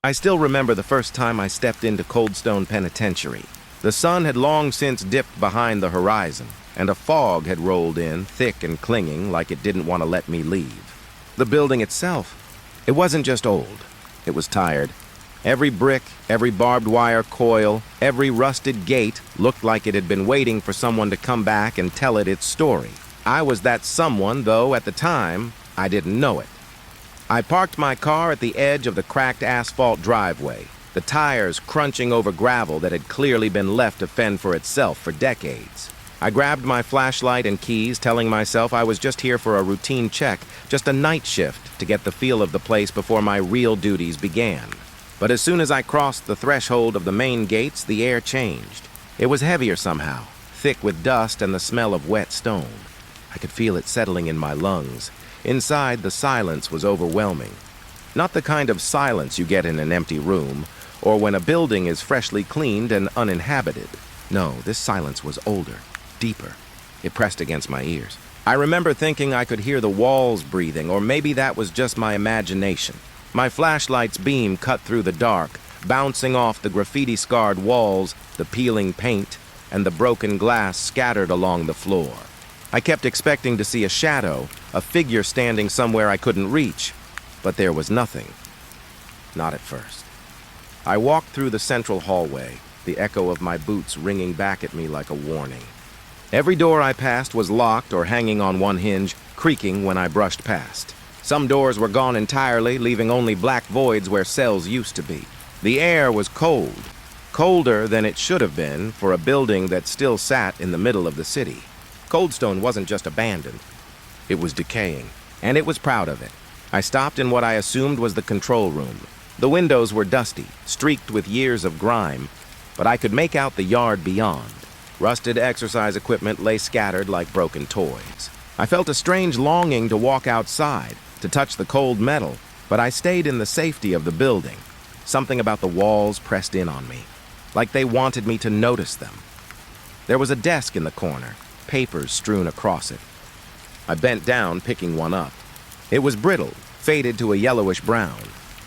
I still remember the first time I stepped into Coldstone Penitentiary. The sun had long since dipped behind the horizon, and a fog had rolled in, thick and clinging like it didn't want to let me leave. The building itself, it wasn't just old, it was tired. Every brick, every barbed wire coil, every rusted gate looked like it had been waiting for someone to come back and tell it its story. I was that someone, though at the time, I didn't know it. I parked my car at the edge of the cracked asphalt driveway, the tires crunching over gravel that had clearly been left to fend for itself for decades. I grabbed my flashlight and keys, telling myself I was just here for a routine check, just a night shift to get the feel of the place before my real duties began. But as soon as I crossed the threshold of the main gates, the air changed. It was heavier somehow, thick with dust and the smell of wet stone. I could feel it settling in my lungs. Inside, the silence was overwhelming. Not the kind of silence you get in an empty room, or when a building is freshly cleaned and uninhabited. No, this silence was older, deeper. It pressed against my ears. I remember thinking I could hear the walls breathing, or maybe that was just my imagination. My flashlight's beam cut through the dark, bouncing off the graffiti-scarred walls, the peeling paint, and the broken glass scattered along the floor. I kept expecting to see a shadow, a figure standing somewhere I couldn't reach, but there was nothing. Not at first. I walked through the central hallway, the echo of my boots ringing back at me like a warning. Every door I passed was locked or hanging on one hinge, creaking when I brushed past. Some doors were gone entirely, leaving only black voids where cells used to be. The air was cold, colder than it should have been for a building that still sat in the middle of the city. Coldstone wasn't just abandoned. It was decaying, and it was proud of it. I stopped in what I assumed was the control room. The windows were dusty, streaked with years of grime, but I could make out the yard beyond. Rusted exercise equipment lay scattered like broken toys. I felt a strange longing to walk outside, to touch the cold metal, but I stayed in the safety of the building. Something about the walls pressed in on me, like they wanted me to notice them. There was a desk in the corner, papers strewn across it. I bent down, picking one up. It was brittle, faded to a yellowish brown.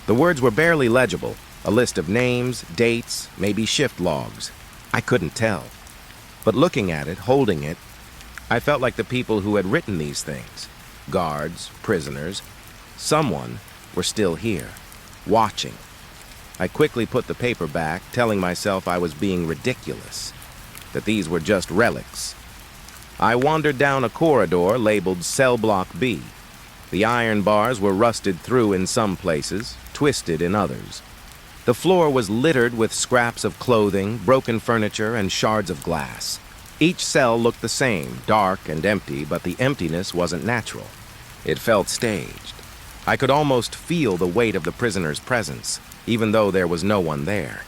The words were barely legible, a list of names, dates, maybe shift logs. I couldn't tell. But looking at it, holding it, I felt like the people who had written these things, guards, prisoners, someone, were still here, watching. I quickly put the paper back, telling myself I was being ridiculous, that these were just relics. I wandered down a corridor labeled Cellblock B. The iron bars were rusted through in some places, twisted in others. The floor was littered with scraps of clothing, broken furniture, and shards of glass. Each cell looked the same, dark and empty, but the emptiness wasn't natural. It felt staged. I could almost feel the weight of the prisoner's presence, even though there was no one there.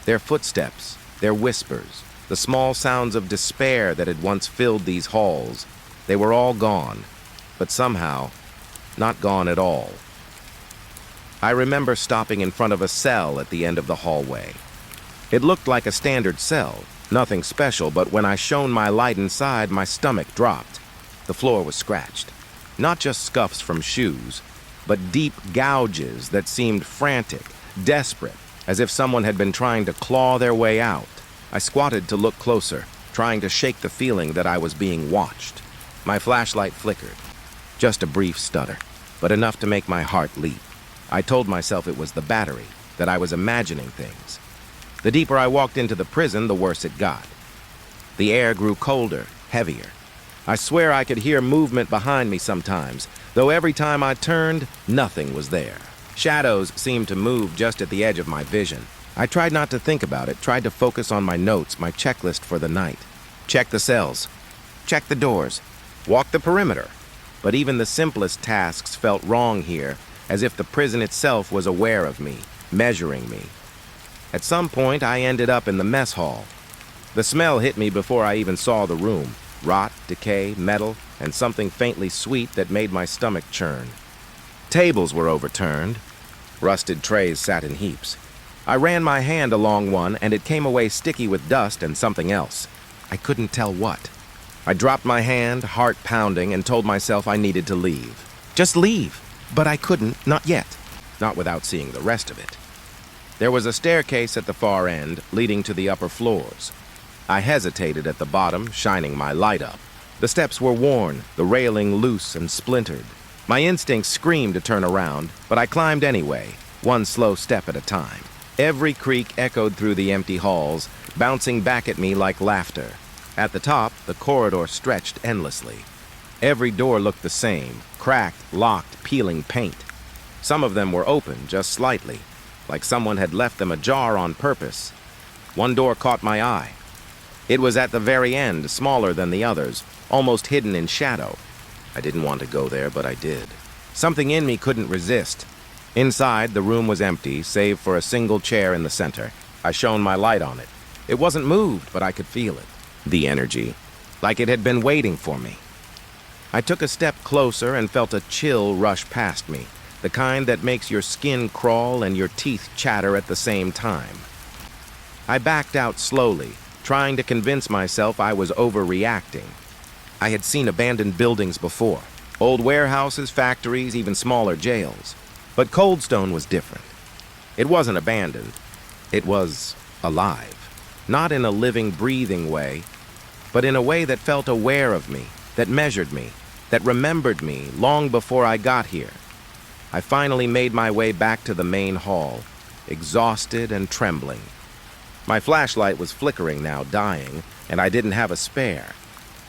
Their footsteps, their whispers, the small sounds of despair that had once filled these halls, they were all gone, but somehow, not gone at all. I remember stopping in front of a cell at the end of the hallway. It looked like a standard cell, nothing special, but when I shone my light inside, my stomach dropped. The floor was scratched. Not just scuffs from shoes, but deep gouges that seemed frantic, desperate, as if someone had been trying to claw their way out. I squatted to look closer, trying to shake the feeling that I was being watched. My flashlight flickered. Just a brief stutter, but enough to make my heart leap. I told myself it was the battery, that I was imagining things. The deeper I walked into the prison, the worse it got. The air grew colder, heavier. I swear I could hear movement behind me sometimes, though every time I turned, nothing was there. Shadows seemed to move just at the edge of my vision. I tried not to think about it, tried to focus on my notes, my checklist for the night. Check the cells. Check the doors. Walk the perimeter. But even the simplest tasks felt wrong here, as if the prison itself was aware of me, measuring me. At some point, I ended up in the mess hall. The smell hit me before I even saw the room. Rot, decay, metal, and something faintly sweet that made my stomach churn. Tables were overturned. Rusted trays sat in heaps. I ran my hand along one, and it came away sticky with dust and something else. I couldn't tell what. I dropped my hand, heart pounding, and told myself I needed to leave. Just leave. But I couldn't, not yet. Not without seeing the rest of it. There was a staircase at the far end, leading to the upper floors. I hesitated at the bottom, shining my light up. The steps were worn, the railing loose and splintered. My instincts screamed to turn around, but I climbed anyway, one slow step at a time. Every creak echoed through the empty halls, bouncing back at me like laughter. At the top, the corridor stretched endlessly. Every door looked the same, cracked, locked, peeling paint. Some of them were open, just slightly, like someone had left them ajar on purpose. One door caught my eye. It was at the very end, smaller than the others, almost hidden in shadow. I didn't want to go there, but I did. Something in me couldn't resist. Inside, the room was empty, save for a single chair in the center. I shone my light on it. It wasn't moved, but I could feel it. The energy. Like it had been waiting for me. I took a step closer and felt a chill rush past me, the kind that makes your skin crawl and your teeth chatter at the same time. I backed out slowly, trying to convince myself I was overreacting. I had seen abandoned buildings before. Old warehouses, factories, even smaller jails. But Coldstone was different. It wasn't abandoned. It was alive. Not in a living, breathing way, but in a way that felt aware of me, that measured me, that remembered me long before I got here. I finally made my way back to the main hall, exhausted and trembling. My flashlight was flickering now, dying, and I didn't have a spare.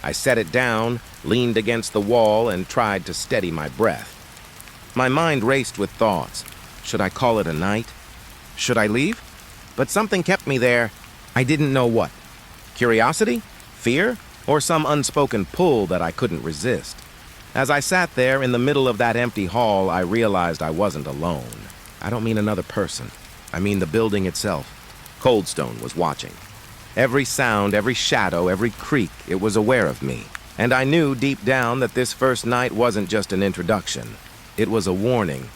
I set it down, leaned against the wall, and tried to steady my breath. My mind raced with thoughts. Should I call it a night? Should I leave? But something kept me there. I didn't know what. Curiosity? Fear? Or some unspoken pull that I couldn't resist? As I sat there in the middle of that empty hall, I realized I wasn't alone. I don't mean another person. I mean the building itself. Coldstone was watching. Every sound, every shadow, every creak, it was aware of me. And I knew deep down that this first night wasn't just an introduction. It was a warning.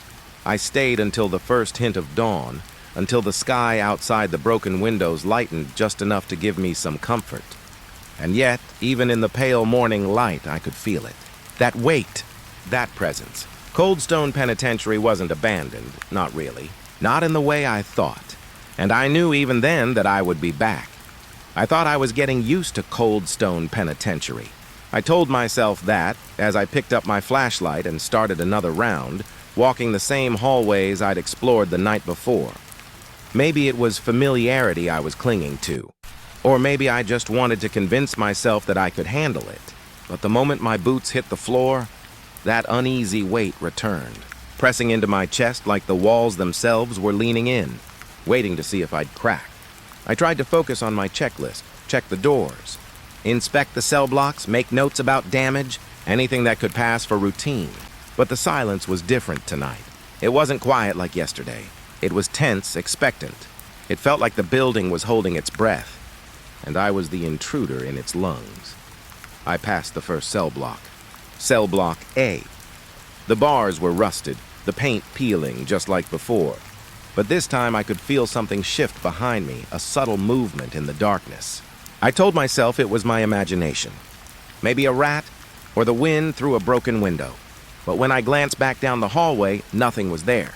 I stayed until the first hint of dawn, until the sky outside the broken windows lightened just enough to give me some comfort. And yet, even in the pale morning light, I could feel it. That weight, that presence. Coldstone Penitentiary wasn't abandoned, not really. Not in the way I thought. And I knew even then that I would be back. I thought I was getting used to Coldstone Penitentiary. I told myself that as I picked up my flashlight and started another round, walking the same hallways I'd explored the night before. Maybe it was familiarity I was clinging to. Or maybe I just wanted to convince myself that I could handle it. But the moment my boots hit the floor, that uneasy weight returned, pressing into my chest like the walls themselves were leaning in, waiting to see if I'd crack. I tried to focus on my checklist, check the doors, inspect the cell blocks, make notes about damage, anything that could pass for routine. But the silence was different tonight. It wasn't quiet like yesterday. It was tense, expectant. It felt like the building was holding its breath, and I was the intruder in its lungs. I passed the first cell block. Cellblock A. The bars were rusted, the paint peeling just like before. But this time I could feel something shift behind me, a subtle movement in the darkness. I told myself it was my imagination. Maybe a rat, or the wind through a broken window. But when I glanced back down the hallway, nothing was there.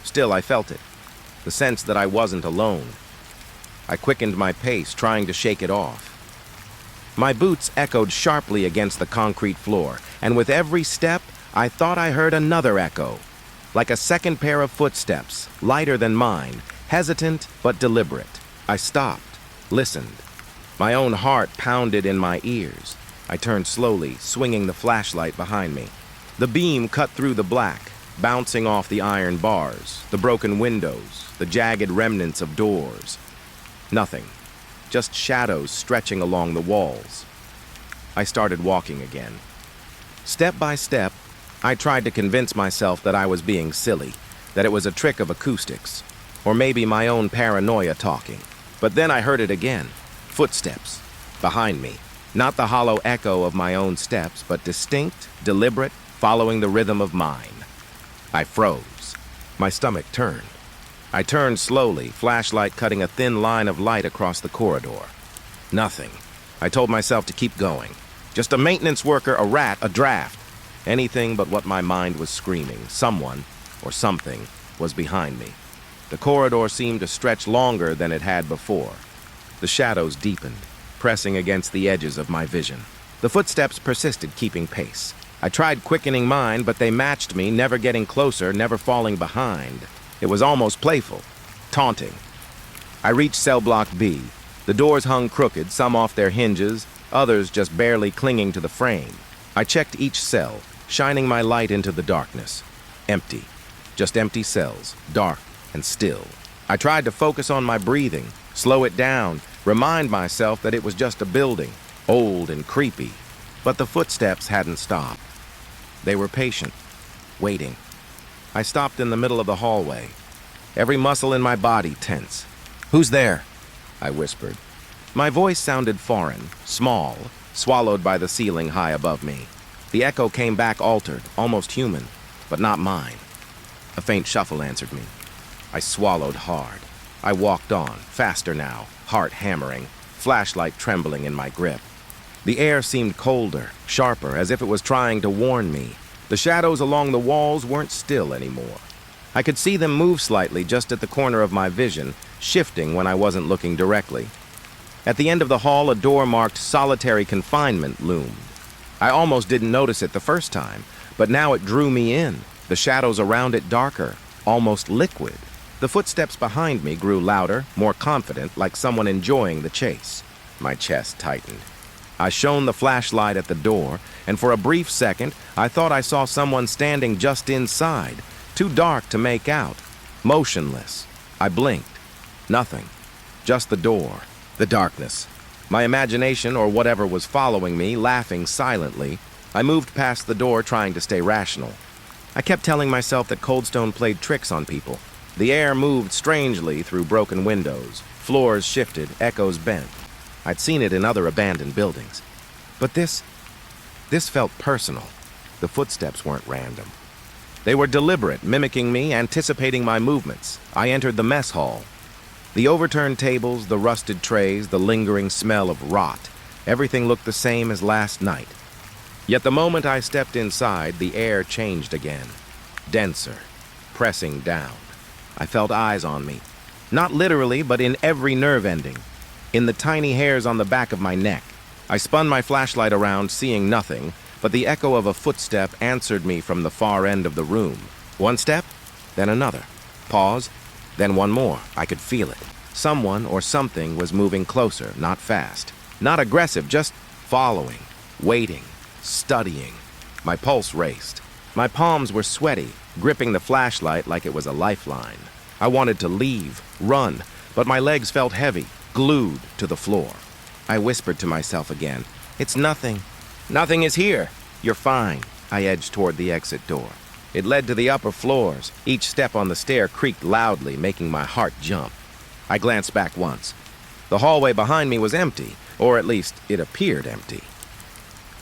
Still, I felt it, the sense that I wasn't alone. I quickened my pace, trying to shake it off. My boots echoed sharply against the concrete floor, and with every step, I thought I heard another echo. Like a second pair of footsteps, lighter than mine, hesitant but deliberate. I stopped, listened. My own heart pounded in my ears. I turned slowly, swinging the flashlight behind me. The beam cut through the black, bouncing off the iron bars, the broken windows, the jagged remnants of doors. Nothing, just shadows stretching along the walls. I started walking again. Step by step, I tried to convince myself that I was being silly, that it was a trick of acoustics, or maybe my own paranoia talking. But then I heard it again. Footsteps, behind me. Not the hollow echo of my own steps, but distinct, deliberate, following the rhythm of mine. I froze. My stomach turned. I turned slowly, flashlight cutting a thin line of light across the corridor. Nothing. I told myself to keep going. Just a maintenance worker, a rat, a draft. Anything but what my mind was screaming. Someone, or something, was behind me. The corridor seemed to stretch longer than it had before. The shadows deepened, pressing against the edges of my vision. The footsteps persisted, keeping pace. I tried quickening mine, but they matched me, never getting closer, never falling behind. It was almost playful, taunting. I reached Cellblock B. The doors hung crooked, some off their hinges, others just barely clinging to the frame. I checked each cell, shining my light into the darkness. Empty. Just empty cells, dark and still. I tried to focus on my breathing, slow it down, remind myself that it was just a building, old and creepy. But the footsteps hadn't stopped. They were patient, waiting. I stopped in the middle of the hallway, every muscle in my body tense. "Who's there?" I whispered. My voice sounded foreign, small, swallowed by the ceiling high above me. The echo came back altered, almost human, but not mine. A faint shuffle answered me. I swallowed hard. I walked on, faster now, heart hammering, flashlight trembling in my grip. The air seemed colder, sharper, as if it was trying to warn me. The shadows along the walls weren't still anymore. I could see them move slightly just at the corner of my vision, shifting when I wasn't looking directly. At the end of the hall, a door marked solitary confinement loomed. I almost didn't notice it the first time, but now it drew me in, the shadows around it darker, almost liquid. The footsteps behind me grew louder, more confident, like someone enjoying the chase. My chest tightened. I shone the flashlight at the door, and for a brief second, I thought I saw someone standing just inside, too dark to make out, motionless. I blinked. Nothing. Just the door. The darkness. My imagination, or whatever was following me, laughing silently. I moved past the door, trying to stay rational. I kept telling myself that Coldstone played tricks on people. The air moved strangely through broken windows. Floors shifted, echoes bent. I'd seen it in other abandoned buildings. But this felt personal. The footsteps weren't random. They were deliberate, mimicking me, anticipating my movements. I entered the mess hall. The overturned tables, the rusted trays, the lingering smell of rot. Everything looked the same as last night. Yet the moment I stepped inside, the air changed again. Denser, pressing down. I felt eyes on me. Not literally, but in every nerve ending. In the tiny hairs on the back of my neck. I spun my flashlight around, seeing nothing, but the echo of a footstep answered me from the far end of the room. One step, then another. Pause, then one more. I could feel it. Someone or something was moving closer, not fast. Not aggressive, just following, waiting, studying. My pulse raced. My palms were sweaty, gripping the flashlight like it was a lifeline. I wanted to leave, run, but my legs felt heavy, glued to the floor. I whispered to myself again, "It's nothing. Nothing is here. You're fine." I edged toward the exit door. It led to the upper floors. Each step on the stair creaked loudly, making my heart jump. I glanced back once. The hallway behind me was empty, or at least it appeared empty.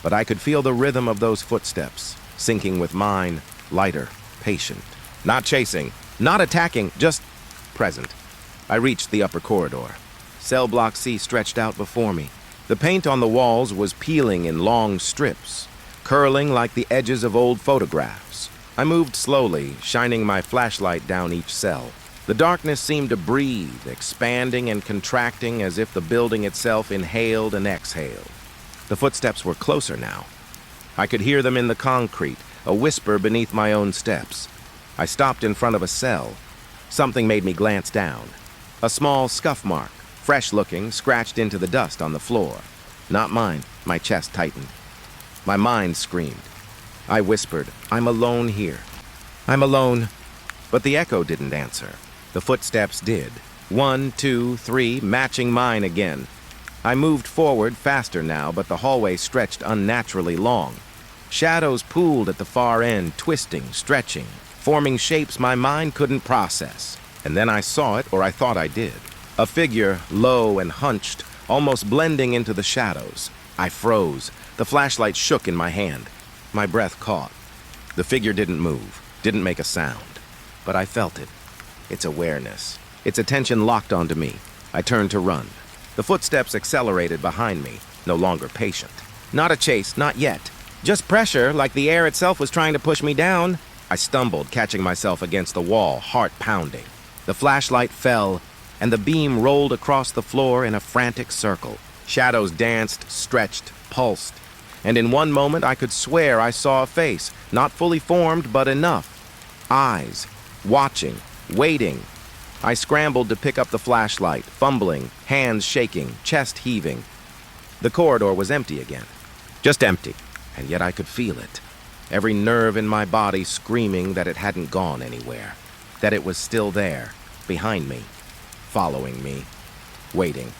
But I could feel the rhythm of those footsteps, syncing with mine, lighter, patient. Not chasing, not attacking, just present. I reached the upper corridor. Cellblock C stretched out before me. The paint on the walls was peeling in long strips, curling like the edges of old photographs. I moved slowly, shining my flashlight down each cell. The darkness seemed to breathe, expanding and contracting as if the building itself inhaled and exhaled. The footsteps were closer now. I could hear them in the concrete, a whisper beneath my own steps. I stopped in front of a cell. Something made me glance down. A small scuff mark, fresh-looking, scratched into the dust on the floor. Not mine. My chest tightened. My mind screamed. I whispered, "I'm alone here. I'm alone." But the echo didn't answer. The footsteps did. 1, 2, 3, matching mine again. I moved forward, faster now, but the hallway stretched unnaturally long. Shadows pooled at the far end, twisting, stretching, forming shapes my mind couldn't process. And then I saw it, or I thought I did. A figure, low and hunched, almost blending into the shadows. I froze. The flashlight shook in my hand. My breath caught. The figure didn't move, didn't make a sound. But I felt it. Its awareness. Its attention locked onto me. I turned to run. The footsteps accelerated behind me, no longer patient. Not a chase, not yet. Just pressure, like the air itself was trying to push me down. I stumbled, catching myself against the wall, heart pounding. The flashlight fell, and the beam rolled across the floor in a frantic circle. Shadows danced, stretched, pulsed, and in one moment I could swear I saw a face, not fully formed, but enough. Eyes, watching, waiting. I scrambled to pick up the flashlight, fumbling, hands shaking, chest heaving. The corridor was empty again. Just empty, and yet I could feel it. Every nerve in my body screaming that it hadn't gone anywhere, that it was still there, behind me, following me, waiting.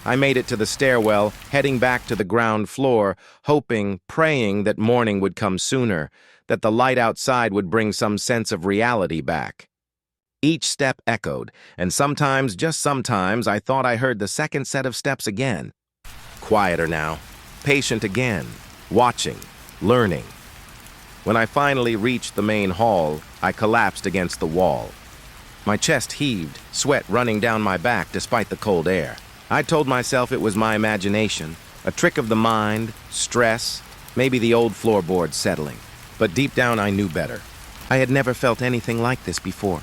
I made it to the stairwell, heading back to the ground floor, hoping, praying that morning would come sooner, that the light outside would bring some sense of reality back. Each step echoed, and sometimes, just sometimes, I thought I heard the second set of steps again. Quieter now, patient again, watching, learning. When I finally reached the main hall, I collapsed against the wall. My chest heaved, sweat running down my back despite the cold air. I told myself it was my imagination, a trick of the mind, stress, maybe the old floorboards settling. But deep down I knew better. I had never felt anything like this before.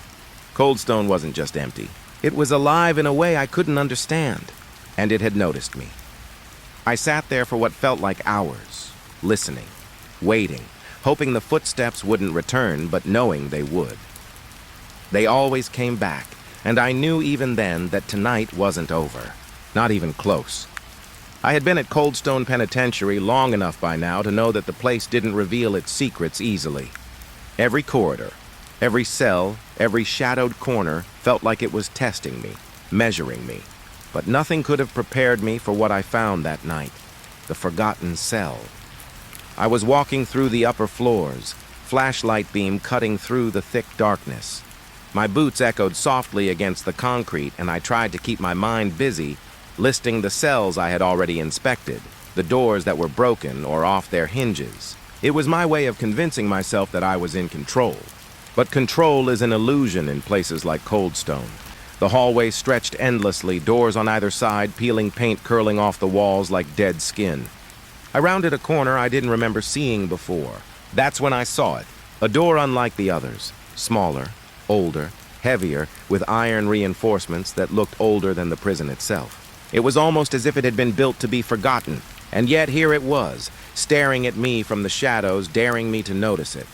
Coldstone wasn't just empty. It was alive in a way I couldn't understand, and it had noticed me. I sat there for what felt like hours, listening, waiting, hoping the footsteps wouldn't return, but knowing they would. They always came back, and I knew even then that tonight wasn't over. Not even close. I had been at Coldstone Penitentiary long enough by now to know that the place didn't reveal its secrets easily. Every corridor, every cell, every shadowed corner felt like it was testing me, measuring me. But nothing could have prepared me for what I found that night, the forgotten cell. I was walking through the upper floors, flashlight beam cutting through the thick darkness. My boots echoed softly against the concrete, and I tried to keep my mind busy, listing the cells I had already inspected, the doors that were broken or off their hinges. It was my way of convincing myself that I was in control. But control is an illusion in places like Coldstone. The hallway stretched endlessly, doors on either side, peeling paint curling off the walls like dead skin. I rounded a corner I didn't remember seeing before. That's when I saw it. A door unlike the others. Smaller, older, heavier, with iron reinforcements that looked older than the prison itself. It was almost as if it had been built to be forgotten, and yet here it was, staring at me from the shadows, daring me to notice it.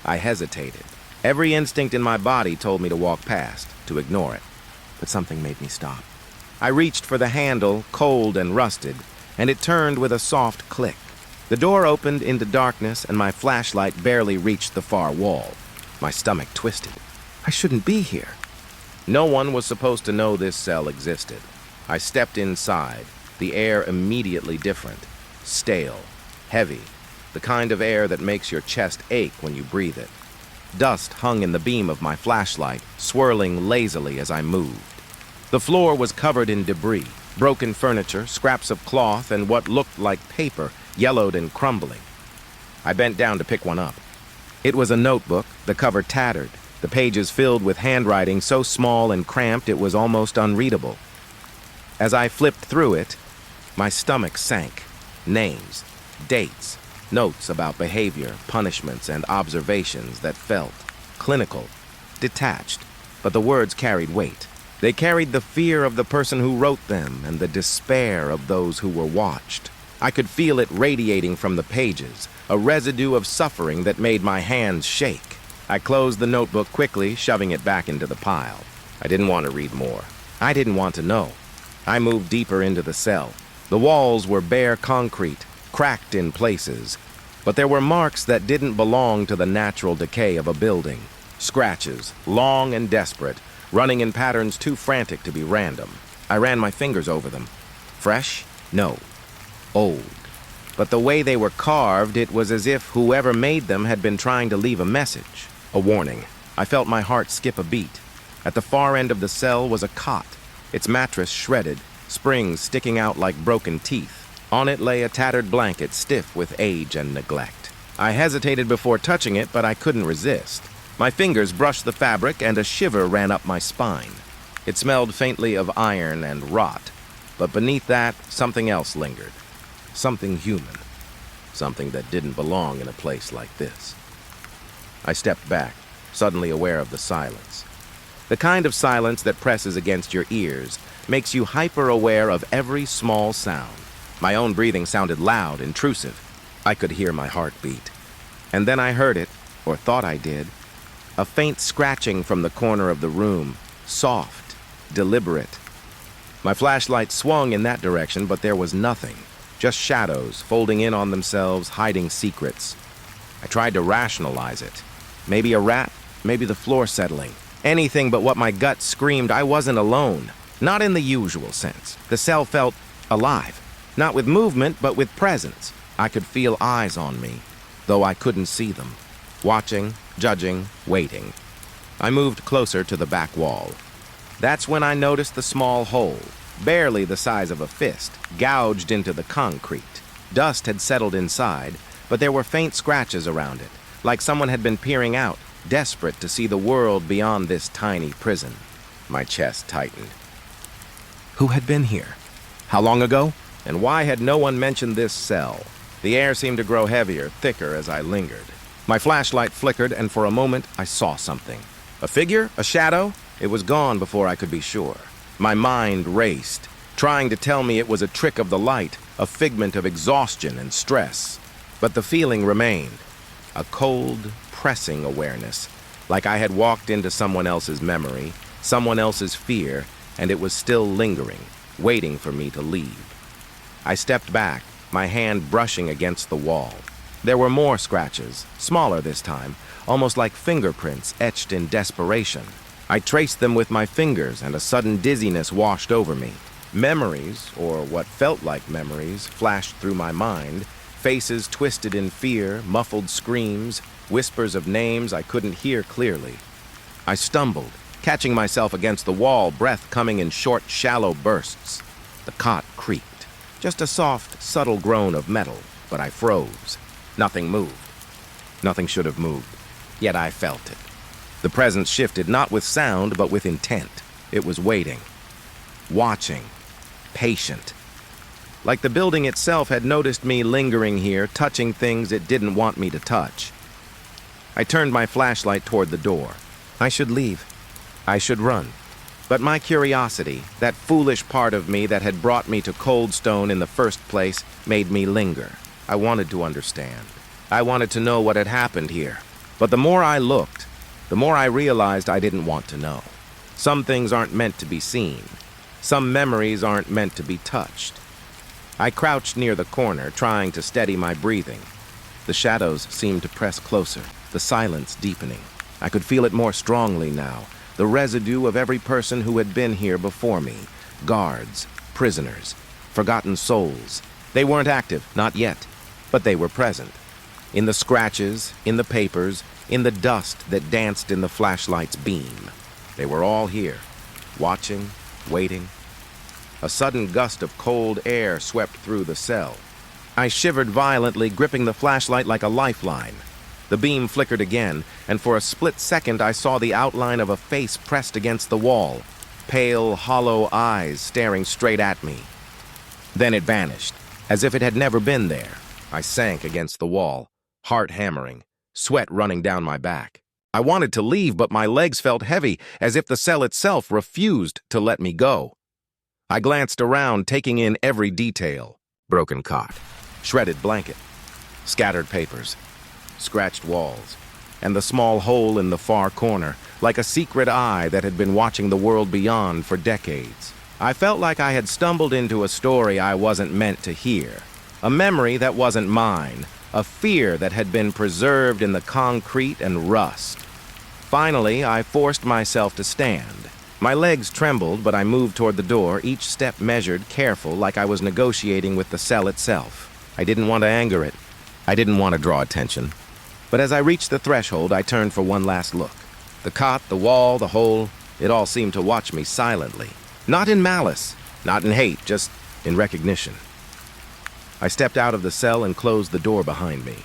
I hesitated. Every instinct in my body told me to walk past, to ignore it. But something made me stop. I reached for the handle, cold and rusted, and it turned with a soft click. The door opened into darkness, and my flashlight barely reached the far wall. My stomach twisted. I shouldn't be here. No one was supposed to know this cell existed. I stepped inside, the air immediately different. Stale, heavy, the kind of air that makes your chest ache when you breathe it. Dust hung in the beam of my flashlight, swirling lazily as I moved. The floor was covered in debris, broken furniture, scraps of cloth, and what looked like paper, yellowed and crumbling. I bent down to pick one up. It was a notebook, the cover tattered, the pages filled with handwriting so small and cramped it was almost unreadable. As I flipped through it, my stomach sank. Names, dates, notes about behavior, punishments, and observations that felt clinical, detached, but the words carried weight. They carried the fear of the person who wrote them and the despair of those who were watched. I could feel it radiating from the pages, a residue of suffering that made my hands shake. I closed the notebook quickly, shoving it back into the pile. I didn't want to read more. I didn't want to know. I moved deeper into the cell. The walls were bare concrete, cracked in places, but there were marks that didn't belong to the natural decay of a building. Scratches, long and desperate, running in patterns too frantic to be random. I ran my fingers over them. Fresh? No. Old. But the way they were carved, it was as if whoever made them had been trying to leave a message. A warning. I felt my heart skip a beat. At the far end of the cell was a cot, its mattress shredded, springs sticking out like broken teeth. On it lay a tattered blanket, stiff with age and neglect. I hesitated before touching it, but I couldn't resist. My fingers brushed the fabric, and a shiver ran up my spine. It smelled faintly of iron and rot, but beneath that, something else lingered. Something human. Something that didn't belong in a place like this. I stepped back, suddenly aware of the silence. The kind of silence that presses against your ears, makes you hyper-aware of every small sound. My own breathing sounded loud, intrusive. I could hear my heart beat. And then I heard it, or thought I did, a faint scratching from the corner of the room, soft, deliberate. My flashlight swung in that direction, but there was nothing. Just shadows, folding in on themselves, hiding secrets. I tried to rationalize it. Maybe a rat, maybe the floor settling. Anything but what my gut screamed. I wasn't alone. Not in the usual sense. The cell felt alive. Not with movement, but with presence. I could feel eyes on me, though I couldn't see them. Watching, judging, waiting. I moved closer to the back wall. That's when I noticed the small hole, barely the size of a fist, gouged into the concrete. Dust had settled inside, but there were faint scratches around it, like someone had been peering out, desperate to see the world beyond this tiny prison. My chest tightened. Who had been here? How long ago? And why had no one mentioned this cell? The air seemed to grow heavier, thicker as I lingered. My flashlight flickered, and for a moment I saw something. A figure? A shadow? It was gone before I could be sure. My mind raced, trying to tell me it was a trick of the light, a figment of exhaustion and stress. But the feeling remained. A cold, pressing awareness, like I had walked into someone else's memory, someone else's fear, and it was still lingering, waiting for me to leave. I stepped back, my hand brushing against the wall. There were more scratches, smaller this time, almost like fingerprints etched in desperation. I traced them with my fingers, and a sudden dizziness washed over me. Memories, or what felt like memories, flashed through my mind, faces twisted in fear, muffled screams, whispers of names I couldn't hear clearly. I stumbled, catching myself against the wall, breath coming in short, shallow bursts. The cot creaked. Just a soft, subtle groan of metal, but I froze. Nothing moved. Nothing should have moved. Yet I felt it. The presence shifted not with sound, but with intent. It was waiting. Watching. Patient. Like the building itself had noticed me lingering here, touching things it didn't want me to touch. I turned my flashlight toward the door. I should leave. I should run. But my curiosity, that foolish part of me that had brought me to Coldstone in the first place, made me linger. I wanted to understand. I wanted to know what had happened here. But the more I looked, the more I realized I didn't want to know. Some things aren't meant to be seen. Some memories aren't meant to be touched. I crouched near the corner, trying to steady my breathing. The shadows seemed to press closer, the silence deepening. I could feel it more strongly now, the residue of every person who had been here before me. Guards, prisoners, forgotten souls. They weren't active, not yet, but they were present. In the scratches, in the papers, in the dust that danced in the flashlight's beam. They were all here, watching, waiting. A sudden gust of cold air swept through the cell. I shivered violently, gripping the flashlight like a lifeline. The beam flickered again, and for a split second I saw the outline of a face pressed against the wall, pale, hollow eyes staring straight at me. Then it vanished, as if it had never been there. I sank against the wall, heart hammering, sweat running down my back. I wanted to leave, but my legs felt heavy, as if the cell itself refused to let me go. I glanced around, taking in every detail. Broken cot, shredded blanket, scattered papers, scratched walls, and the small hole in the far corner, like a secret eye that had been watching the world beyond for decades. I felt like I had stumbled into a story I wasn't meant to hear, a memory that wasn't mine, a fear that had been preserved in the concrete and rust. Finally, I forced myself to stand. My legs trembled, but I moved toward the door, each step measured, careful, like I was negotiating with the cell itself. I didn't want to anger it. I didn't want to draw attention. But as I reached the threshold, I turned for one last look. The cot, the wall, the hole, it all seemed to watch me silently. Not in malice, not in hate, just in recognition. I stepped out of the cell and closed the door behind me.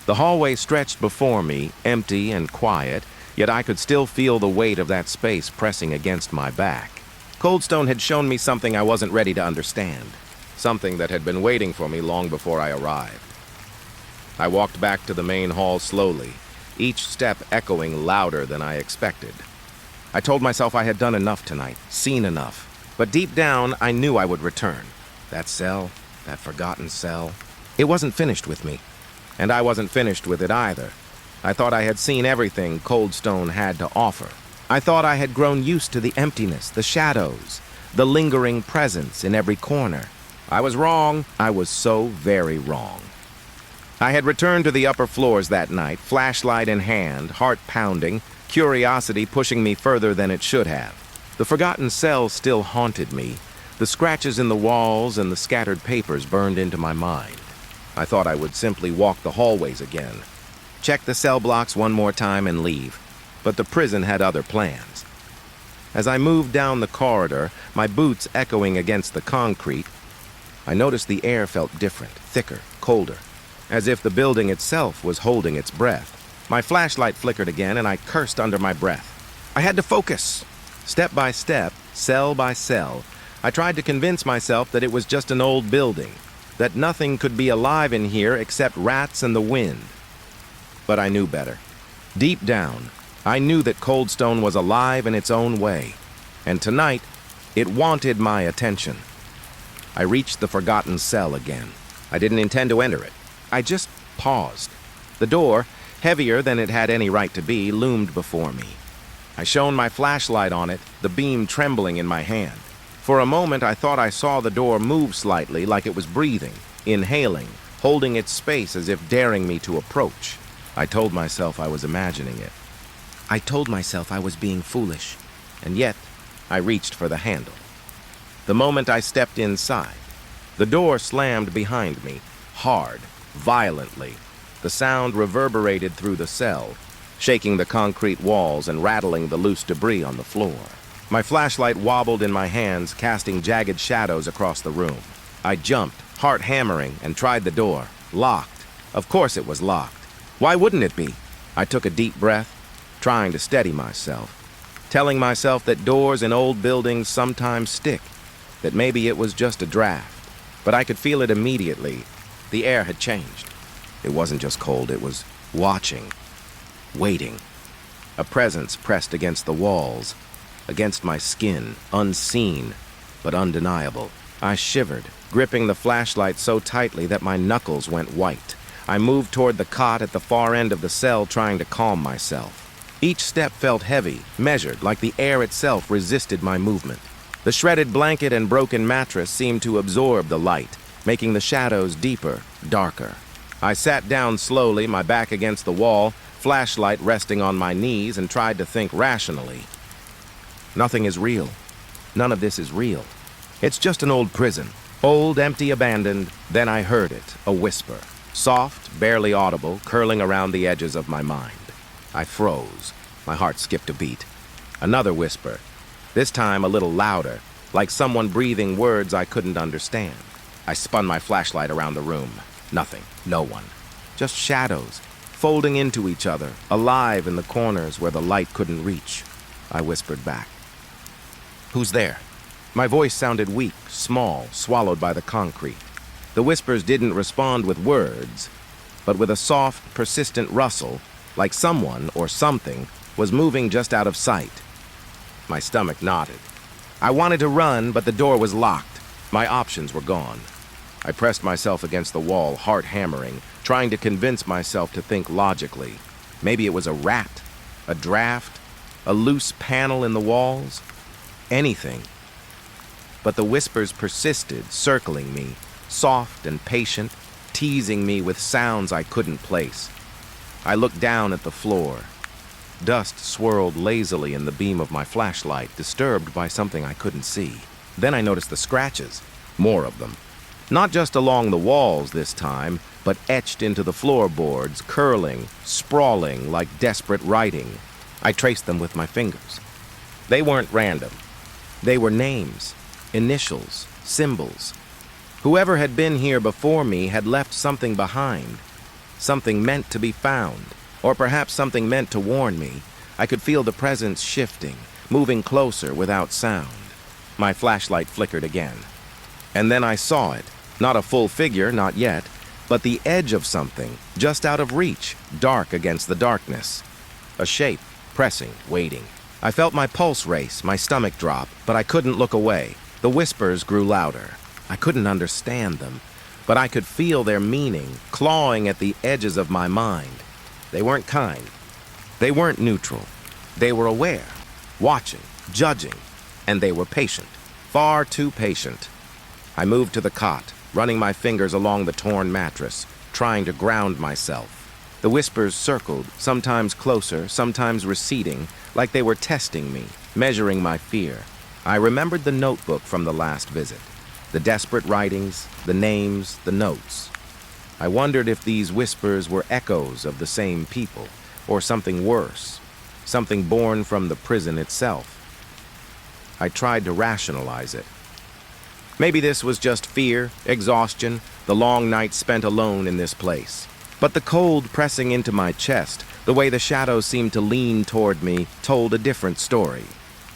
The hallway stretched before me, empty and quiet, yet I could still feel the weight of that space pressing against my back. Coldstone had shown me something I wasn't ready to understand, something that had been waiting for me long before I arrived. I walked back to the main hall slowly, each step echoing louder than I expected. I told myself I had done enough tonight, seen enough. But deep down, I knew I would return. That cell, that forgotten cell, it wasn't finished with me. And I wasn't finished with it either. I thought I had seen everything Coldstone had to offer. I thought I had grown used to the emptiness, the shadows, the lingering presence in every corner. I was wrong. I was so very wrong. I had returned to the upper floors that night, flashlight in hand, heart pounding, curiosity pushing me further than it should have. The forgotten cell still haunted me. The scratches in the walls and the scattered papers burned into my mind. I thought I would simply walk the hallways again, check the cell blocks one more time and leave. But the prison had other plans. As I moved down the corridor, my boots echoing against the concrete, I noticed the air felt different, thicker, colder, as if the building itself was holding its breath. My flashlight flickered again, and I cursed under my breath. I had to focus. Step by step, cell by cell, I tried to convince myself that it was just an old building, that nothing could be alive in here except rats and the wind. But I knew better. Deep down, I knew that Coldstone was alive in its own way, and tonight, it wanted my attention. I reached the forgotten cell again. I didn't intend to enter it. I just paused. The door, heavier than it had any right to be, loomed before me. I shone my flashlight on it, the beam trembling in my hand. For a moment, I thought I saw the door move slightly, like it was breathing, inhaling, holding its space as if daring me to approach. I told myself I was imagining it. I told myself I was being foolish, and yet I reached for the handle. The moment I stepped inside, the door slammed behind me, hard, violently. The sound reverberated through the cell, shaking the concrete walls and rattling the loose debris on the floor. My flashlight wobbled in my hands, casting jagged shadows across the room. I jumped, heart hammering, and tried the door. Locked. Of course it was locked. Why wouldn't it be? I took a deep breath, trying to steady myself, telling myself that doors in old buildings sometimes stick, that maybe it was just a draft. But I could feel it immediately. The air had changed. It wasn't just cold, it was watching, waiting. A presence pressed against the walls, against my skin, unseen, but undeniable. I shivered, gripping the flashlight so tightly that my knuckles went white. I moved toward the cot at the far end of the cell, trying to calm myself. Each step felt heavy, measured, like the air itself resisted my movement. The shredded blanket and broken mattress seemed to absorb the light, making the shadows deeper, darker. I sat down slowly, my back against the wall, flashlight resting on my knees, and tried to think rationally. Nothing is real. None of this is real. It's just an old prison. Old, empty, abandoned. Then I heard it, a whisper. Soft, barely audible, curling around the edges of my mind. I froze. My heart skipped a beat. Another whisper. This time a little louder, like someone breathing words I couldn't understand. I spun my flashlight around the room. Nothing. No one. Just shadows, folding into each other, alive in the corners where the light couldn't reach. I whispered back. "Who's there?" My voice sounded weak, small, swallowed by the concrete. The whispers didn't respond with words, but with a soft, persistent rustle, like someone or something was moving just out of sight. My stomach knotted. I wanted to run, but the door was locked. My options were gone. I pressed myself against the wall, heart hammering, trying to convince myself to think logically. Maybe it was a rat, a draft, a loose panel in the walls. Anything. But the whispers persisted, circling me, soft and patient, teasing me with sounds I couldn't place. I looked down at the floor. Dust swirled lazily in the beam of my flashlight, disturbed by something I couldn't see. Then I noticed the scratches, more of them. Not just along the walls this time, but etched into the floorboards, curling, sprawling like desperate writing. I traced them with my fingers. They weren't random. They were names, initials, symbols. Whoever had been here before me had left something behind, something meant to be found, or perhaps something meant to warn me. I could feel the presence shifting, moving closer without sound. My flashlight flickered again. And then I saw it, not a full figure, not yet, but the edge of something, just out of reach, dark against the darkness. A shape, pressing, waiting. I felt my pulse race, my stomach drop, but I couldn't look away. The whispers grew louder. I couldn't understand them, but I could feel their meaning clawing at the edges of my mind. They weren't kind. They weren't neutral. They were aware, watching, judging, and they were patient. Far too patient. I moved to the cot, running my fingers along the torn mattress, trying to ground myself. The whispers circled, sometimes closer, sometimes receding, like they were testing me, measuring my fear. I remembered the notebook from the last visit, the desperate writings, the names, the notes. I wondered if these whispers were echoes of the same people, or something worse, something born from the prison itself. I tried to rationalize it. Maybe this was just fear, exhaustion, the long nights spent alone in this place. But the cold pressing into my chest, the way the shadows seemed to lean toward me, told a different story.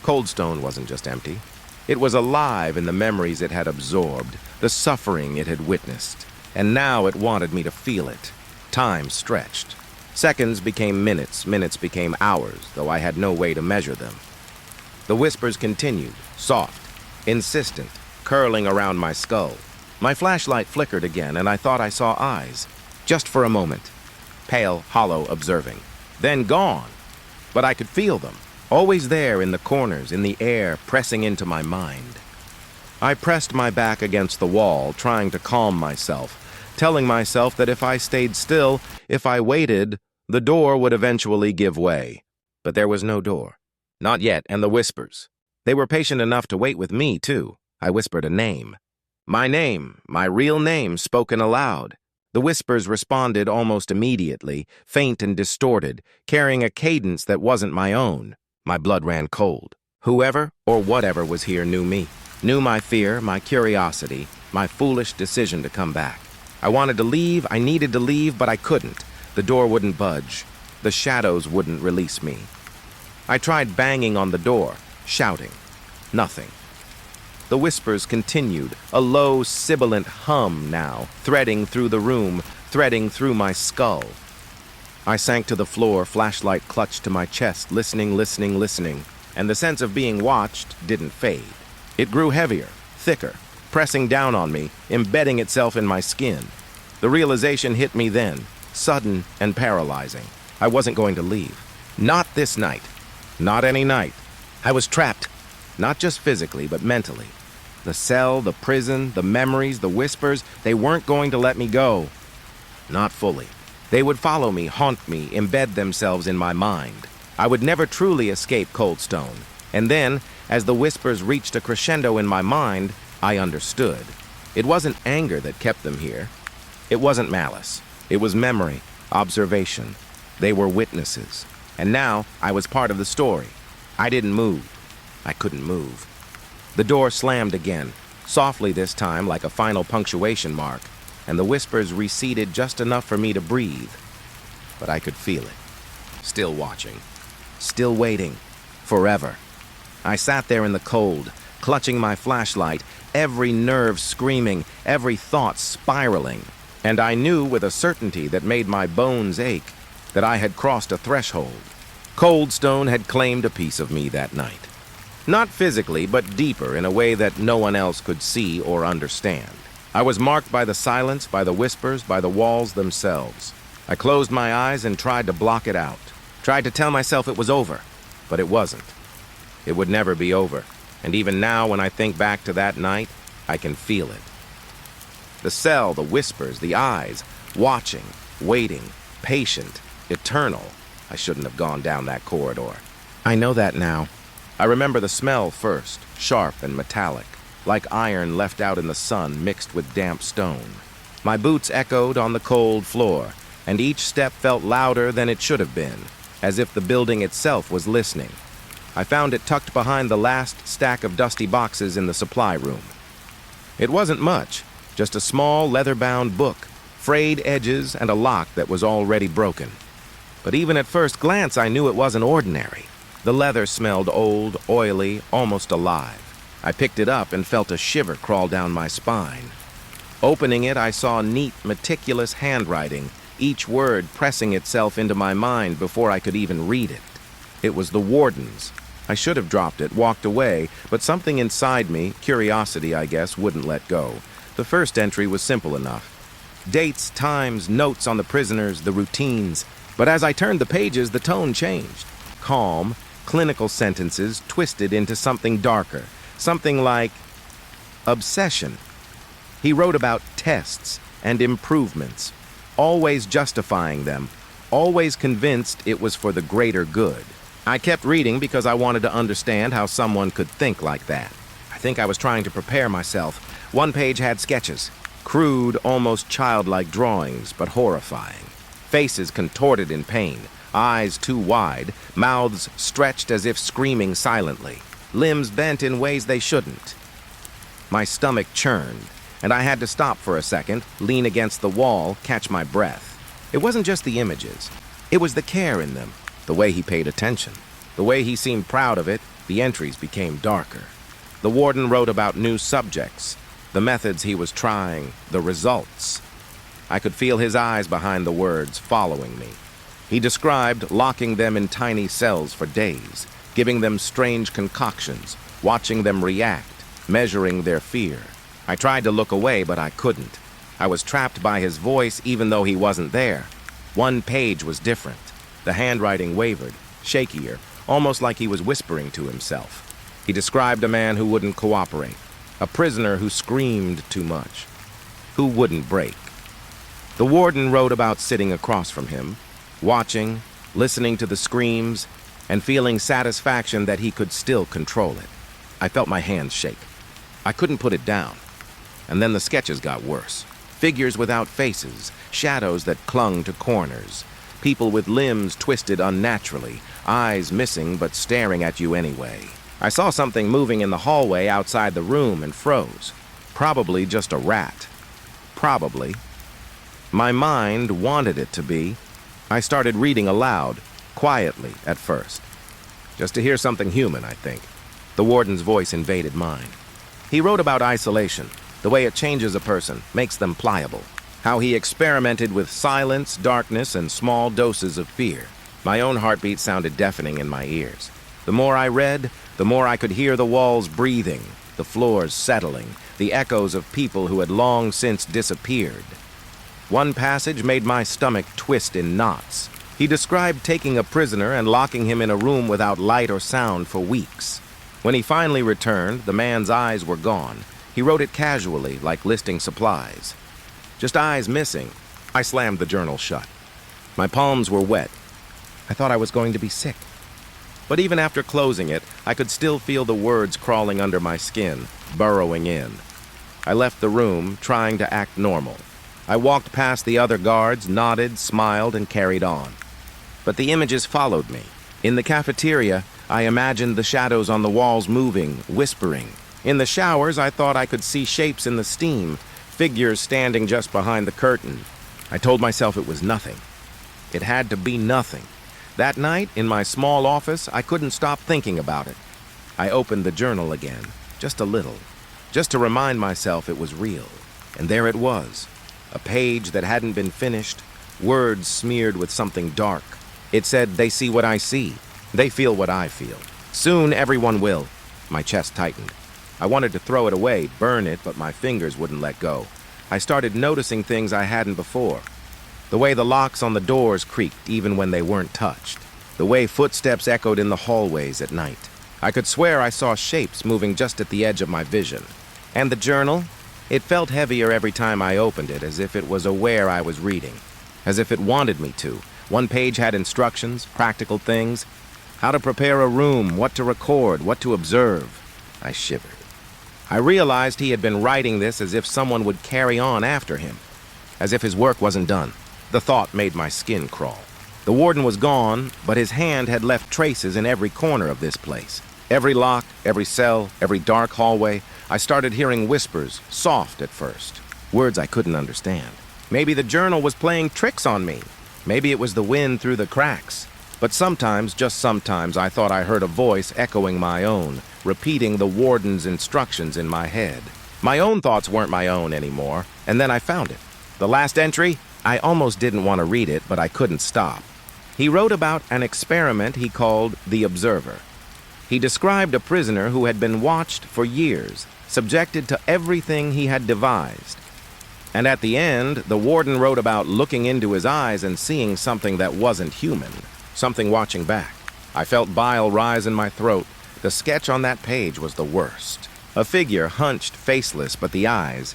Coldstone wasn't just empty. It was alive in the memories it had absorbed, the suffering it had witnessed. And now it wanted me to feel it. Time stretched. Seconds became minutes, minutes became hours, though I had no way to measure them. The whispers continued, soft, insistent, curling around my skull. My flashlight flickered again, and I thought I saw eyes. Just for a moment. Pale, hollow, observing. Then gone. But I could feel them. Always there in the corners, in the air, pressing into my mind. I pressed my back against the wall, trying to calm myself, telling myself that if I stayed still, if I waited, the door would eventually give way. But there was no door. Not yet, and the whispers. They were patient enough to wait with me, too. I whispered a name. My name, my real name, spoken aloud. The whispers responded almost immediately, faint and distorted, carrying a cadence that wasn't my own. My blood ran cold. Whoever or whatever was here knew me, knew my fear, my curiosity, my foolish decision to come back. I wanted to leave, I needed to leave, but I couldn't. The door wouldn't budge. The shadows wouldn't release me. I tried banging on the door, shouting. Nothing. The whispers continued, a low, sibilant hum now, threading through the room, threading through my skull. I sank to the floor, flashlight clutched to my chest, listening, listening, listening, and the sense of being watched didn't fade. It grew heavier, thicker, pressing down on me, embedding itself in my skin. The realization hit me then, sudden and paralyzing. I wasn't going to leave. Not this night. Not any night. I was trapped, not just physically, but mentally. The cell, the prison, the memories, the whispers, they weren't going to let me go. Not fully. They would follow me, haunt me, embed themselves in my mind. I would never truly escape Coldstone. And then, as the whispers reached a crescendo in my mind, I understood. It wasn't anger that kept them here. It wasn't malice. It was memory, observation. They were witnesses. And now, I was part of the story. I didn't move. I couldn't move. The door slammed again, softly this time like a final punctuation mark, and the whispers receded just enough for me to breathe. But I could feel it. Still watching. Still waiting. Forever. I sat there in the cold, clutching my flashlight, every nerve screaming, every thought spiraling. And I knew with a certainty that made my bones ache that I had crossed a threshold. Coldstone had claimed a piece of me that night. Not physically, but deeper in a way that no one else could see or understand. I was marked by the silence, by the whispers, by the walls themselves. I closed my eyes and tried to block it out. Tried to tell myself it was over, but it wasn't. It would never be over, and even now when I think back to that night, I can feel it. The cell, the whispers, the eyes, watching, waiting, patient, eternal. I shouldn't have gone down that corridor. I know that now. I remember the smell first, sharp and metallic, like iron left out in the sun mixed with damp stone. My boots echoed on the cold floor, and each step felt louder than it should have been, as if the building itself was listening. I found it tucked behind the last stack of dusty boxes in the supply room. It wasn't much, just a small leather-bound book, frayed edges and a lock that was already broken. But even at first glance, I knew it wasn't ordinary. The leather smelled old, oily, almost alive. I picked it up and felt a shiver crawl down my spine. Opening it, I saw neat, meticulous handwriting, each word pressing itself into my mind before I could even read it. It was the Warden's, I should have dropped it, walked away, but something inside me, curiosity I guess, wouldn't let go. The first entry was simple enough. Dates, times, notes on the prisoners, the routines. But as I turned the pages, the tone changed. Calm, clinical sentences twisted into something darker. Something like obsession. He wrote about tests and improvements, always justifying them, always convinced it was for the greater good. I kept reading because I wanted to understand how someone could think like that. I think I was trying to prepare myself. One page had sketches, crude, almost childlike drawings, but horrifying. Faces contorted in pain, eyes too wide, mouths stretched as if screaming silently, limbs bent in ways they shouldn't. My stomach churned, and I had to stop for a second, lean against the wall, catch my breath. It wasn't just the images. It was the care in them, the way he paid attention. The way he seemed proud of it, the entries became darker. The warden wrote about new subjects, the methods he was trying, the results. I could feel his eyes behind the words, following me. He described locking them in tiny cells for days, giving them strange concoctions, watching them react, measuring their fear. I tried to look away, but I couldn't. I was trapped by his voice even though he wasn't there. One page was different. The handwriting wavered, shakier, almost like he was whispering to himself. He described a man who wouldn't cooperate, a prisoner who screamed too much, who wouldn't break. The warden wrote about sitting across from him, watching, listening to the screams, and feeling satisfaction that he could still control it. I felt my hands shake. I couldn't put it down. And then the sketches got worse. Figures without faces, shadows that clung to corners, people with limbs twisted unnaturally, eyes missing but staring at you anyway. I saw something moving in the hallway outside the room and froze. Probably just a rat. Probably. My mind wanted it to be. I started reading aloud, quietly at first. Just to hear something human, I think. The warden's voice invaded mine. He wrote about isolation, the way it changes a person, makes them pliable. How he experimented with silence, darkness, and small doses of fear. My own heartbeat sounded deafening in my ears. The more I read, the more I could hear the walls breathing, the floors settling, the echoes of people who had long since disappeared. One passage made my stomach twist in knots. He described taking a prisoner and locking him in a room without light or sound for weeks. When he finally returned, the man's eyes were gone. He wrote it casually, like listing supplies. Just eyes missing. I slammed the journal shut. My palms were wet. I thought I was going to be sick. But even after closing it, I could still feel the words crawling under my skin, burrowing in. I left the room, trying to act normal. I walked past the other guards, nodded, smiled, and carried on. But the images followed me. In the cafeteria, I imagined the shadows on the walls moving, whispering. In the showers, I thought I could see shapes in the steam, figures standing just behind the curtain. I told myself it was nothing. It had to be nothing. That night, in my small office, I couldn't stop thinking about it. I opened the journal again, just a little, just to remind myself it was real. And there it was, a page that hadn't been finished, words smeared with something dark. It said, "They see what I see. They feel what I feel. Soon everyone will." My chest tightened. I wanted to throw it away, burn it, but my fingers wouldn't let go. I started noticing things I hadn't before. The way the locks on the doors creaked even when they weren't touched. The way footsteps echoed in the hallways at night. I could swear I saw shapes moving just at the edge of my vision. And the journal? It felt heavier every time I opened it, as if it was aware I was reading. As if it wanted me to. One page had instructions, practical things. How to prepare a room, what to record, what to observe. I shivered. I realized he had been writing this as if someone would carry on after him. As if his work wasn't done. The thought made my skin crawl. The warden was gone, but his hand had left traces in every corner of this place. Every lock, every cell, every dark hallway. I started hearing whispers, soft at first. Words I couldn't understand. Maybe the journal was playing tricks on me. Maybe it was the wind through the cracks. But sometimes, just sometimes, I thought I heard a voice echoing my own, repeating the warden's instructions in my head. My own thoughts weren't my own anymore, and then I found it. The last entry? I almost didn't want to read it, but I couldn't stop. He wrote about an experiment he called The Observer. He described a prisoner who had been watched for years, subjected to everything he had devised. And at the end, the warden wrote about looking into his eyes and seeing something that wasn't human, something watching back. I felt bile rise in my throat. The sketch on that page was the worst. A figure hunched, faceless, but the eyes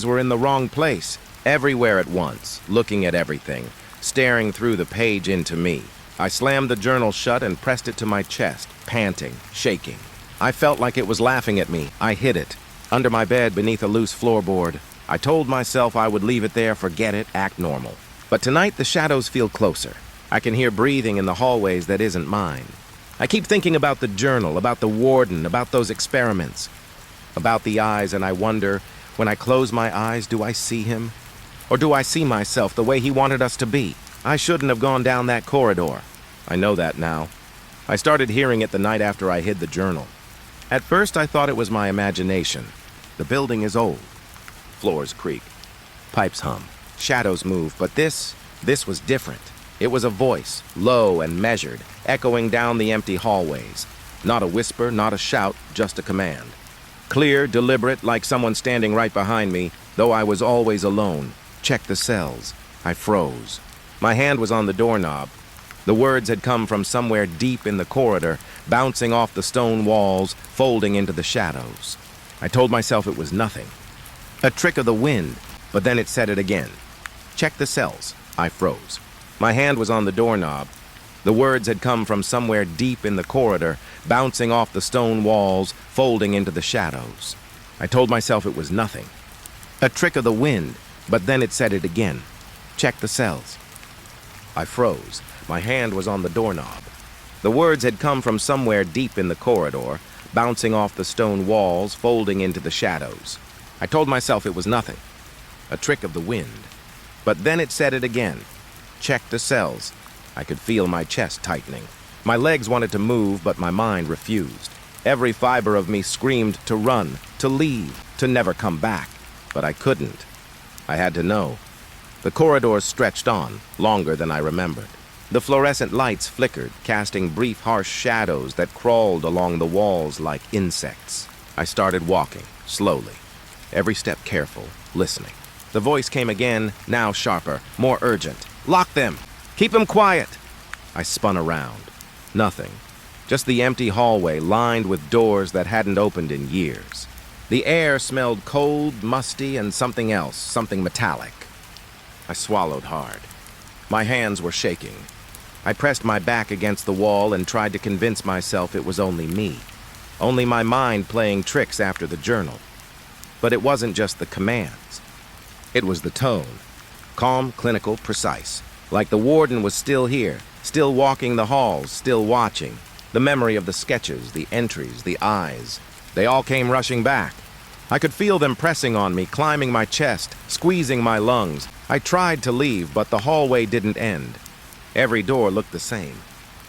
were in the wrong place, everywhere at once, looking at everything, staring through the page into me. I slammed the journal shut and pressed it to my chest, panting, shaking. I felt like it was laughing at me. I hid it, under my bed beneath a loose floorboard. I told myself I would leave it there, forget it, act normal. But tonight the shadows feel closer. I can hear breathing in the hallways that isn't mine. I keep thinking about the journal, about the warden, about those experiments, about the eyes, and I wonder, when I close my eyes, do I see him? Or do I see myself the way he wanted us to be? I shouldn't have gone down that corridor. I know that now. I started hearing it the night after I hid the journal. At first I thought it was my imagination. The building is old. Floors creak. Pipes hum. Shadows move, but this was different. It was a voice, low and measured, echoing down the empty hallways. Not a whisper, not a shout, just a command. Clear, deliberate, like someone standing right behind me, though I was always alone. Check the cells. I froze. My hand was on the doorknob. The words had come from somewhere deep in the corridor, bouncing off the stone walls, folding into the shadows. I told myself it was nothing. A trick of the wind, but then it said it again. Check the cells. I froze. My hand was on the doorknob. The words had come from somewhere deep in the corridor, bouncing off the stone walls, folding into the shadows. I told myself it was nothing. A trick of the wind, but then it said it again. Check the cells. I froze. My hand was on the doorknob. The words had come from somewhere deep in the corridor, bouncing off the stone walls, folding into the shadows. I told myself it was nothing. A trick of the wind. But then it said it again. Check the cells. I could feel my chest tightening. My legs wanted to move, but my mind refused. Every fiber of me screamed to run, to leave, to never come back. But I couldn't. I had to know. The corridors stretched on, longer than I remembered. The fluorescent lights flickered, casting brief, harsh shadows that crawled along the walls like insects. I started walking, slowly, every step careful, listening. The voice came again, now sharper, more urgent. Lock them! Keep them quiet! I spun around. Nothing. Just the empty hallway lined with doors that hadn't opened in years. The air smelled cold, musty, and something else, something metallic. I swallowed hard. My hands were shaking. I pressed my back against the wall and tried to convince myself it was only me. Only my mind playing tricks after the journal. But it wasn't just the commands. It was the tone. Calm, clinical, precise. Like the warden was still here, still walking the halls, still watching. The memory of the sketches, the entries, the eyes. They all came rushing back. I could feel them pressing on me, climbing my chest, squeezing my lungs. I tried to leave, but the hallway didn't end. Every door looked the same.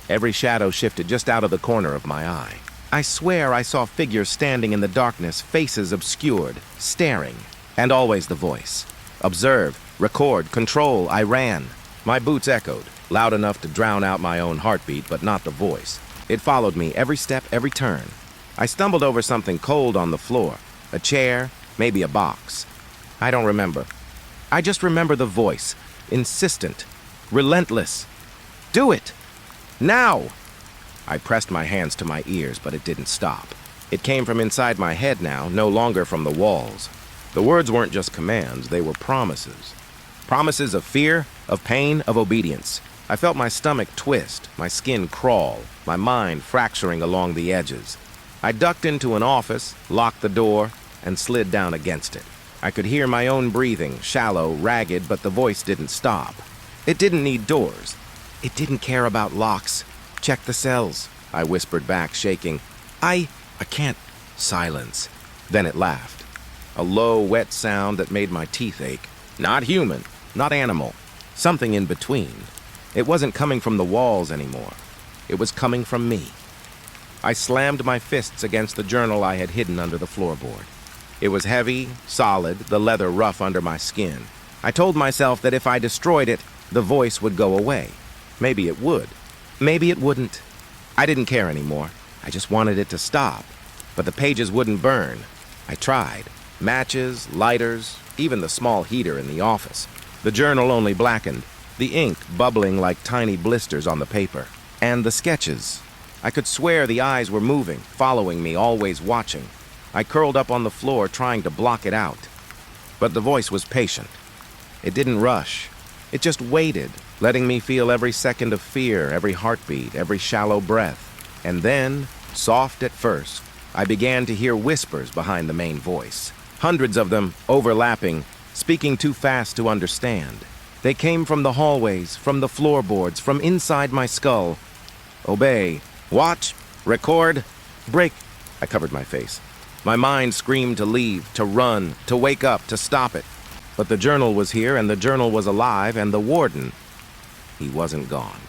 Every shadow shifted just out of the corner of my eye. I swear I saw figures standing in the darkness, faces obscured, staring. And always the voice. Observe, record, control. I ran. My boots echoed, loud enough to drown out my own heartbeat, but not the voice. It followed me every step, every turn. I stumbled over something cold on the floor. A chair, maybe a box. I don't remember. I just remember the voice, insistent, relentless. Do it! Now! I pressed my hands to my ears, but it didn't stop. It came from inside my head now, no longer from the walls. The words weren't just commands, they were promises. Promises of fear, of pain, of obedience. I felt my stomach twist, my skin crawl, my mind fracturing along the edges. I ducked into an office, locked the door, and slid down against it. I could hear my own breathing, shallow, ragged, but the voice didn't stop. It didn't need doors. It didn't care about locks. Check the cells, I whispered back, shaking. I can't. Silence. Then it laughed. A low, wet sound that made my teeth ache. Not human, not animal. Something in between. It wasn't coming from the walls anymore. It was coming from me. I slammed my fists against the journal I had hidden under the floorboard. It was heavy, solid, the leather rough under my skin. I told myself that if I destroyed it, the voice would go away. Maybe it would. Maybe it wouldn't. I didn't care anymore. I just wanted it to stop, but the pages wouldn't burn. I tried. Matches, lighters, even the small heater in the office. The journal only blackened, the ink bubbling like tiny blisters on the paper. And the sketches. I could swear the eyes were moving, following me, always watching. I curled up on the floor trying to block it out. But the voice was patient. It didn't rush. It just waited, letting me feel every second of fear, every heartbeat, every shallow breath. And then, soft at first, I began to hear whispers behind the main voice. Hundreds of them, overlapping, speaking too fast to understand. They came from the hallways, from the floorboards, from inside my skull. Obey. Watch. Record. Break. I covered my face. My mind screamed to leave, to run, to wake up, to stop it. But the journal was here, and the journal was alive, and the warden, he wasn't gone.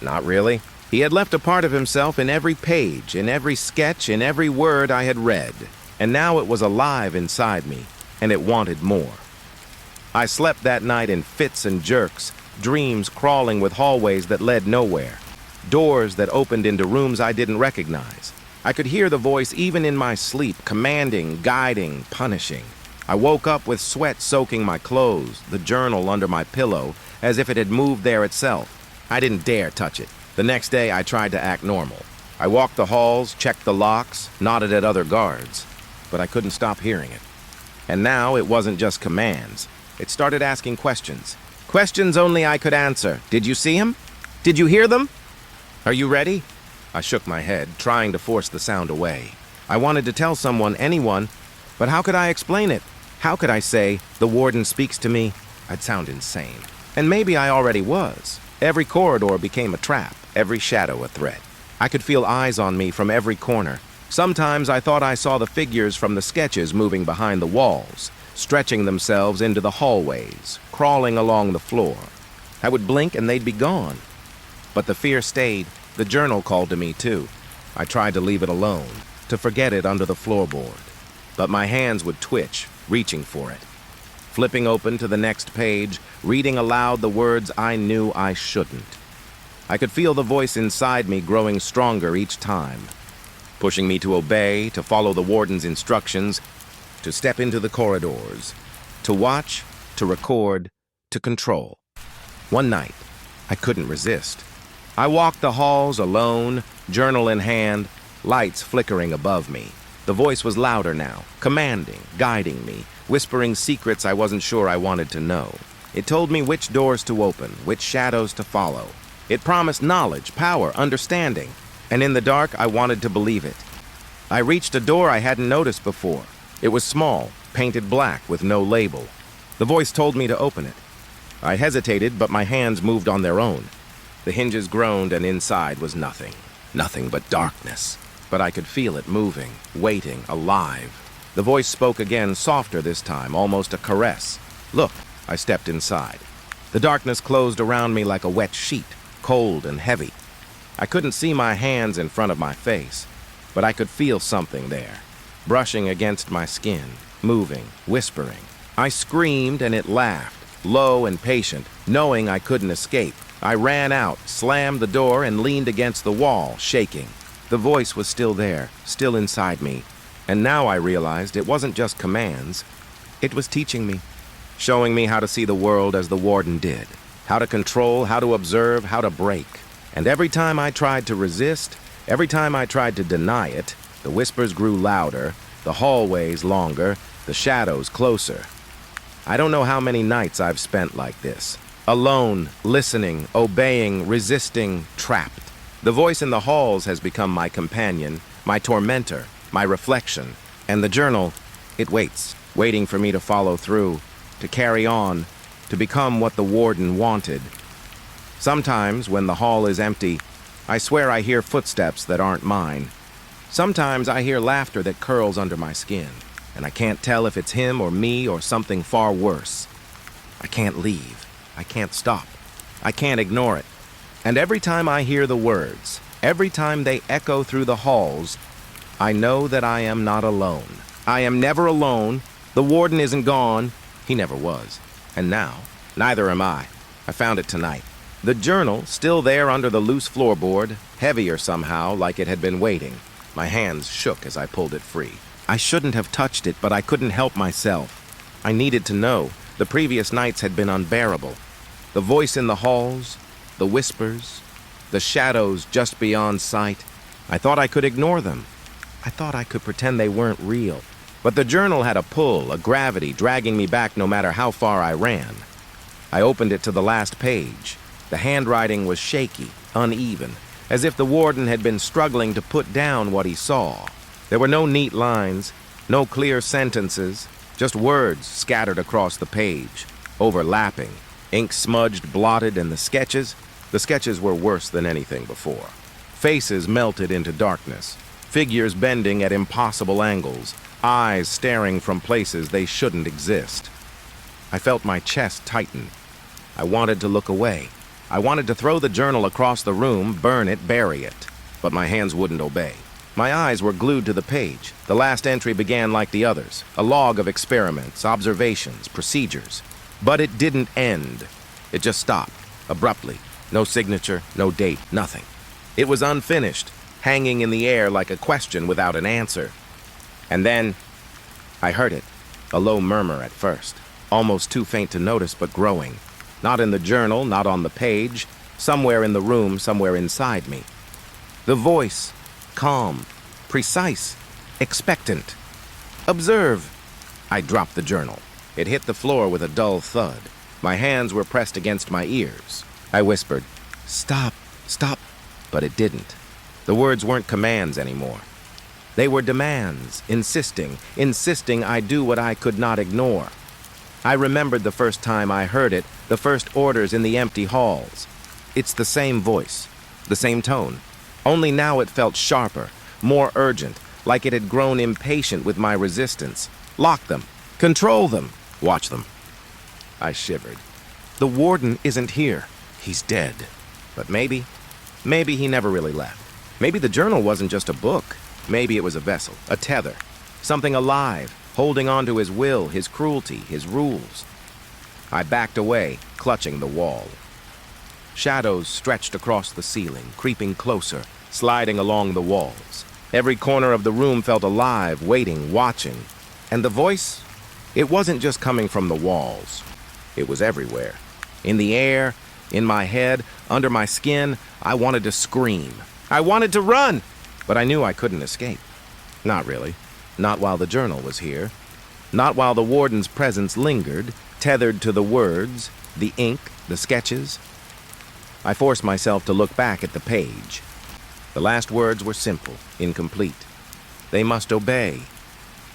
Not really. He had left a part of himself in every page, in every sketch, in every word I had read. And now it was alive inside me, and it wanted more. I slept that night in fits and jerks, dreams crawling with hallways that led nowhere, doors that opened into rooms I didn't recognize. I could hear the voice even in my sleep, commanding, guiding, punishing. I woke up with sweat soaking my clothes, the journal under my pillow, as if it had moved there itself. I didn't dare touch it. The next day, I tried to act normal. I walked the halls, checked the locks, nodded at other guards, but I couldn't stop hearing it. And now it wasn't just commands. It started asking questions. Questions only I could answer. Did you see him? Did you hear them? Are you ready? I shook my head, trying to force the sound away. I wanted to tell someone, anyone, but how could I explain it? How could I say, the warden speaks to me? I'd sound insane. And maybe I already was. Every corridor became a trap, every shadow a threat. I could feel eyes on me from every corner. Sometimes I thought I saw the figures from the sketches moving behind the walls, stretching themselves into the hallways, crawling along the floor. I would blink and they'd be gone. But the fear stayed. The journal called to me too. I tried to leave it alone, to forget it under the floorboard. But my hands would twitch, reaching for it. Flipping open to the next page, reading aloud the words I knew I shouldn't. I could feel the voice inside me growing stronger each time, pushing me to obey, to follow the warden's instructions, to step into the corridors, to watch, to record, to control. One night, I couldn't resist. I walked the halls alone, journal in hand, lights flickering above me. The voice was louder now, commanding, guiding me, whispering secrets I wasn't sure I wanted to know. It told me which doors to open, which shadows to follow. It promised knowledge, power, understanding, and in the dark, I wanted to believe it. I reached a door I hadn't noticed before. It was small, painted black with no label. The voice told me to open it. I hesitated, but my hands moved on their own. The hinges groaned, and inside was nothing. Nothing but darkness. But I could feel it moving, waiting, alive. The voice spoke again, softer this time, almost a caress. Look, I stepped inside. The darkness closed around me like a wet sheet, cold and heavy. I couldn't see my hands in front of my face, but I could feel something there, brushing against my skin, moving, whispering. I screamed and it laughed, low and patient, knowing I couldn't escape. I ran out, slammed the door, and leaned against the wall, shaking. The voice was still there, still inside me, and now I realized it wasn't just commands. It was teaching me, showing me how to see the world as the warden did, how to control, how to observe, how to break. And every time I tried to resist, every time I tried to deny it, the whispers grew louder, the hallways longer, the shadows closer. I don't know how many nights I've spent like this, alone, listening, obeying, resisting, trapped. The voice in the halls has become my companion, my tormentor, my reflection. And the journal, it waits, waiting for me to follow through, to carry on, to become what the warden wanted. Sometimes, when the hall is empty, I swear I hear footsteps that aren't mine. Sometimes I hear laughter that curls under my skin, and I can't tell if it's him or me or something far worse. I can't leave. I can't stop. I can't ignore it. And every time I hear the words, every time they echo through the halls, I know that I am not alone. I am never alone. The warden isn't gone. He never was. And now, neither am I. I found it tonight. The journal, still there under the loose floorboard, heavier somehow, like it had been waiting. My hands shook as I pulled it free. I shouldn't have touched it, but I couldn't help myself. I needed to know. The previous nights had been unbearable. The voice in the halls, the whispers, the shadows just beyond sight. I thought I could ignore them. I thought I could pretend they weren't real. But the journal had a pull, a gravity, dragging me back no matter how far I ran. I opened it to the last page. The handwriting was shaky, uneven, as if the warden had been struggling to put down what he saw. There were no neat lines, no clear sentences, just words scattered across the page, overlapping, ink smudged, blotted, and the sketches were worse than anything before. Faces melted into darkness, figures bending at impossible angles, eyes staring from places they shouldn't exist. I felt my chest tighten. I wanted to look away. I wanted to throw the journal across the room, burn it, bury it. But my hands wouldn't obey. My eyes were glued to the page. The last entry began like the others, a log of experiments, observations, procedures. But it didn't end. It just stopped, abruptly. No signature, no date, nothing. It was unfinished, hanging in the air like a question without an answer. And then I heard it, a low murmur at first, almost too faint to notice but growing. Not in the journal, not on the page, somewhere in the room, somewhere inside me. The voice, calm, precise, expectant. Observe. I dropped the journal. It hit the floor with a dull thud. My hands were pressed against my ears. I whispered, "Stop, stop," but it didn't. The words weren't commands anymore. They were demands, insisting I do what I could not ignore. I remembered the first time I heard it, the first orders in the empty halls. It's the same voice, the same tone. Only now it felt sharper, more urgent, like it had grown impatient with my resistance. Lock them. Control them. Watch them. I shivered. The warden isn't here. He's dead. But maybe he never really left. Maybe the journal wasn't just a book. Maybe it was a vessel, a tether, something alive, holding on to his will, his cruelty, his rules. I backed away, clutching the wall. Shadows stretched across the ceiling, creeping closer, sliding along the walls. Every corner of the room felt alive, waiting, watching. And the voice? It wasn't just coming from the walls. It was everywhere. In the air, in my head, under my skin. I wanted to scream. I wanted to run! But I knew I couldn't escape. Not really. Not while the journal was here. Not while the warden's presence lingered, tethered to the words, the ink, the sketches. I forced myself to look back at the page. The last words were simple, incomplete. They must obey.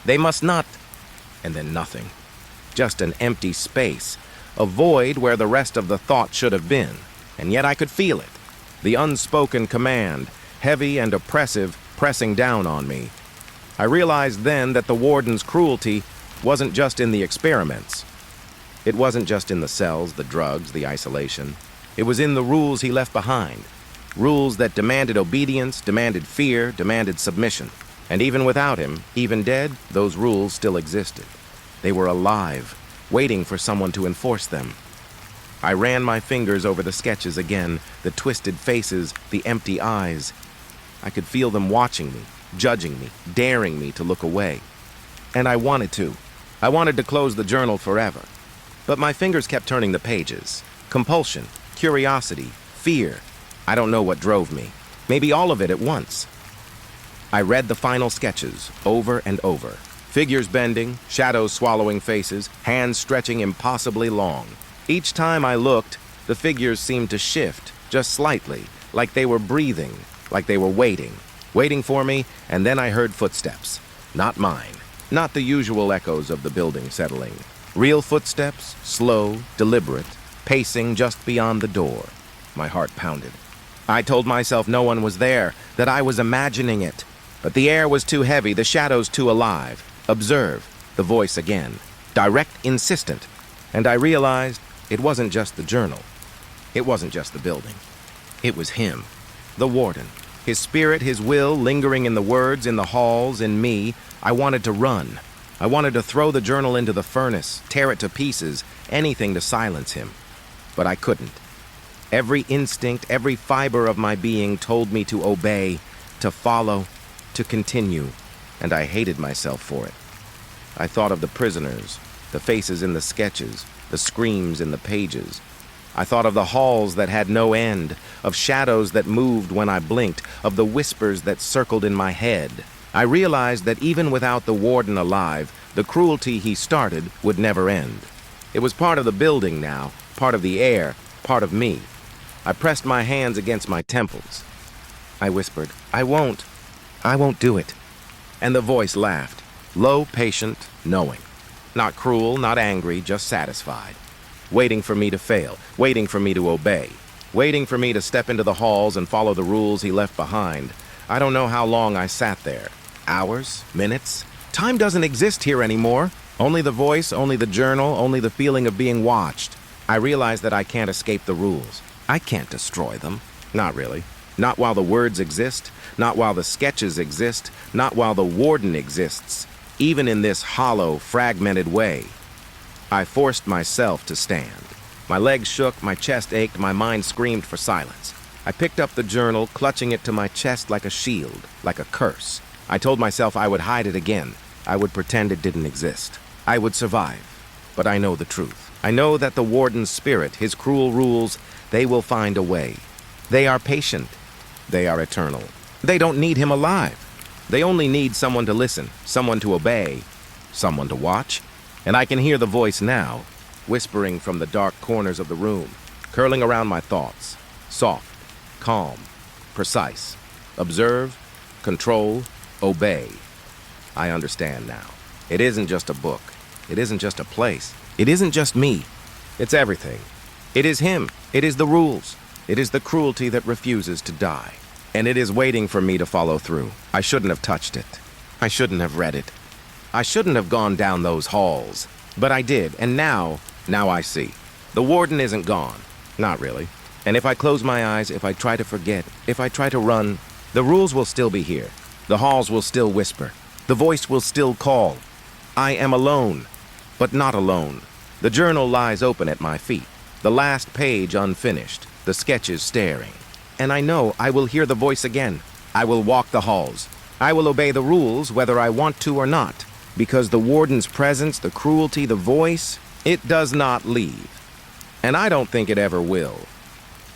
They must not. And then nothing. Just an empty space, a void where the rest of the thought should have been. And yet I could feel it. The unspoken command, heavy and oppressive, pressing down on me. I realized then that the warden's cruelty wasn't just in the experiments. It wasn't just in the cells, the drugs, the isolation. It was in the rules he left behind. Rules that demanded obedience, demanded fear, demanded submission. And even without him, even dead, those rules still existed. They were alive, waiting for someone to enforce them. I ran my fingers over the sketches again, the twisted faces, the empty eyes. I could feel them watching me, judging me, daring me to look away. And I wanted to. I wanted to close the journal forever. But my fingers kept turning the pages. Compulsion, curiosity, fear. I don't know what drove me. Maybe all of it at once. I read the final sketches over and over. Figures bending, shadows swallowing faces, hands stretching impossibly long. Each time I looked, the figures seemed to shift, just slightly, like they were breathing, like they were waiting for me, and then I heard footsteps. Not mine. Not the usual echoes of the building settling. Real footsteps, slow, deliberate, pacing just beyond the door. My heart pounded. I told myself no one was there, that I was imagining it. But the air was too heavy, the shadows too alive. Observe, the voice again. Direct, insistent. And I realized it wasn't just the journal. It wasn't just the building. It was him, the warden. His spirit, his will, lingering in the words, in the halls, in me. I wanted to run. I wanted to throw the journal into the furnace, tear it to pieces, anything to silence him. But I couldn't. Every instinct, every fiber of my being told me to obey, to follow, to continue, and I hated myself for it. I thought of the prisoners, the faces in the sketches, the screams in the pages. I thought of the halls that had no end, of shadows that moved when I blinked, of the whispers that circled in my head. I realized that even without the warden alive, the cruelty he started would never end. It was part of the building now, part of the air, part of me. I pressed my hands against my temples. I whispered, I won't do it. And the voice laughed, low, patient, knowing. Not cruel, not angry, just satisfied. Waiting for me to fail, waiting for me to obey, waiting for me to step into the halls and follow the rules he left behind. I don't know how long I sat there. Hours? Minutes? Time doesn't exist here anymore. Only the voice, only the journal, only the feeling of being watched. I realize that I can't escape the rules. I can't destroy them. Not really. Not while the words exist, not while the sketches exist, not while the warden exists, even in this hollow, fragmented way. I forced myself to stand. My legs shook, my chest ached, my mind screamed for silence. I picked up the journal, clutching it to my chest like a shield, like a curse. I told myself I would hide it again. I would pretend it didn't exist. I would survive. But I know the truth. I know that the warden's spirit, his cruel rules, they will find a way. They are patient. They are eternal. They don't need him alive. They only need someone to listen, someone to obey, someone to watch. And I can hear the voice now, whispering from the dark corners of the room, curling around my thoughts. Soft, calm, precise. Observe, control, obey. I understand now. It isn't just a book. It isn't just a place. It isn't just me. It's everything. It is him. It is the rules. It is the cruelty that refuses to die. And it is waiting for me to follow through. I shouldn't have touched it. I shouldn't have read it. I shouldn't have gone down those halls. But I did, and now I see. The warden isn't gone. Not really. And if I close my eyes, if I try to forget, if I try to run, the rules will still be here. The halls will still whisper. The voice will still call. I am alone, but not alone. The journal lies open at my feet, the last page unfinished, the sketches staring. And I know I will hear the voice again. I will walk the halls. I will obey the rules whether I want to or not, because the warden's presence, the cruelty, the voice, it does not leave. And I don't think it ever will.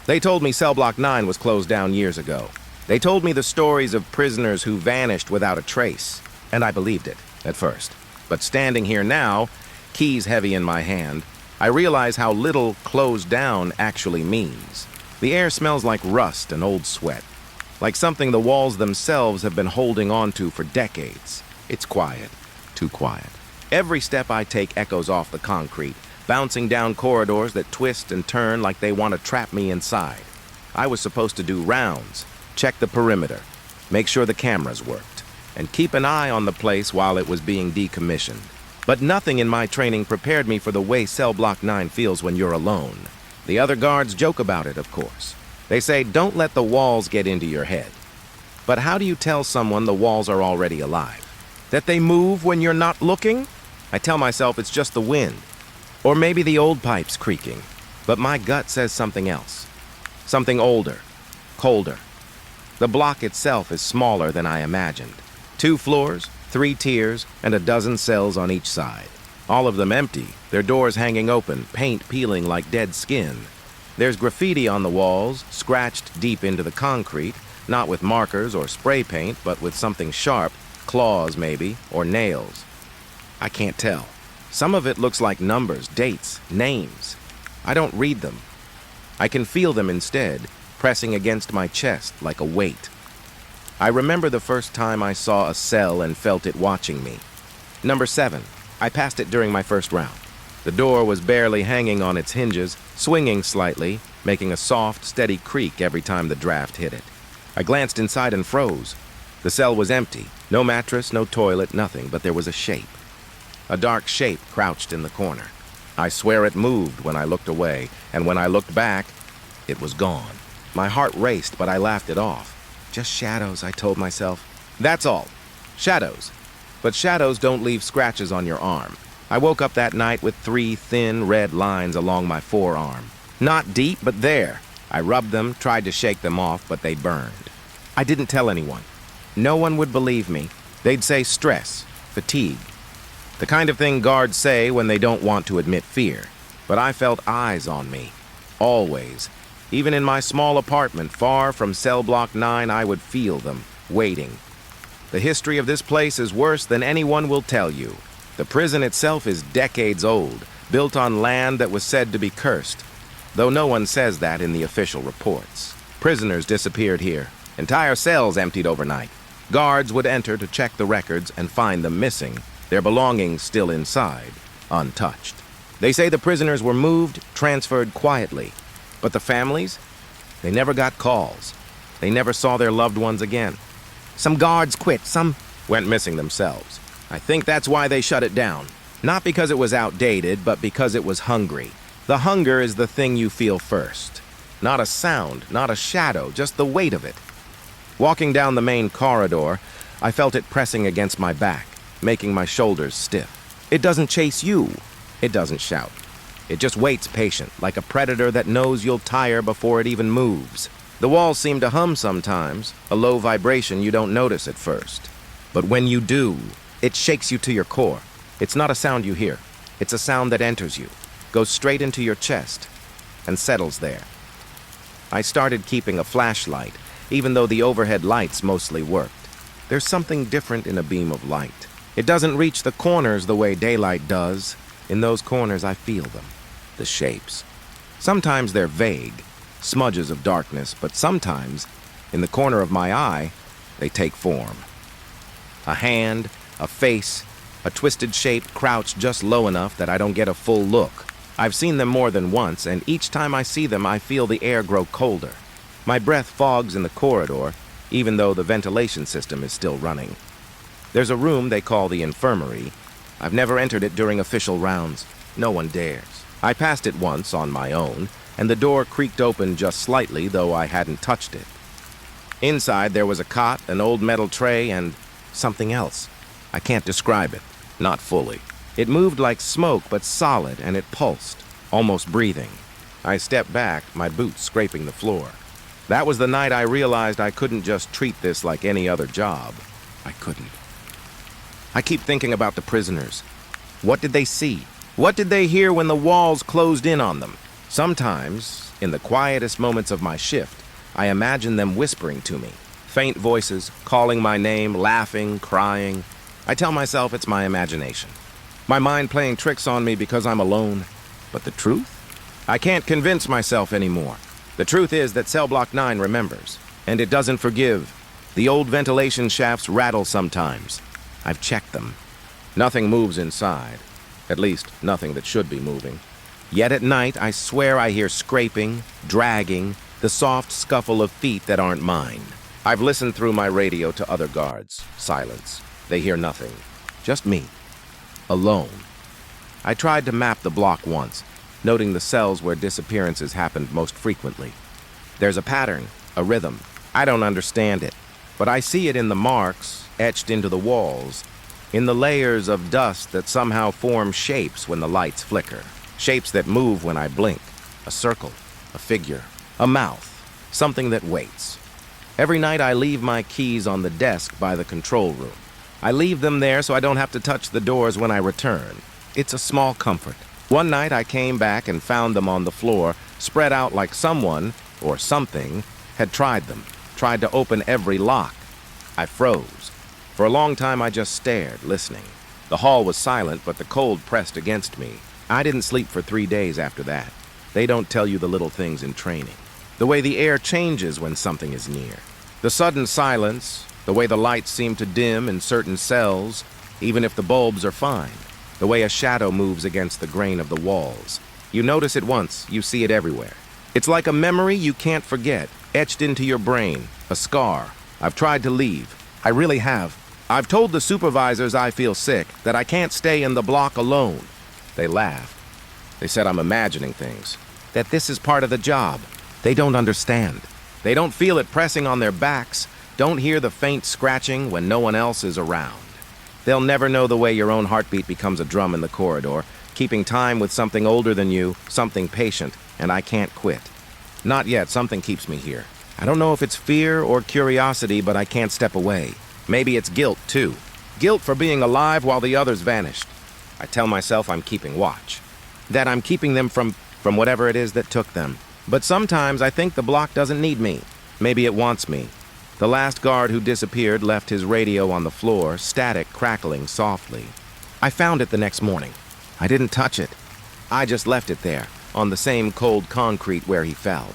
They told me Cellblock 9 was closed down years ago. They told me the stories of prisoners who vanished without a trace, and I believed it at first. But standing here now, keys heavy in my hand, I realize how little closed down actually means. The air smells like rust and old sweat, like something the walls themselves have been holding on to for decades. It's quiet, too quiet. Every step I take echoes off the concrete, bouncing down corridors that twist and turn like they want to trap me inside. I was supposed to do rounds, check the perimeter, make sure the cameras worked, and keep an eye on the place while it was being decommissioned. But nothing in my training prepared me for the way Cellblock 9 feels when you're alone. The other guards joke about it, of course. They say, don't let the walls get into your head. But how do you tell someone the walls are already alive? That they move when you're not looking? I tell myself it's just the wind. Or maybe the old pipes creaking. But my gut says something else. Something older, colder. The block itself is smaller than I imagined. 2 floors, 3 tiers, and a dozen cells on each side. All of them empty, their doors hanging open, paint peeling like dead skin. There's graffiti on the walls, scratched deep into the concrete, not with markers or spray paint, but with something sharp, claws maybe, or nails. I can't tell. Some of it looks like numbers, dates, names. I don't read them. I can feel them instead, pressing against my chest like a weight. I remember the first time I saw a cell and felt it watching me. Number 7. I passed it during my first round. The door was barely hanging on its hinges, swinging slightly, making a soft, steady creak every time the draft hit it. I glanced inside and froze. The cell was empty. No mattress, no toilet, nothing, but there was a shape. A dark shape crouched in the corner. I swear it moved when I looked away, and when I looked back, it was gone. My heart raced, but I laughed it off. Just shadows, I told myself. That's all. Shadows. But shadows don't leave scratches on your arm. I woke up that night with 3 thin red lines along my forearm. Not deep, but there. I rubbed them, tried to shake them off, but they burned. I didn't tell anyone. No one would believe me. They'd say stress, fatigue. The kind of thing guards say when they don't want to admit fear. But I felt eyes on me. Always. Even in my small apartment far from Cellblock 9, I would feel them, waiting. The history of this place is worse than anyone will tell you. The prison itself is decades old, built on land that was said to be cursed, though no one says that in the official reports. Prisoners disappeared here. Entire cells emptied overnight. Guards would enter to check the records and find them missing, their belongings still inside, untouched. They say the prisoners were moved, transferred quietly. But the families? They never got calls. They never saw their loved ones again. Some guards quit, some went missing themselves. I think that's why they shut it down. Not because it was outdated, but because it was hungry. The hunger is the thing you feel first. Not a sound, not a shadow, just the weight of it. Walking down the main corridor, I felt it pressing against my back, making my shoulders stiff. It doesn't chase you. It doesn't shout. It just waits patient, like a predator that knows you'll tire before it even moves. The walls seem to hum sometimes, a low vibration you don't notice at first. But when you do, it shakes you to your core. It's not a sound you hear. It's a sound that enters you, goes straight into your chest, and settles there. I started keeping a flashlight, even though the overhead lights mostly worked. There's something different in a beam of light. It doesn't reach the corners the way daylight does. In those corners, I feel them. The shapes. Sometimes they're vague, smudges of darkness, but sometimes, in the corner of my eye, they take form. A hand, a face, a twisted shape crouched just low enough that I don't get a full look. I've seen them more than once, and each time I see them, I feel the air grow colder. My breath fogs in the corridor, even though the ventilation system is still running. There's a room they call the infirmary. I've never entered it during official rounds. No one dares. I passed it once on my own, and the door creaked open just slightly, though I hadn't touched it. Inside, there was a cot, an old metal tray, and something else. I can't describe it. Not fully. It moved like smoke, but solid, and it pulsed, almost breathing. I stepped back, my boots scraping the floor. That was the night I realized I couldn't just treat this like any other job. I couldn't. I keep thinking about the prisoners. What did they see? What did they hear when the walls closed in on them? Sometimes, in the quietest moments of my shift, I imagine them whispering to me. Faint voices, calling my name, laughing, crying. I tell myself it's my imagination. My mind playing tricks on me because I'm alone. But the truth? I can't convince myself anymore. The truth is that Cellblock 9 remembers, and it doesn't forgive. The old ventilation shafts rattle sometimes. I've checked them. Nothing moves inside. At least, nothing that should be moving. Yet at night, I swear I hear scraping, dragging, the soft scuffle of feet that aren't mine. I've listened through my radio to other guards. Silence. They hear nothing. Just me. Alone. I tried to map the block once, noting the cells where disappearances happened most frequently. There's a pattern, a rhythm. I don't understand it, but I see it in the marks etched into the walls, in the layers of dust that somehow form shapes when the lights flicker, shapes that move when I blink, a circle, a figure, a mouth, something that waits. Every night I leave my keys on the desk by the control room. I leave them there so I don't have to touch the doors when I return. It's a small comfort. One night I came back and found them on the floor, spread out like someone, or something, had tried them, tried to open every lock. I froze. For a long time I just stared, listening. The hall was silent, but the cold pressed against me. I didn't sleep for 3 days after that. They don't tell you the little things in training. The way the air changes when something is near. The sudden silence, the way the lights seem to dim in certain cells, even if the bulbs are fine. The way a shadow moves against the grain of the walls. You notice it once, you see it everywhere. It's like a memory you can't forget, etched into your brain, a scar. I've tried to leave. I really have. I've told the supervisors I feel sick, that I can't stay in the block alone. They laughed. They said I'm imagining things, that this is part of the job. They don't understand. They don't feel it pressing on their backs, don't hear the faint scratching when no one else is around. They'll never know the way your own heartbeat becomes a drum in the corridor, keeping time with something older than you, something patient, and I can't quit. Not yet, something keeps me here. I don't know if it's fear or curiosity, but I can't step away. Maybe it's guilt, too. Guilt for being alive while the others vanished. I tell myself I'm keeping watch. That I'm keeping them from whatever it is that took them. But sometimes I think the block doesn't need me. Maybe it wants me. The last guard who disappeared left his radio on the floor, static crackling softly. I found it the next morning. I didn't touch it. I just left it there, on the same cold concrete where he fell.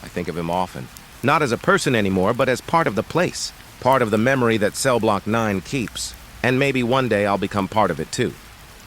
I think of him often. Not as a person anymore, but as part of the place. Part of the memory that Cellblock 9 keeps. And maybe one day I'll become part of it too.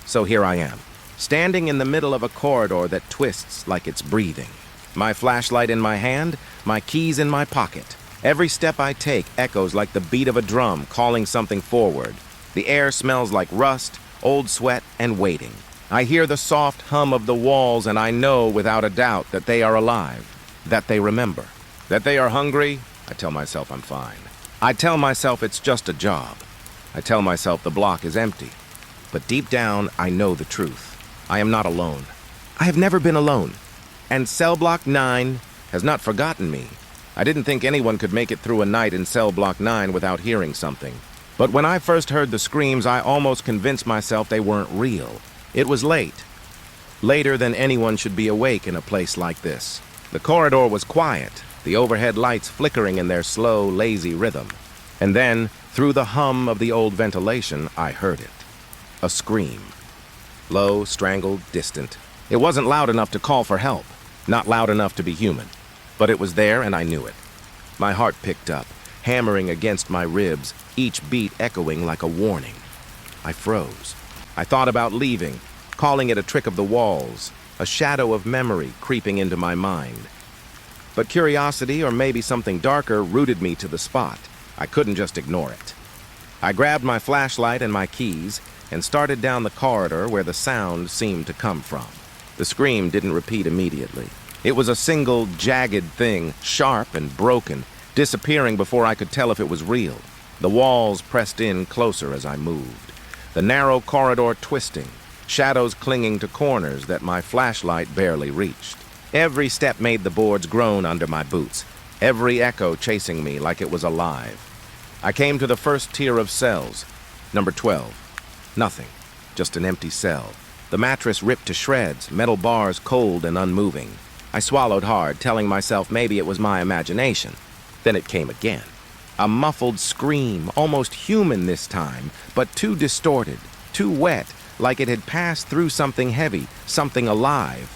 So here I am, standing in the middle of a corridor that twists like it's breathing. My flashlight in my hand, my keys in my pocket. Every step I take echoes like the beat of a drum calling something forward. The air smells like rust, old sweat, and waiting. I hear the soft hum of the walls, and I know without a doubt that they are alive, that they remember. That they are hungry, I tell myself I'm fine. I tell myself it's just a job. I tell myself the block is empty. But deep down, I know the truth. I am not alone. I have never been alone. And Cellblock 9 has not forgotten me. I didn't think anyone could make it through a night in Cellblock 9 without hearing something. But when I first heard the screams, I almost convinced myself they weren't real. It was late. Later than anyone should be awake in a place like this. The corridor was quiet, the overhead lights flickering in their slow, lazy rhythm. And then, through the hum of the old ventilation, I heard it. A scream. Low, strangled, distant. It wasn't loud enough to call for help. Not loud enough to be human. But it was there, and I knew it. My heart picked up, hammering against my ribs, each beat echoing like a warning. I froze. I thought about leaving, calling it a trick of the walls, a shadow of memory creeping into my mind. But curiosity, or maybe something darker, rooted me to the spot. I couldn't just ignore it. I grabbed my flashlight and my keys and started down the corridor where the sound seemed to come from. The scream didn't repeat immediately. It was a single, jagged thing, sharp and broken, disappearing before I could tell if it was real. The walls pressed in closer as I moved. The narrow corridor twisting, shadows clinging to corners that my flashlight barely reached. Every step made the boards groan under my boots, every echo chasing me like it was alive. I came to the first tier of cells, number 12. Nothing, just an empty cell. The mattress ripped to shreds, metal bars cold and unmoving. I swallowed hard, telling myself maybe it was my imagination. Then it came again. A muffled scream, almost human this time, but too distorted, too wet, like it had passed through something heavy, something alive.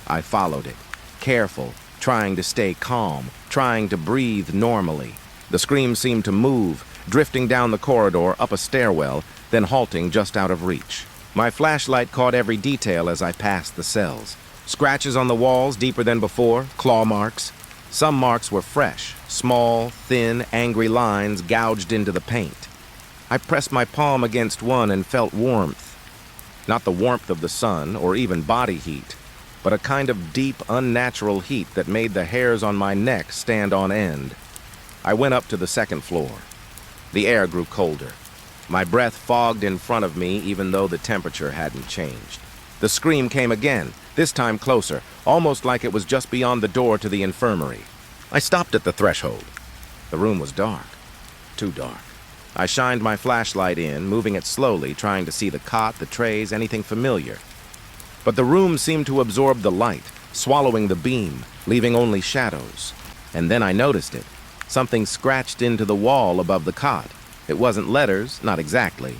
I followed it, careful, trying to stay calm, trying to breathe normally. The scream seemed to move, drifting down the corridor, up a stairwell, then halting just out of reach. My flashlight caught every detail as I passed the cells. Scratches on the walls deeper than before, claw marks. Some marks were fresh, small, thin, angry lines gouged into the paint. I pressed my palm against one and felt warmth. Not the warmth of the sun or even body heat, but a kind of deep, unnatural heat that made the hairs on my neck stand on end. I went up to the second floor. The air grew colder. My breath fogged in front of me even though the temperature hadn't changed. The scream came again, this time closer, almost like it was just beyond the door to the infirmary. I stopped at the threshold. The room was dark. Too dark. I shined my flashlight in, moving it slowly, trying to see the cot, the trays, anything familiar. But the room seemed to absorb the light, swallowing the beam, leaving only shadows. And then I noticed it. Something scratched into the wall above the cot. It wasn't letters, not exactly.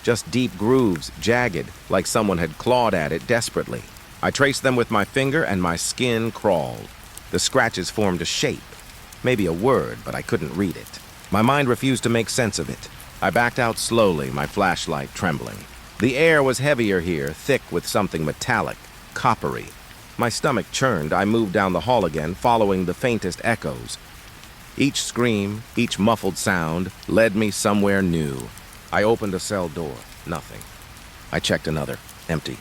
Just deep grooves, jagged, like someone had clawed at it desperately. I traced them with my finger and my skin crawled. The scratches formed a shape, maybe a word, but I couldn't read it. My mind refused to make sense of it. I backed out slowly, my flashlight trembling. The air was heavier here, thick with something metallic, coppery. My stomach churned. I moved down the hall again, following the faintest echoes. Each scream, each muffled sound, led me somewhere new. I opened a cell door. Nothing. I checked another. Empty.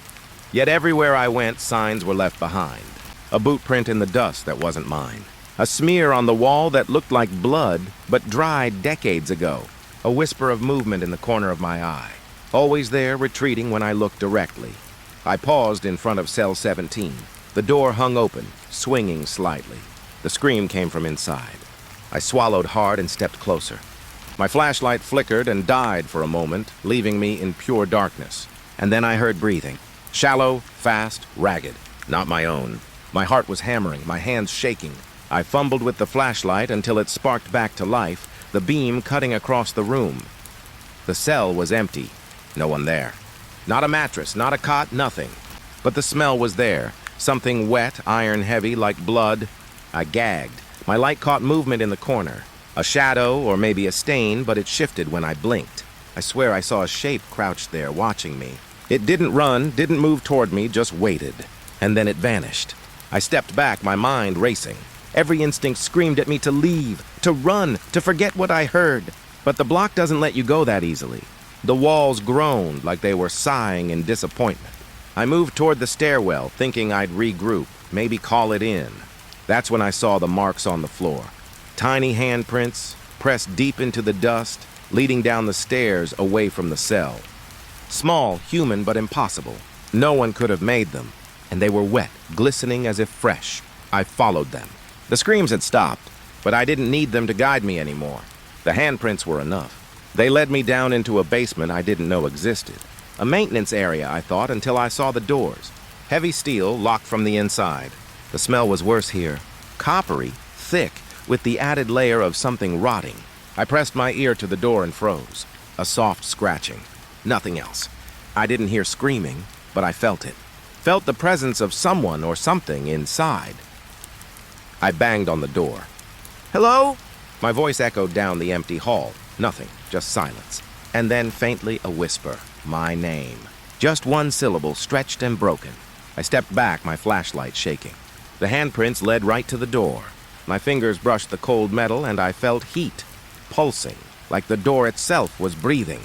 Yet everywhere I went, signs were left behind. A boot print in the dust that wasn't mine. A smear on the wall that looked like blood, but dried decades ago. A whisper of movement in the corner of my eye. Always there, retreating when I looked directly. I paused in front of cell 17. The door hung open, swinging slightly. The scream came from inside. I swallowed hard and stepped closer. My flashlight flickered and died for a moment, leaving me in pure darkness. And then I heard breathing. Shallow, fast, ragged. Not my own. My heart was hammering, my hands shaking. I fumbled with the flashlight until it sparked back to life, the beam cutting across the room. The cell was empty. No one there. Not a mattress, not a cot, nothing. But the smell was there. Something wet, iron-heavy, like blood. I gagged. My light caught movement in the corner. A shadow, or maybe a stain, but it shifted when I blinked. I swear I saw a shape crouched there, watching me. It didn't run, didn't move toward me, just waited. And then it vanished. I stepped back, my mind racing. Every instinct screamed at me to leave, to run, to forget what I heard. But the block doesn't let you go that easily. The walls groaned like they were sighing in disappointment. I moved toward the stairwell, thinking I'd regroup, maybe call it in. That's when I saw the marks on the floor. Tiny handprints, pressed deep into the dust, leading down the stairs away from the cell. Small, human, but impossible. No one could have made them. And they were wet, glistening as if fresh. I followed them. The screams had stopped, but I didn't need them to guide me anymore. The handprints were enough. They led me down into a basement I didn't know existed. A maintenance area, I thought, until I saw the doors. Heavy steel, locked from the inside. The smell was worse here. Coppery, thick, with the added layer of something rotting. I pressed my ear to the door and froze. A soft scratching. Nothing else. I didn't hear screaming, but I felt it. Felt the presence of someone or something inside. I banged on the door. "Hello?" My voice echoed down the empty hall. Nothing, just silence. And then faintly a whisper. My name. Just one syllable, stretched and broken. I stepped back, my flashlight shaking. The handprints led right to the door. My fingers brushed the cold metal and I felt heat, pulsing, like the door itself was breathing.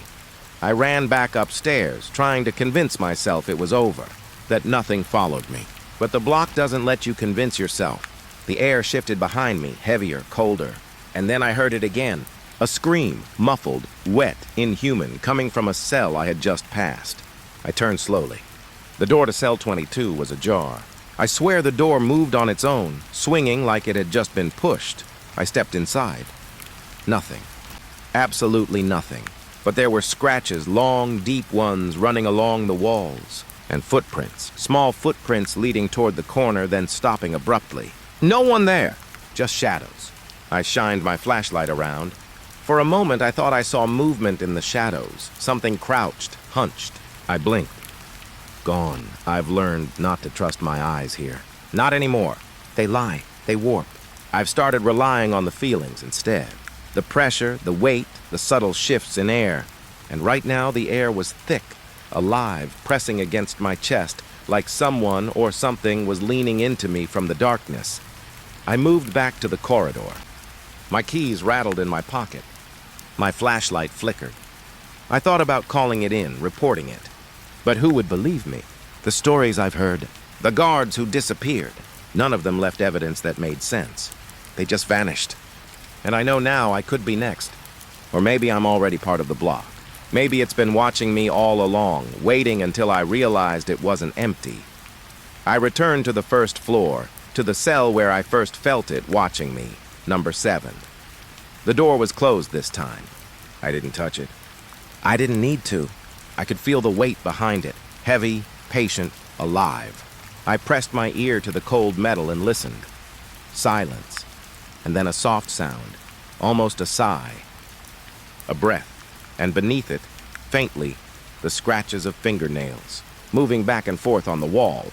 I ran back upstairs, trying to convince myself it was over, that nothing followed me. But the block doesn't let you convince yourself. The air shifted behind me, heavier, colder. And then I heard it again. A scream, muffled, wet, inhuman, coming from a cell I had just passed. I turned slowly. The door to cell 22 was ajar. I swear the door moved on its own, swinging like it had just been pushed. I stepped inside. Nothing. Absolutely nothing. But there were scratches, long, deep ones running along the walls. And footprints, small footprints leading toward the corner, then stopping abruptly. No one there, just shadows. I shined my flashlight around. For a moment, I thought I saw movement in the shadows, something crouched, hunched. I blinked. Gone. I've learned not to trust my eyes here. Not anymore. They lie. They warp. I've started relying on the feelings instead. The pressure, the weight, the subtle shifts in air. And right now, the air was thick, alive, pressing against my chest, like someone or something was leaning into me from the darkness. I moved back to the corridor. My keys rattled in my pocket. My flashlight flickered. I thought about calling it in, reporting it. But who would believe me? The stories I've heard, the guards who disappeared, none of them left evidence that made sense. They just vanished. And I know now I could be next. Or maybe I'm already part of the block. Maybe it's been watching me all along, waiting until I realized it wasn't empty. I returned to the first floor, to the cell where I first felt it watching me, number 7. The door was closed this time. I didn't touch it. I didn't need to. I could feel the weight behind it, heavy, patient, alive. I pressed my ear to the cold metal and listened. Silence, and then a soft sound, almost a sigh. A breath, and beneath it, faintly, the scratches of fingernails, moving back and forth on the wall.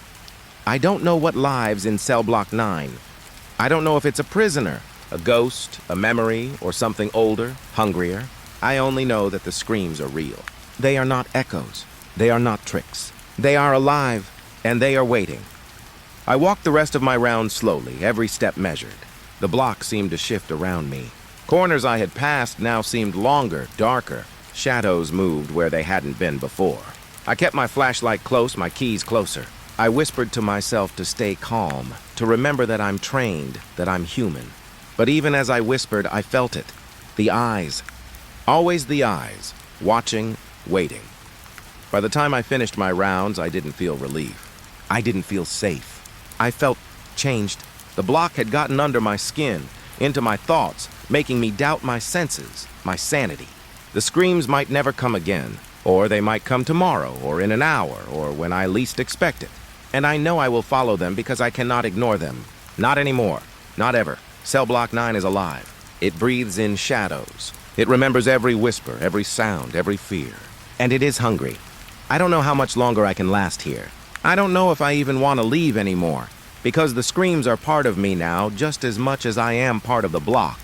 I don't know what lives in Cellblock 9. I don't know if it's a prisoner, a ghost, a memory, or something older, hungrier. I only know that the screams are real. They are not echoes. They are not tricks. They are alive, and they are waiting. I walked the rest of my round slowly, every step measured. The block seemed to shift around me. Corners I had passed now seemed longer, darker. Shadows moved where they hadn't been before. I kept my flashlight close, my keys closer. I whispered to myself to stay calm, to remember that I'm trained, that I'm human. But even as I whispered, I felt it. The eyes. Always the eyes. Watching, waiting. By the time I finished my rounds, I didn't feel relief. I didn't feel safe. I felt changed. The block had gotten under my skin, into my thoughts, making me doubt my senses, my sanity. The screams might never come again, or they might come tomorrow, or in an hour, or when I least expect it. And I know I will follow them because I cannot ignore them. Not anymore. Not ever. Cellblock 9 is alive. It breathes in shadows. It remembers every whisper, every sound, every fear. And it is hungry. I don't know how much longer I can last here. I don't know if I even want to leave anymore, because the screams are part of me now just as much as I am part of the block.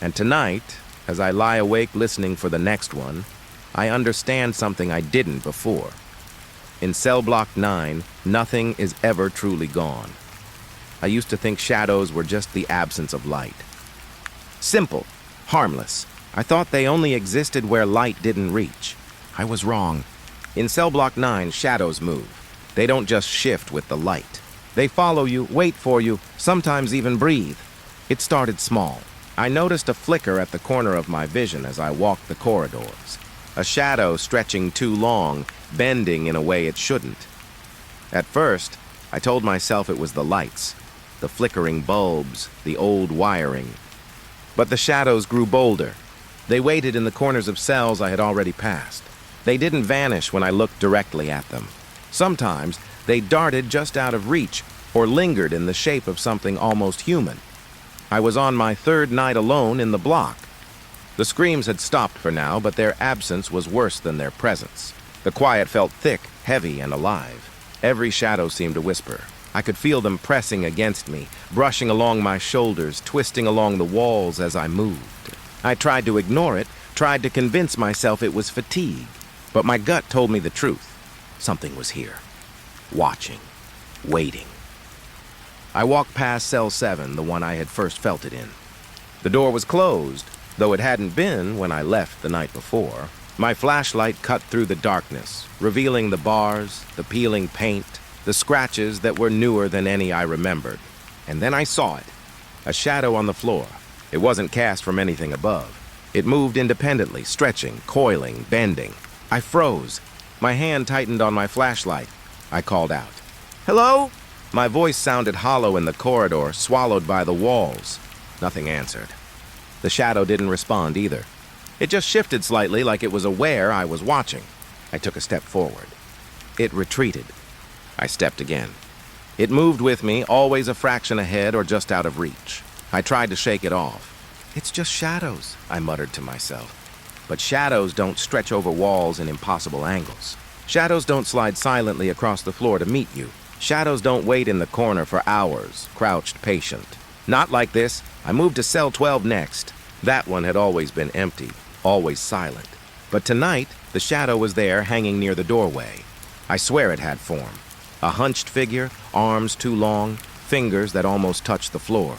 And tonight, as I lie awake listening for the next one, I understand something I didn't before. In Cellblock 9, nothing is ever truly gone. I used to think shadows were just the absence of light. Simple, harmless. I thought they only existed where light didn't reach. I was wrong. In Cellblock 9, shadows move. They don't just shift with the light. They follow you, wait for you, sometimes even breathe. It started small. I noticed a flicker at the corner of my vision as I walked the corridors. A shadow stretching too long, bending in a way it shouldn't. At first, I told myself it was the lights, the flickering bulbs, the old wiring. But the shadows grew bolder. They waited in the corners of cells I had already passed. They didn't vanish when I looked directly at them. Sometimes they darted just out of reach or lingered in the shape of something almost human. I was on my third night alone in the block. The screams had stopped for now, but their absence was worse than their presence. The quiet felt thick, heavy, and alive. Every shadow seemed to whisper. I could feel them pressing against me, brushing along my shoulders, twisting along the walls as I moved. I tried to ignore it, tried to convince myself it was fatigue. But my gut told me the truth. Something was here. Watching. Waiting. I walked past cell 7, the one I had first felt it in. The door was closed, though it hadn't been when I left the night before. My flashlight cut through the darkness, revealing the bars, the peeling paint, the scratches that were newer than any I remembered. And then I saw it. A shadow on the floor. It wasn't cast from anything above. It moved independently, stretching, coiling, bending. I froze. My hand tightened on my flashlight. I called out. "Hello?" My voice sounded hollow in the corridor, swallowed by the walls. Nothing answered. The shadow didn't respond either. It just shifted slightly like it was aware I was watching. I took a step forward. It retreated. I stepped again. It moved with me, always a fraction ahead or just out of reach. I tried to shake it off. "It's just shadows," I muttered to myself. But shadows don't stretch over walls in impossible angles. Shadows don't slide silently across the floor to meet you. Shadows don't wait in the corner for hours, crouched patient. Not like this. I moved to cell 12 next. That one had always been empty, always silent. But tonight, the shadow was there, hanging near the doorway. I swear it had form. A hunched figure, arms too long, fingers that almost touched the floor.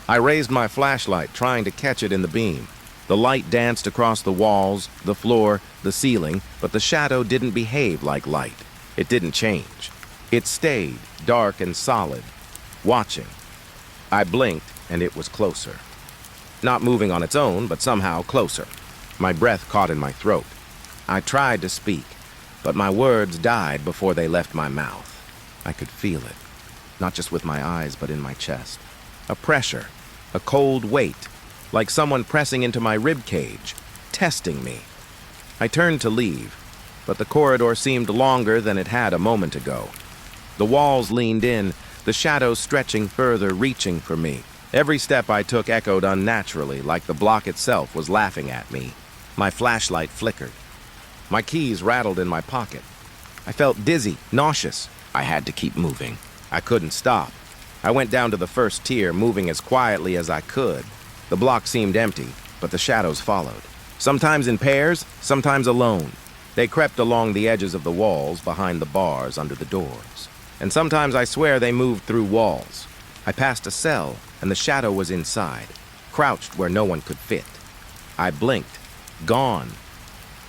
I raised my flashlight, trying to catch it in the beam. The light danced across the walls, the floor, the ceiling, but the shadow didn't behave like light. It didn't change. It stayed, dark and solid, watching. I blinked, and it was closer. Not moving on its own, but somehow closer. My breath caught in my throat. I tried to speak, but my words died before they left my mouth. I could feel it, not just with my eyes, but in my chest. A pressure, a cold weight, like someone pressing into my rib cage, testing me. I turned to leave, but the corridor seemed longer than it had a moment ago. The walls leaned in, the shadows stretching further, reaching for me. Every step I took echoed unnaturally, like the block itself was laughing at me. My flashlight flickered. My keys rattled in my pocket. I felt dizzy, nauseous. I had to keep moving. I couldn't stop. I went down to the first tier, moving as quietly as I could. The block seemed empty, but the shadows followed. Sometimes in pairs, sometimes alone. They crept along the edges of the walls, behind the bars, under the doors. And sometimes I swear they moved through walls. I passed a cell, and the shadow was inside, crouched where no one could fit. I blinked. Gone.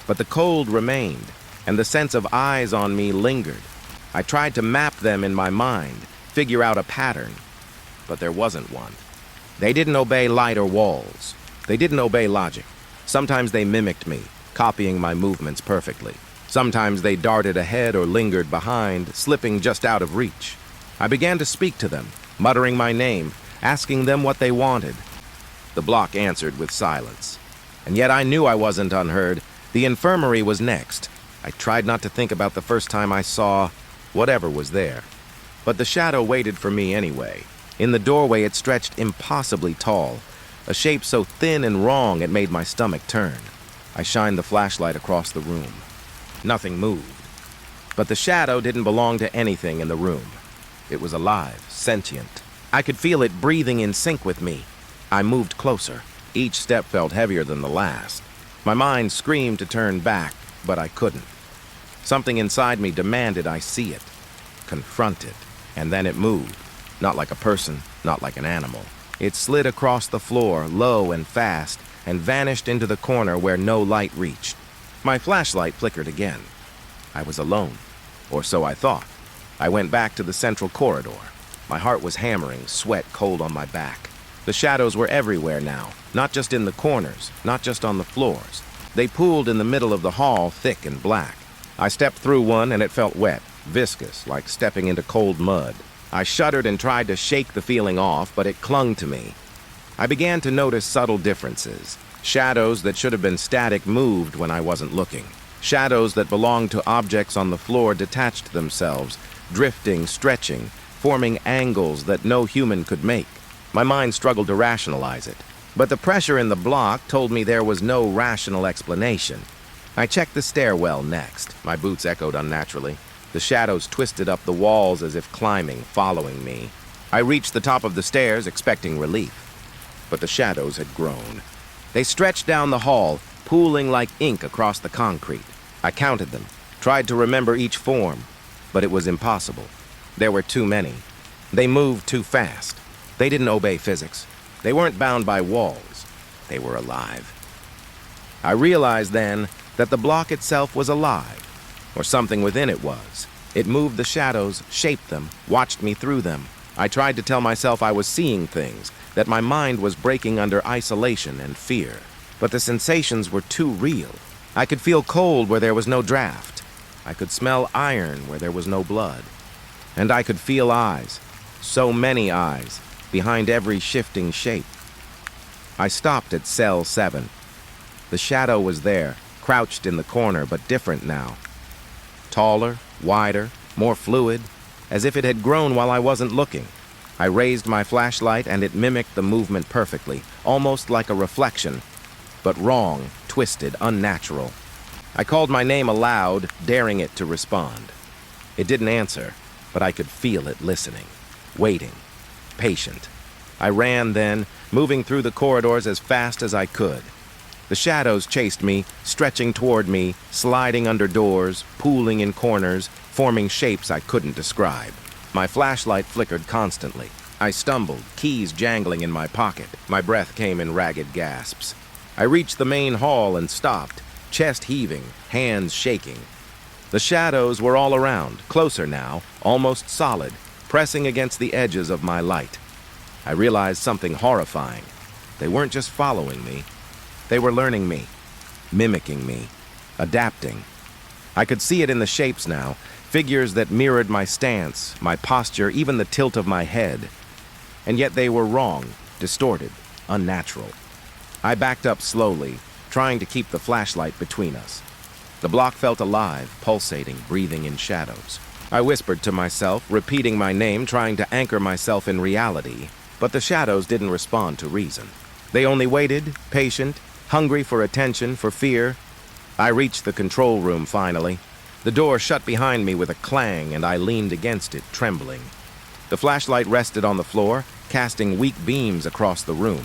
But the cold remained, and the sense of eyes on me lingered. I tried to map them in my mind, figure out a pattern, but there wasn't one. They didn't obey light or walls. They didn't obey logic. Sometimes they mimicked me, copying my movements perfectly. Sometimes they darted ahead or lingered behind, slipping just out of reach. I began to speak to them, muttering my name, asking them what they wanted. The block answered with silence. And yet I knew I wasn't unheard. The infirmary was next. I tried not to think about the first time I saw whatever was there. But the shadow waited for me anyway. In the doorway it stretched impossibly tall, a shape so thin and wrong it made my stomach turn. I shined the flashlight across the room. Nothing moved. But the shadow didn't belong to anything in the room. It was alive, sentient. I could feel it breathing in sync with me. I moved closer. Each step felt heavier than the last. My mind screamed to turn back, but I couldn't. Something inside me demanded I see it, confront it, and then it moved. Not like a person, not like an animal. It slid across the floor, low and fast, and vanished into the corner where no light reached. My flashlight flickered again. I was alone, or so I thought. I went back to the central corridor. My heart was hammering, sweat cold on my back. The shadows were everywhere now, not just in the corners, not just on the floors. They pooled in the middle of the hall, thick and black. I stepped through one and it felt wet, viscous, like stepping into cold mud. I shuddered and tried to shake the feeling off, but it clung to me. I began to notice subtle differences. Shadows that should have been static moved when I wasn't looking. Shadows that belonged to objects on the floor detached themselves, drifting, stretching, forming angles that no human could make. My mind struggled to rationalize it, but the pressure in the block told me there was no rational explanation. I checked the stairwell next. My boots echoed unnaturally. The shadows twisted up the walls as if climbing, following me. I reached the top of the stairs, expecting relief. But the shadows had grown. They stretched down the hall, pooling like ink across the concrete. I counted them, tried to remember each form, but it was impossible. There were too many. They moved too fast. They didn't obey physics. They weren't bound by walls. They were alive. I realized then that the block itself was alive, or something within it was. It moved the shadows, shaped them, watched me through them. I tried to tell myself I was seeing things, that my mind was breaking under isolation and fear. But the sensations were too real. I could feel cold where there was no draft. I could smell iron where there was no blood. And I could feel eyes, so many eyes, behind every shifting shape. I stopped at cell 7. The shadow was there, crouched in the corner, but different now. Taller, wider, more fluid, as if it had grown while I wasn't looking. I raised my flashlight and it mimicked the movement perfectly, almost like a reflection, but wrong, twisted, unnatural. I called my name aloud, daring it to respond. It didn't answer, but I could feel it listening, waiting, patient. I ran then, moving through the corridors as fast as I could. The shadows chased me, stretching toward me, sliding under doors, pooling in corners, forming shapes I couldn't describe. My flashlight flickered constantly. I stumbled, keys jangling in my pocket. My breath came in ragged gasps. I reached the main hall and stopped, chest heaving, hands shaking. The shadows were all around, closer now, almost solid, pressing against the edges of my light. I realized something horrifying. They weren't just following me. They were learning me, mimicking me, adapting. I could see it in the shapes now, figures that mirrored my stance, my posture, even the tilt of my head. And yet they were wrong, distorted, unnatural. I backed up slowly, trying to keep the flashlight between us. The block felt alive, pulsating, breathing in shadows. I whispered to myself, repeating my name, trying to anchor myself in reality, but the shadows didn't respond to reason. They only waited, patient, hungry for attention, for fear. I reached the control room finally. The door shut behind me with a clang, and I leaned against it, trembling. The flashlight rested on the floor, casting weak beams across the room.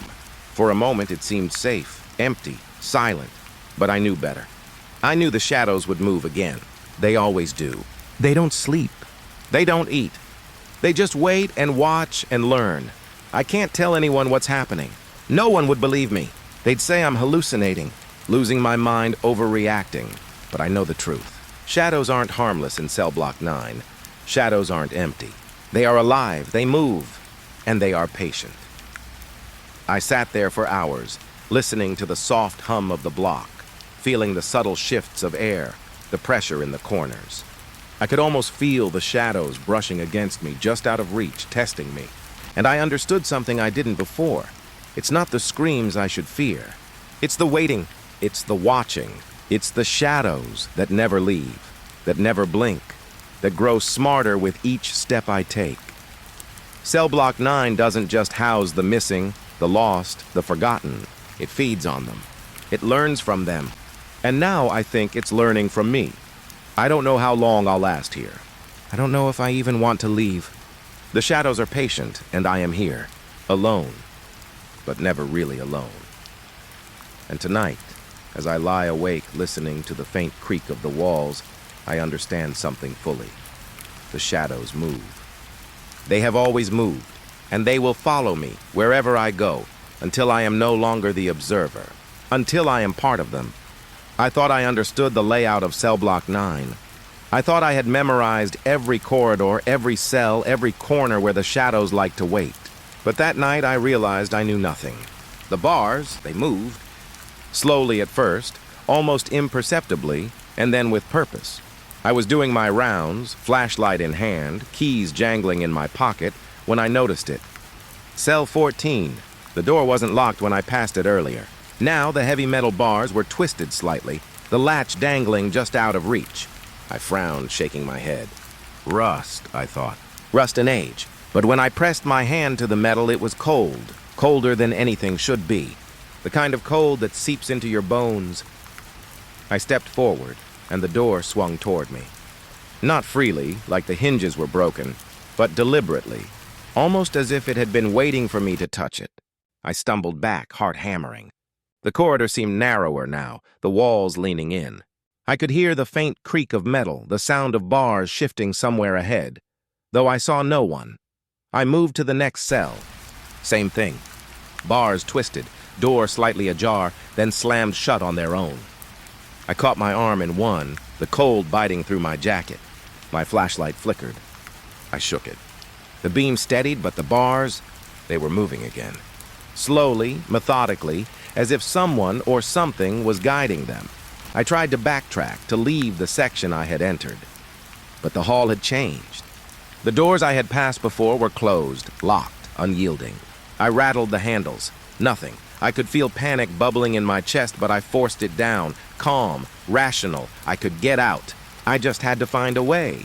For a moment it seemed safe, empty, silent, but I knew better. I knew the shadows would move again. They always do. They don't sleep. They don't eat. They just wait and watch and learn. I can't tell anyone what's happening. No one would believe me. They'd say I'm hallucinating, losing my mind, overreacting. But I know the truth. Shadows aren't harmless in Cellblock 9. Shadows aren't empty. They are alive, they move, and they are patient. I sat there for hours, listening to the soft hum of the block, feeling the subtle shifts of air, the pressure in the corners. I could almost feel the shadows brushing against me, just out of reach, testing me. And I understood something I didn't before. It's not the screams I should fear. It's the waiting. It's the watching. It's the shadows that never leave, that never blink, that grow smarter with each step I take. Cellblock 9 doesn't just house the missing, the lost, the forgotten. It feeds on them. It learns from them. And now I think it's learning from me. I don't know how long I'll last here. I don't know if I even want to leave. The shadows are patient, and I am here, alone, but never really alone. And tonight, as I lie awake listening to the faint creak of the walls, I understand something fully. The shadows move. They have always moved, and they will follow me wherever I go until I am no longer the observer, until I am part of them. I thought I understood the layout of Cellblock 9. I thought I had memorized every corridor, every cell, every corner where the shadows like to wait. But that night I realized I knew nothing. The bars, they moved. Slowly at first, almost imperceptibly, and then with purpose. I was doing my rounds, flashlight in hand, keys jangling in my pocket, when I noticed it. Cell 14. The door wasn't locked when I passed it earlier. Now the heavy metal bars were twisted slightly, the latch dangling just out of reach. I frowned, shaking my head. Rust, I thought. Rust and age. But when I pressed my hand to the metal, it was cold. Colder than anything should be. The kind of cold that seeps into your bones. I stepped forward, and the door swung toward me. Not freely, like the hinges were broken, but deliberately, almost as if it had been waiting for me to touch it. I stumbled back, heart hammering. The corridor seemed narrower now, the walls leaning in. I could hear the faint creak of metal, the sound of bars shifting somewhere ahead, though I saw no one. I moved to the next cell. Same thing. Bars twisted, door slightly ajar, then slammed shut on their own. I caught my arm in one, the cold biting through my jacket. My flashlight flickered. I shook it. The beam steadied, but the bars, they were moving again. Slowly, methodically, as if someone or something was guiding them. I tried to backtrack, to leave the section I had entered. But the hall had changed. The doors I had passed before were closed, locked, unyielding. I rattled the handles. Nothing. I could feel panic bubbling in my chest, but I forced it down. Calm, rational. I could get out. I just had to find a way.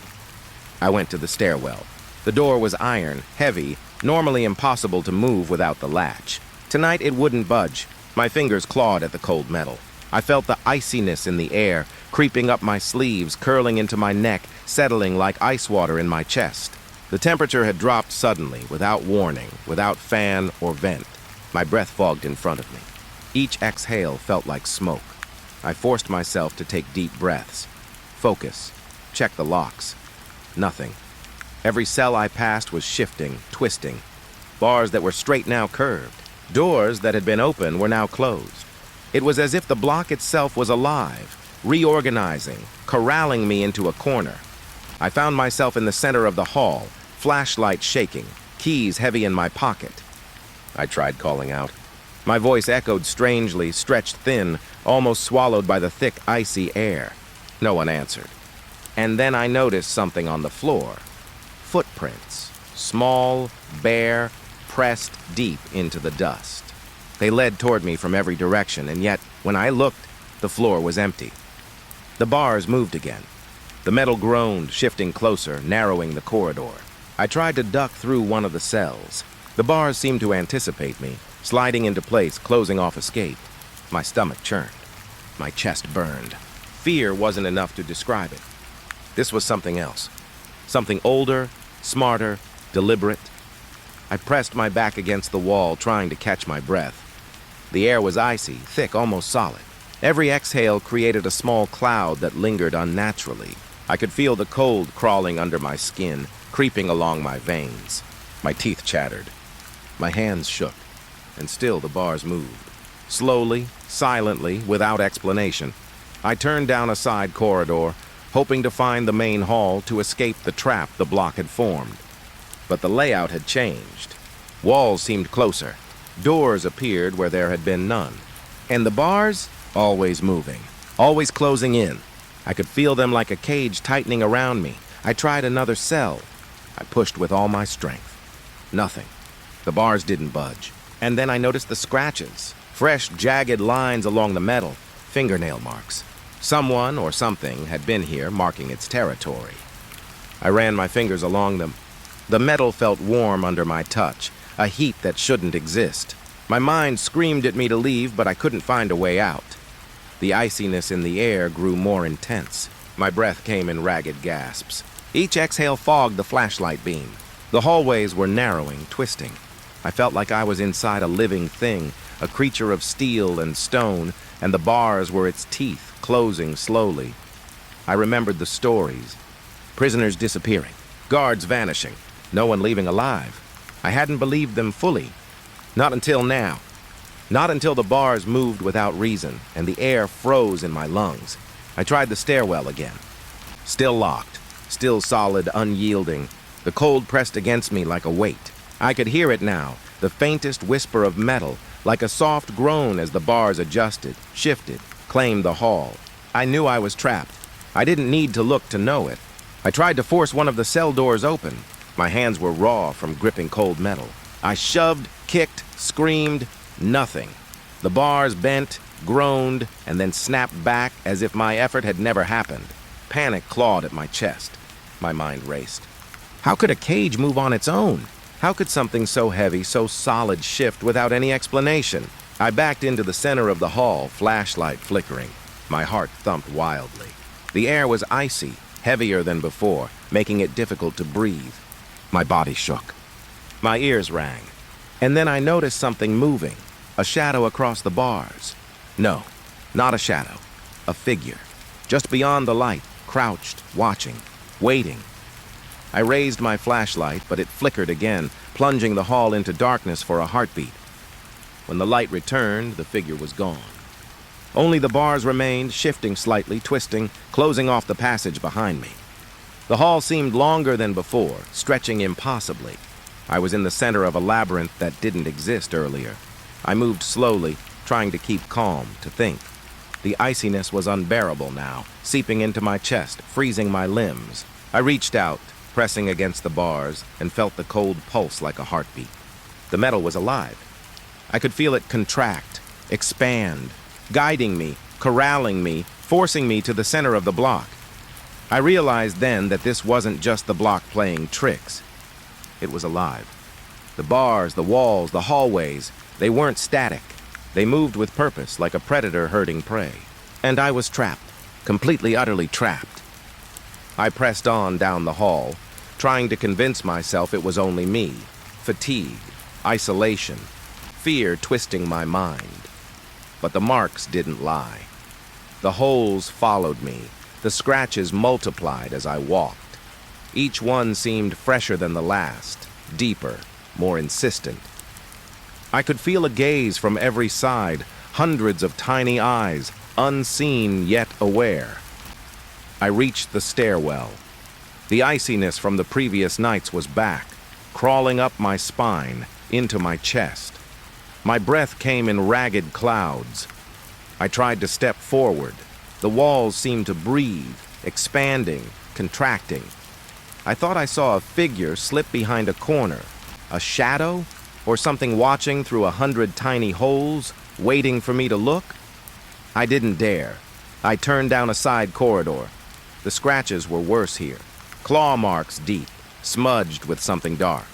I went to the stairwell. The door was iron, heavy, normally impossible to move without the latch. Tonight it wouldn't budge. My fingers clawed at the cold metal. I felt the iciness in the air, creeping up my sleeves, curling into my neck, settling like ice water in my chest. The temperature had dropped suddenly, without warning, without fan or vent. My breath fogged in front of me. Each exhale felt like smoke. I forced myself to take deep breaths. Focus. Check the locks. Nothing. Every cell I passed was shifting, twisting. Bars that were straight now curved. Doors that had been open were now closed. It was as if the block itself was alive, reorganizing, corralling me into a corner. I found myself in the center of the hall, flashlight shaking, keys heavy in my pocket. I tried calling out. My voice echoed strangely, stretched thin, almost swallowed by the thick, icy air. No one answered. And then I noticed something on the floor. Footprints, small, bare, pressed deep into the dust. They led toward me from every direction, and yet, when I looked, the floor was empty. The bars moved again. The metal groaned, shifting closer, narrowing the corridor. I tried to duck through one of the cells. The bars seemed to anticipate me, sliding into place, closing off escape. My stomach churned. My chest burned. Fear wasn't enough to describe it. This was something else. Something older, smarter, deliberate. I pressed my back against the wall, trying to catch my breath. The air was icy, thick, almost solid. Every exhale created a small cloud that lingered unnaturally. I could feel the cold crawling under my skin, creeping along my veins. My teeth chattered. My hands shook, and still the bars moved. Slowly, silently, without explanation, I turned down a side corridor, hoping to find the main hall to escape the trap the block had formed. But the layout had changed. Walls seemed closer. Doors appeared where there had been none. And the bars, always moving, always closing in. I could feel them like a cage tightening around me. I tried another cell. I pushed with all my strength. Nothing. The bars didn't budge. And then I noticed the scratches. Fresh, jagged lines along the metal. Fingernail marks. Someone or something had been here, marking its territory. I ran my fingers along them. The metal felt warm under my touch, a heat that shouldn't exist. My mind screamed at me to leave, but I couldn't find a way out. The iciness in the air grew more intense. My breath came in ragged gasps. Each exhale fogged the flashlight beam. The hallways were narrowing, twisting. I felt like I was inside a living thing, a creature of steel and stone, and the bars were its teeth, closing slowly. I remembered the stories. Prisoners disappearing, guards vanishing, no one leaving alive. I hadn't believed them fully. Not until now. Not until the bars moved without reason, and the air froze in my lungs. I tried the stairwell again. Still locked, still solid, unyielding. The cold pressed against me like a weight. I could hear it now, the faintest whisper of metal, like a soft groan as the bars adjusted, shifted, claimed the hall. I knew I was trapped. I didn't need to look to know it. I tried to force one of the cell doors open. My hands were raw from gripping cold metal. I shoved, kicked, screamed, nothing. The bars bent, groaned, and then snapped back as if my effort had never happened. Panic clawed at my chest. My mind raced. How could a cage move on its own? How could something so heavy, so solid shift without any explanation? I backed into the center of the hall, flashlight flickering. My heart thumped wildly. The air was icy, heavier than before, making it difficult to breathe. My body shook. My ears rang. And then I noticed something moving, a shadow across the bars. No, not a shadow, a figure. Just beyond the light, crouched, watching, waiting. I raised my flashlight, but it flickered again, plunging the hall into darkness for a heartbeat. When the light returned, the figure was gone. Only the bars remained, shifting slightly, twisting, closing off the passage behind me. The hall seemed longer than before, stretching impossibly. I was in the center of a labyrinth that didn't exist earlier. I moved slowly, trying to keep calm, to think. The iciness was unbearable now, seeping into my chest, freezing my limbs. I reached out, pressing against the bars, and felt the cold pulse like a heartbeat. The metal was alive. I could feel it contract, expand, guiding me, corralling me, forcing me to the center of the block. I realized then that this wasn't just the block playing tricks. It was alive. The bars, the walls, the hallways, they weren't static. They moved with purpose, like a predator herding prey. And I was trapped, completely, utterly trapped. I pressed on down the hall, trying to convince myself it was only me. Fatigue, isolation, fear twisting my mind. But the marks didn't lie. The holes followed me. The scratches multiplied as I walked. Each one seemed fresher than the last, deeper, more insistent. I could feel a gaze from every side, hundreds of tiny eyes, unseen yet aware. I reached the stairwell. The iciness from the previous nights was back, crawling up my spine, into my chest. My breath came in ragged clouds. I tried to step forward. The walls seemed to breathe, expanding, contracting. I thought I saw a figure slip behind a corner, a shadow, or something watching through 100 tiny holes, waiting for me to look. I didn't dare. I turned down a side corridor. The scratches were worse here. Claw marks deep, smudged with something dark.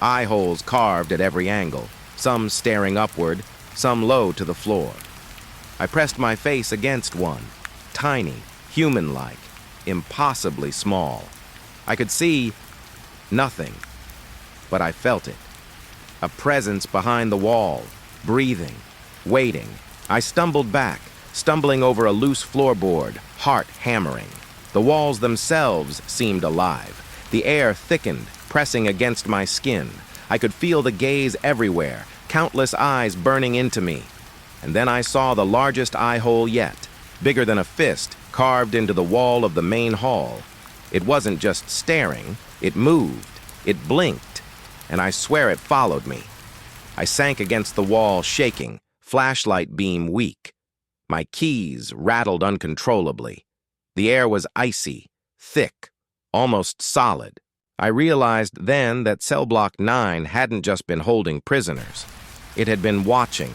Eye holes carved at every angle, some staring upward, some low to the floor. I pressed my face against one, tiny, human-like, impossibly small. I could see nothing, but I felt it. A presence behind the wall, breathing, waiting. I stumbled back, stumbling over a loose floorboard, heart hammering. The walls themselves seemed alive. The air thickened, pressing against my skin. I could feel the gaze everywhere, countless eyes burning into me. And then I saw the largest eye hole yet, bigger than a fist, carved into the wall of the main hall. It wasn't just staring, it moved, it blinked, and I swear it followed me. I sank against the wall, shaking, flashlight beam weak. My keys rattled uncontrollably. The air was icy, thick, almost solid. I realized then that Cellblock 9 hadn't just been holding prisoners. It had been watching,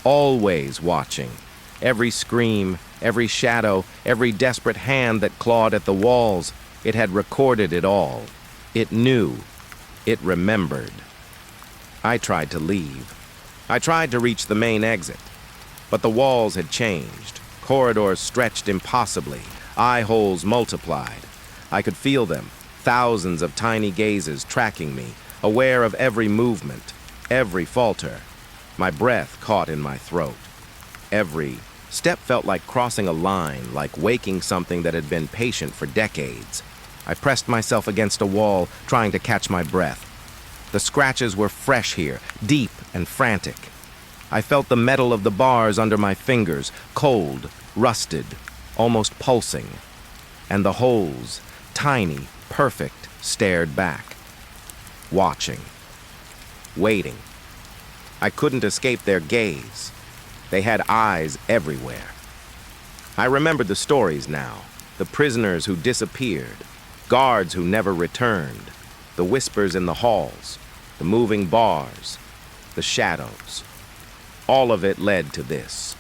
always watching. Every scream, every shadow, every desperate hand that clawed at the walls, it had recorded it all. It knew. It remembered. I tried to leave. I tried to reach the main exit. But the walls had changed. Corridors stretched impossibly. Eye holes multiplied. I could feel them, thousands of tiny gazes tracking me, aware of every movement, every falter. My breath caught in my throat. Every step felt like crossing a line, like waking something that had been patient for decades. I pressed myself against a wall, trying to catch my breath. The scratches were fresh here, deep and frantic. I felt the metal of the bars under my fingers, cold, rusted, almost pulsing. And the holes, tiny, perfect, stared back. Watching. Waiting. I couldn't escape their gaze. They had eyes everywhere. I remembered the stories now. The prisoners who disappeared. Guards who never returned. The whispers in the halls. The moving bars. The shadows. All of it led to this.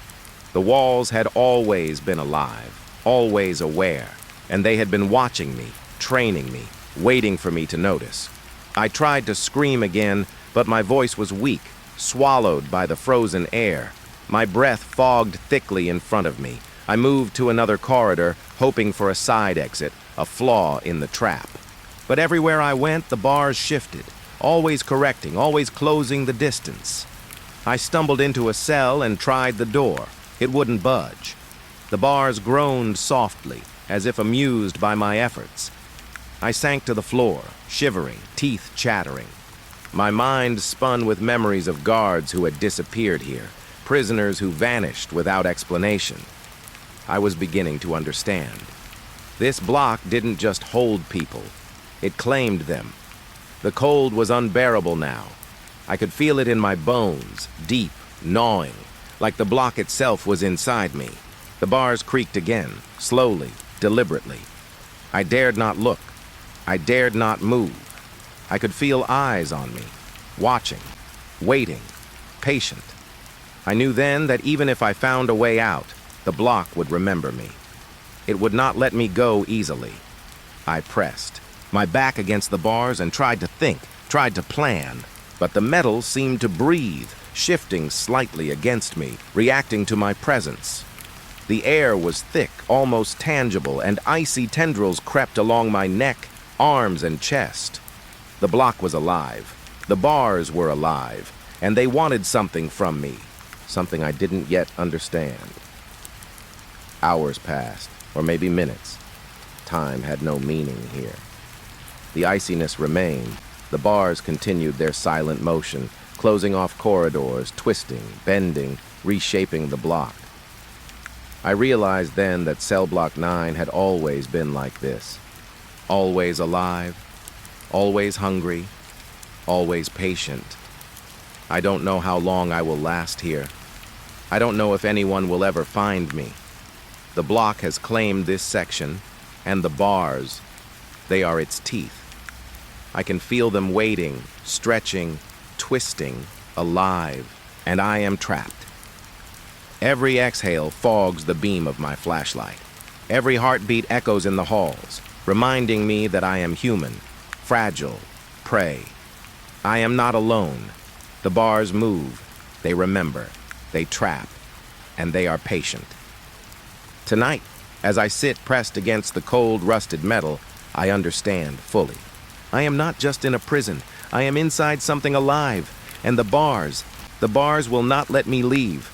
The walls had always been alive, always aware, and they had been watching me, training me, waiting for me to notice. I tried to scream again, but my voice was weak, swallowed by the frozen air. My breath fogged thickly in front of me. I moved to another corridor, hoping for a side exit, a flaw in the trap. But everywhere I went, the bars shifted, always correcting, always closing the distance. I stumbled into a cell and tried the door. It wouldn't budge. The bars groaned softly, as if amused by my efforts. I sank to the floor, shivering, teeth chattering. My mind spun with memories of guards who had disappeared here, prisoners who vanished without explanation. I was beginning to understand. This block didn't just hold people. It claimed them. The cold was unbearable now. I could feel it in my bones, deep, gnawing, like the block itself was inside me. The bars creaked again, slowly, deliberately. I dared not look. I dared not move. I could feel eyes on me, watching, waiting, patient. I knew then that even if I found a way out, the block would remember me. It would not let me go easily. I pressed, my back against the bars, and tried to think, tried to plan. But the metal seemed to breathe, shifting slightly against me, reacting to my presence. The air was thick, almost tangible, and icy tendrils crept along my neck, arms, and chest. The block was alive. The bars were alive, and they wanted something from me, something I didn't yet understand. Hours passed, or maybe minutes. Time had no meaning here. The iciness remained. The bars continued their silent motion, closing off corridors, twisting, bending, reshaping the block. I realized then that Cellblock 9 had always been like this. Always alive, always hungry, always patient. I don't know how long I will last here. I don't know if anyone will ever find me. The block has claimed this section, and the bars, they are its teeth. I can feel them waiting, stretching, twisting, alive, and I am trapped. Every exhale fogs the beam of my flashlight. Every heartbeat echoes in the halls, reminding me that I am human, fragile, prey. I am not alone. The bars move, they remember, they trap, and they are patient. Tonight, as I sit pressed against the cold, rusted metal, I understand fully. I am not just in a prison. I am inside something alive, and the bars will not let me leave.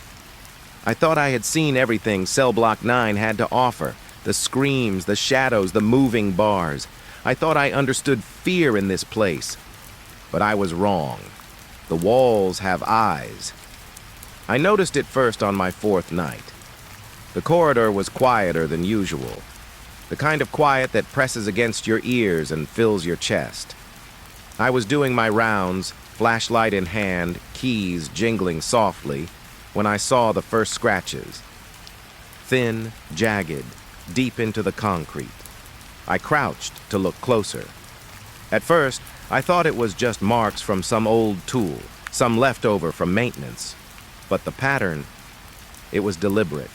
I thought I had seen everything Cellblock 9 had to offer, the screams, the shadows, the moving bars. I thought I understood fear in this place, but I was wrong. The walls have eyes. I noticed it first on my fourth night. The corridor was quieter than usual. The kind of quiet that presses against your ears and fills your chest. I was doing my rounds, flashlight in hand, keys jingling softly, when I saw the first scratches. Thin, jagged, deep into the concrete. I crouched to look closer. At first, I thought it was just marks from some old tool, some leftover from maintenance. But the pattern, it was deliberate,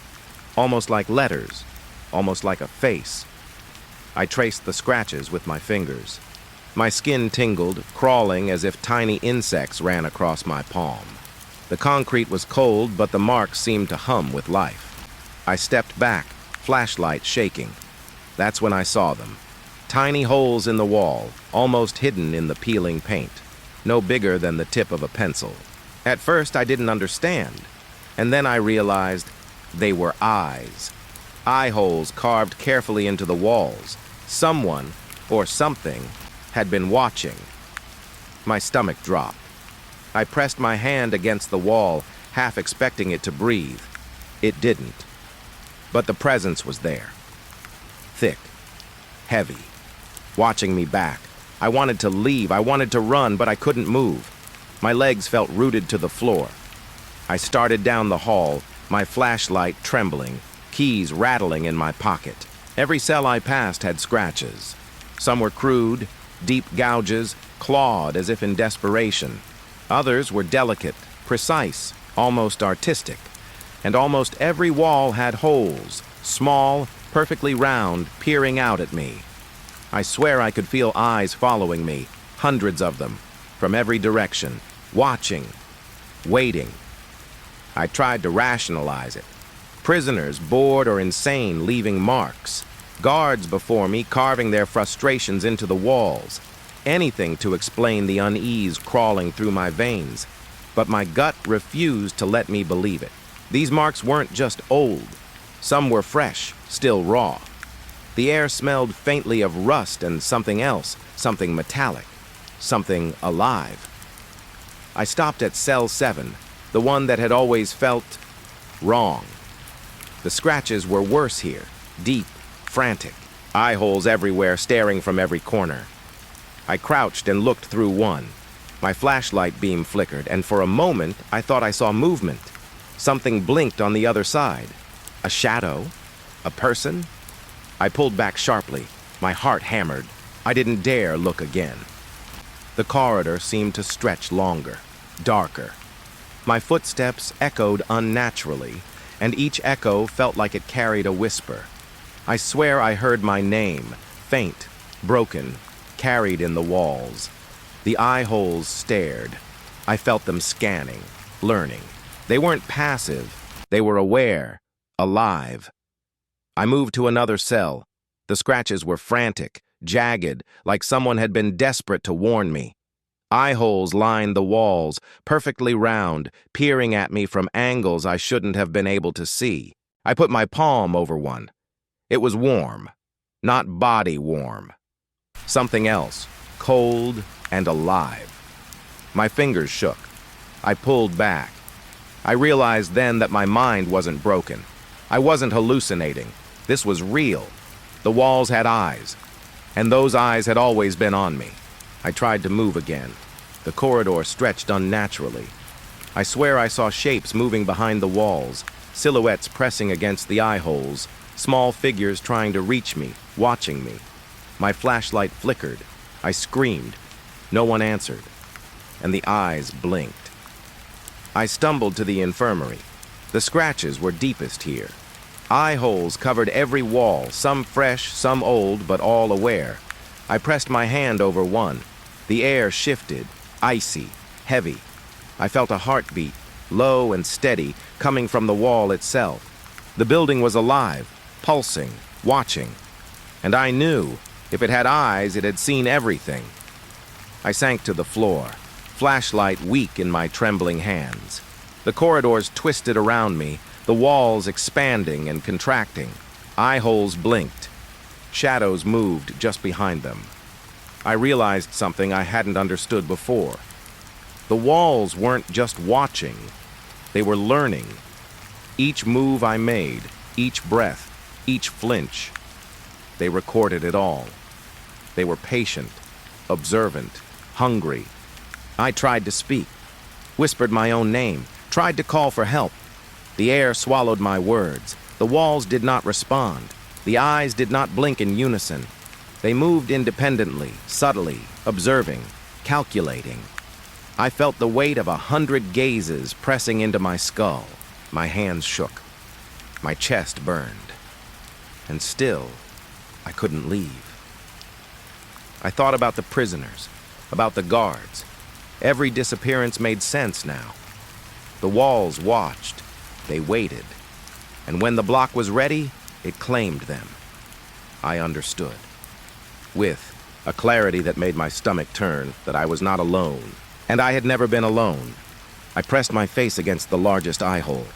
almost like letters, almost like a face. I traced the scratches with my fingers. My skin tingled, crawling as if tiny insects ran across my palm. The concrete was cold, but the marks seemed to hum with life. I stepped back, flashlight shaking. That's when I saw them. Tiny holes in the wall, almost hidden in the peeling paint, no bigger than the tip of a pencil. At first, I didn't understand, and then I realized they were eyes. Eye holes carved carefully into the walls. Someone, or something, had been watching. My stomach dropped. I pressed my hand against the wall, half expecting it to breathe. It didn't. But the presence was there. Thick. Heavy. Watching me back. I wanted to leave. I wanted to run, but I couldn't move. My legs felt rooted to the floor. I started down the hall, my flashlight trembling, keys rattling in my pocket. Every cell I passed had scratches. Some were crude, deep gouges, clawed as if in desperation. Others were delicate, precise, almost artistic. And almost every wall had holes, small, perfectly round, peering out at me. I swear I could feel eyes following me, hundreds of them, from every direction, watching, waiting. I tried to rationalize it. Prisoners, bored or insane, leaving marks. Guards before me carving their frustrations into the walls. Anything to explain the unease crawling through my veins. But my gut refused to let me believe it. These marks weren't just old. Some were fresh, still raw. The air smelled faintly of rust and something else, something metallic, something alive. I stopped at cell 7, the one that had always felt wrong. The scratches were worse here, deep, frantic, eye holes everywhere, staring from every corner. I crouched and looked through one. My flashlight beam flickered, and for a moment I thought I saw movement. Something blinked on the other side. A shadow? A person? I pulled back sharply, my heart hammered. I didn't dare look again. The corridor seemed to stretch longer, darker. My footsteps echoed unnaturally, and each echo felt like it carried a whisper. I swear I heard my name, faint, broken, carried in the walls. The eye holes stared. I felt them scanning, learning. They weren't passive. They were aware, alive. I moved to another cell. The scratches were frantic, jagged, like someone had been desperate to warn me. Eye holes lined the walls, perfectly round, peering at me from angles I shouldn't have been able to see. I put my palm over one. It was warm, not body warm. Something else, cold and alive. My fingers shook. I pulled back. I realized then that my mind wasn't broken. I wasn't hallucinating. This was real. The walls had eyes, and those eyes had always been on me. I tried to move again. The corridor stretched unnaturally. I swear I saw shapes moving behind the walls, silhouettes pressing against the eye holes, small figures trying to reach me, watching me. My flashlight flickered. I screamed. No one answered, and the eyes blinked. I stumbled to the infirmary. The scratches were deepest here. Eye holes covered every wall, some fresh, some old, but all aware. I pressed my hand over one. The air shifted, icy, heavy. I felt a heartbeat, low and steady, coming from the wall itself. The building was alive, pulsing, watching. And I knew, if it had eyes, it had seen everything. I sank to the floor, flashlight weak in my trembling hands. The corridors twisted around me, the walls expanding and contracting. Eye holes blinked. Shadows moved just behind them. I realized something I hadn't understood before. The walls weren't just watching. They were learning. Each move I made, each breath, each flinch. They recorded it all. They were patient, observant, hungry. I tried to speak, whispered my own name, tried to call for help. The air swallowed my words. The walls did not respond. The eyes did not blink in unison. They moved independently, subtly, observing, calculating. I felt the weight of 100 gazes pressing into my skull. My hands shook. My chest burned. And still, I couldn't leave. I thought about the prisoners, about the guards. Every disappearance made sense now. The walls watched. They waited. And when the block was ready, it claimed them. I understood. With a clarity that made my stomach turn, that I was not alone. And I had never been alone. I pressed my face against the largest eye hole.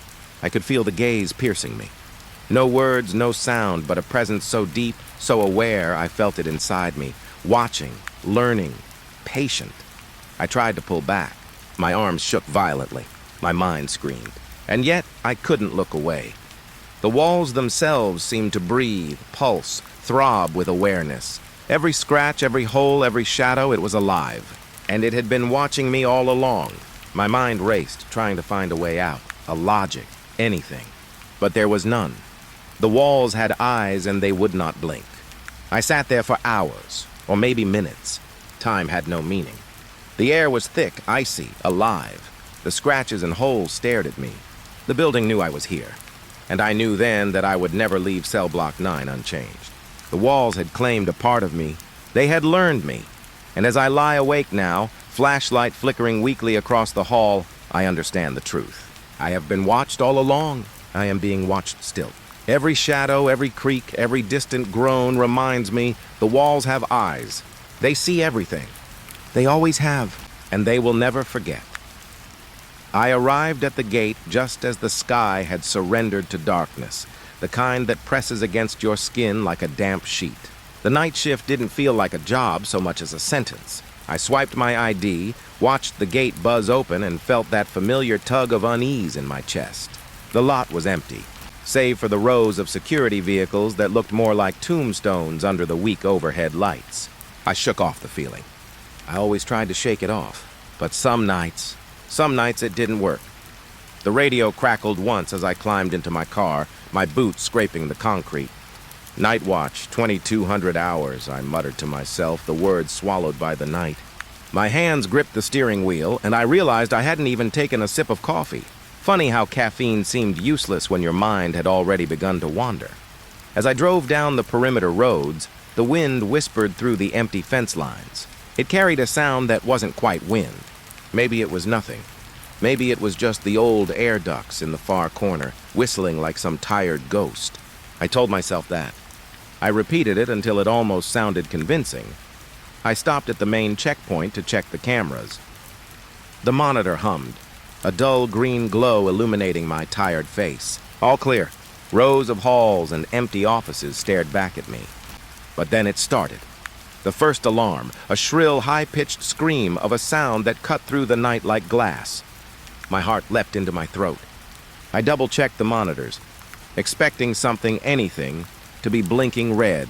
I could feel the gaze piercing me. No words, no sound, but a presence so deep, so aware, I felt it inside me. Watching, learning, patient. I tried to pull back. My arms shook violently. My mind screamed. And yet, I couldn't look away. The walls themselves seemed to breathe, pulse, throb with awareness. Every scratch, every hole, every shadow, it was alive. And it had been watching me all along. My mind raced, trying to find a way out, a logic, anything. But there was none. The walls had eyes and they would not blink. I sat there for hours, or maybe minutes. Time had no meaning. The air was thick, icy, alive. The scratches and holes stared at me. The building knew I was here. And I knew then that I would never leave Cellblock 9 unchanged. The walls had claimed a part of me. They had learned me. And as I lie awake now, flashlight flickering weakly across the hall, I understand the truth. I have been watched all along. I am being watched still. Every shadow, every creak, every distant groan reminds me the walls have eyes. They see everything. They always have, and they will never forget. I arrived at the gate just as the sky had surrendered to darkness, the kind that presses against your skin like a damp sheet. The night shift didn't feel like a job so much as a sentence. I swiped my ID, watched the gate buzz open, and felt that familiar tug of unease in my chest. The lot was empty, save for the rows of security vehicles that looked more like tombstones under the weak overhead lights. I shook off the feeling. I always tried to shake it off, but some nights it didn't work. The radio crackled once as I climbed into my car, my boots scraping the concrete. Night watch, 2,200 hours, I muttered to myself, the words swallowed by the night. My hands gripped the steering wheel, and I realized I hadn't even taken a sip of coffee. Funny how caffeine seemed useless when your mind had already begun to wander. As I drove down the perimeter roads, the wind whispered through the empty fence lines. It carried a sound that wasn't quite wind. Maybe it was nothing. Maybe it was just the old air ducts in the far corner, whistling like some tired ghost. I told myself that. I repeated it until it almost sounded convincing. I stopped at the main checkpoint to check the cameras. The monitor hummed, a dull green glow illuminating my tired face. All clear. Rows of halls and empty offices stared back at me. But then it started. The first alarm, a shrill, high-pitched scream of a sound that cut through the night like glass. My heart leapt into my throat. I double-checked the monitors, expecting something, anything, to be blinking red.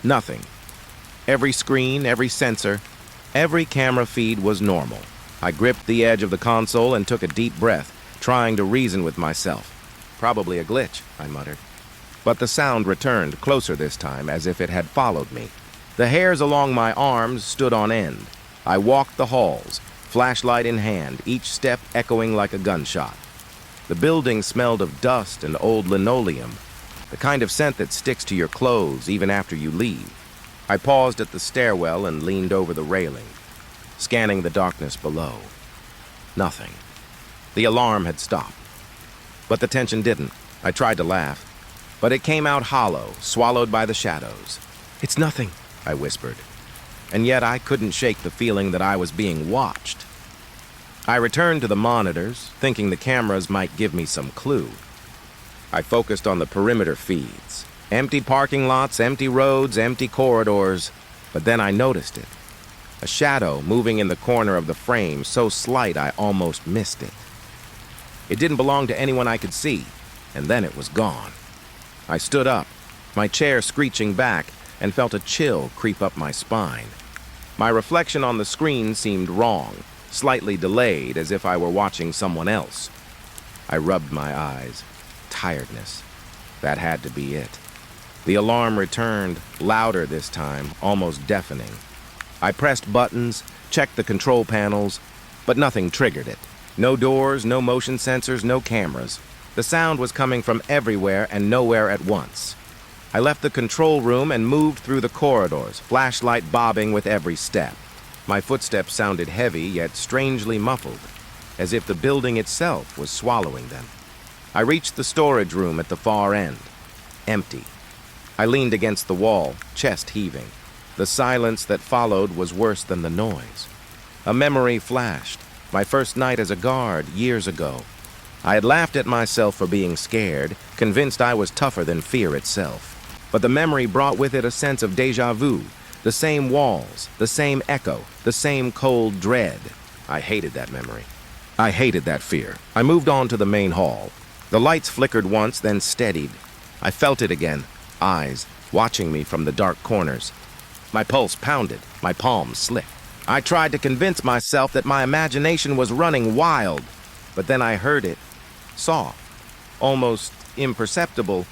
Nothing. Every screen, every sensor, every camera feed was normal. I gripped the edge of the console and took a deep breath, trying to reason with myself. Probably a glitch, I muttered. But the sound returned, closer this time, as if it had followed me. The hairs along my arms stood on end. I walked the halls, flashlight in hand, each step echoing like a gunshot. The building smelled of dust and old linoleum, the kind of scent that sticks to your clothes even after you leave. I paused at the stairwell and leaned over the railing, scanning the darkness below. Nothing. The alarm had stopped. But the tension didn't. I tried to laugh, but it came out hollow, swallowed by the shadows. "It's nothing," I whispered. And yet I couldn't shake the feeling that I was being watched. I returned to the monitors, thinking the cameras might give me some clue. I focused on the perimeter feeds. Empty parking lots, empty roads, empty corridors. But then I noticed it. A shadow moving in the corner of the frame, so slight I almost missed it. It didn't belong to anyone I could see, and then it was gone. I stood up, my chair screeching back, and felt a chill creep up my spine. My reflection on the screen seemed wrong, slightly delayed, as if I were watching someone else. I rubbed my eyes. Tiredness. That had to be it. The alarm returned, louder this time, almost deafening. I pressed buttons, checked the control panels, but nothing triggered it. No doors, no motion sensors, no cameras. The sound was coming from everywhere and nowhere at once. I left the control room and moved through the corridors, flashlight bobbing with every step. My footsteps sounded heavy yet strangely muffled, as if the building itself was swallowing them. I reached the storage room at the far end. Empty. I leaned against the wall, chest heaving. The silence that followed was worse than the noise. A memory flashed. My first night as a guard years ago. I had laughed at myself for being scared, convinced I was tougher than fear itself. But the memory brought with it a sense of déjà vu. The same walls, the same echo, the same cold dread. I hated that memory. I hated that fear. I moved on to the main hall. The lights flickered once, then steadied. I felt it again, eyes, watching me from the dark corners. My pulse pounded, my palms slick. I tried to convince myself that my imagination was running wild, but then I heard it, soft, almost imperceptible,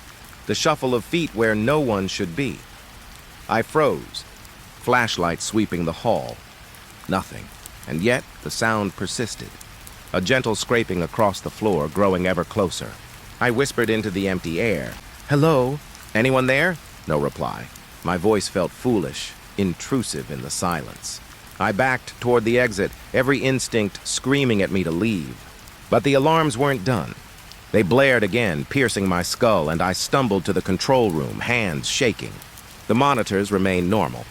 the shuffle of feet where no one should be. I froze, flashlight sweeping the hall. Nothing, and yet the sound persisted. A gentle scraping across the floor, growing ever closer. I whispered into the empty air, "Hello? Anyone there?" No reply. My voice felt foolish, intrusive in the silence. I backed toward the exit, every instinct screaming at me to leave. But the alarms weren't done. They blared again, piercing my skull, and I stumbled to the control room, hands shaking. The monitors remained normal.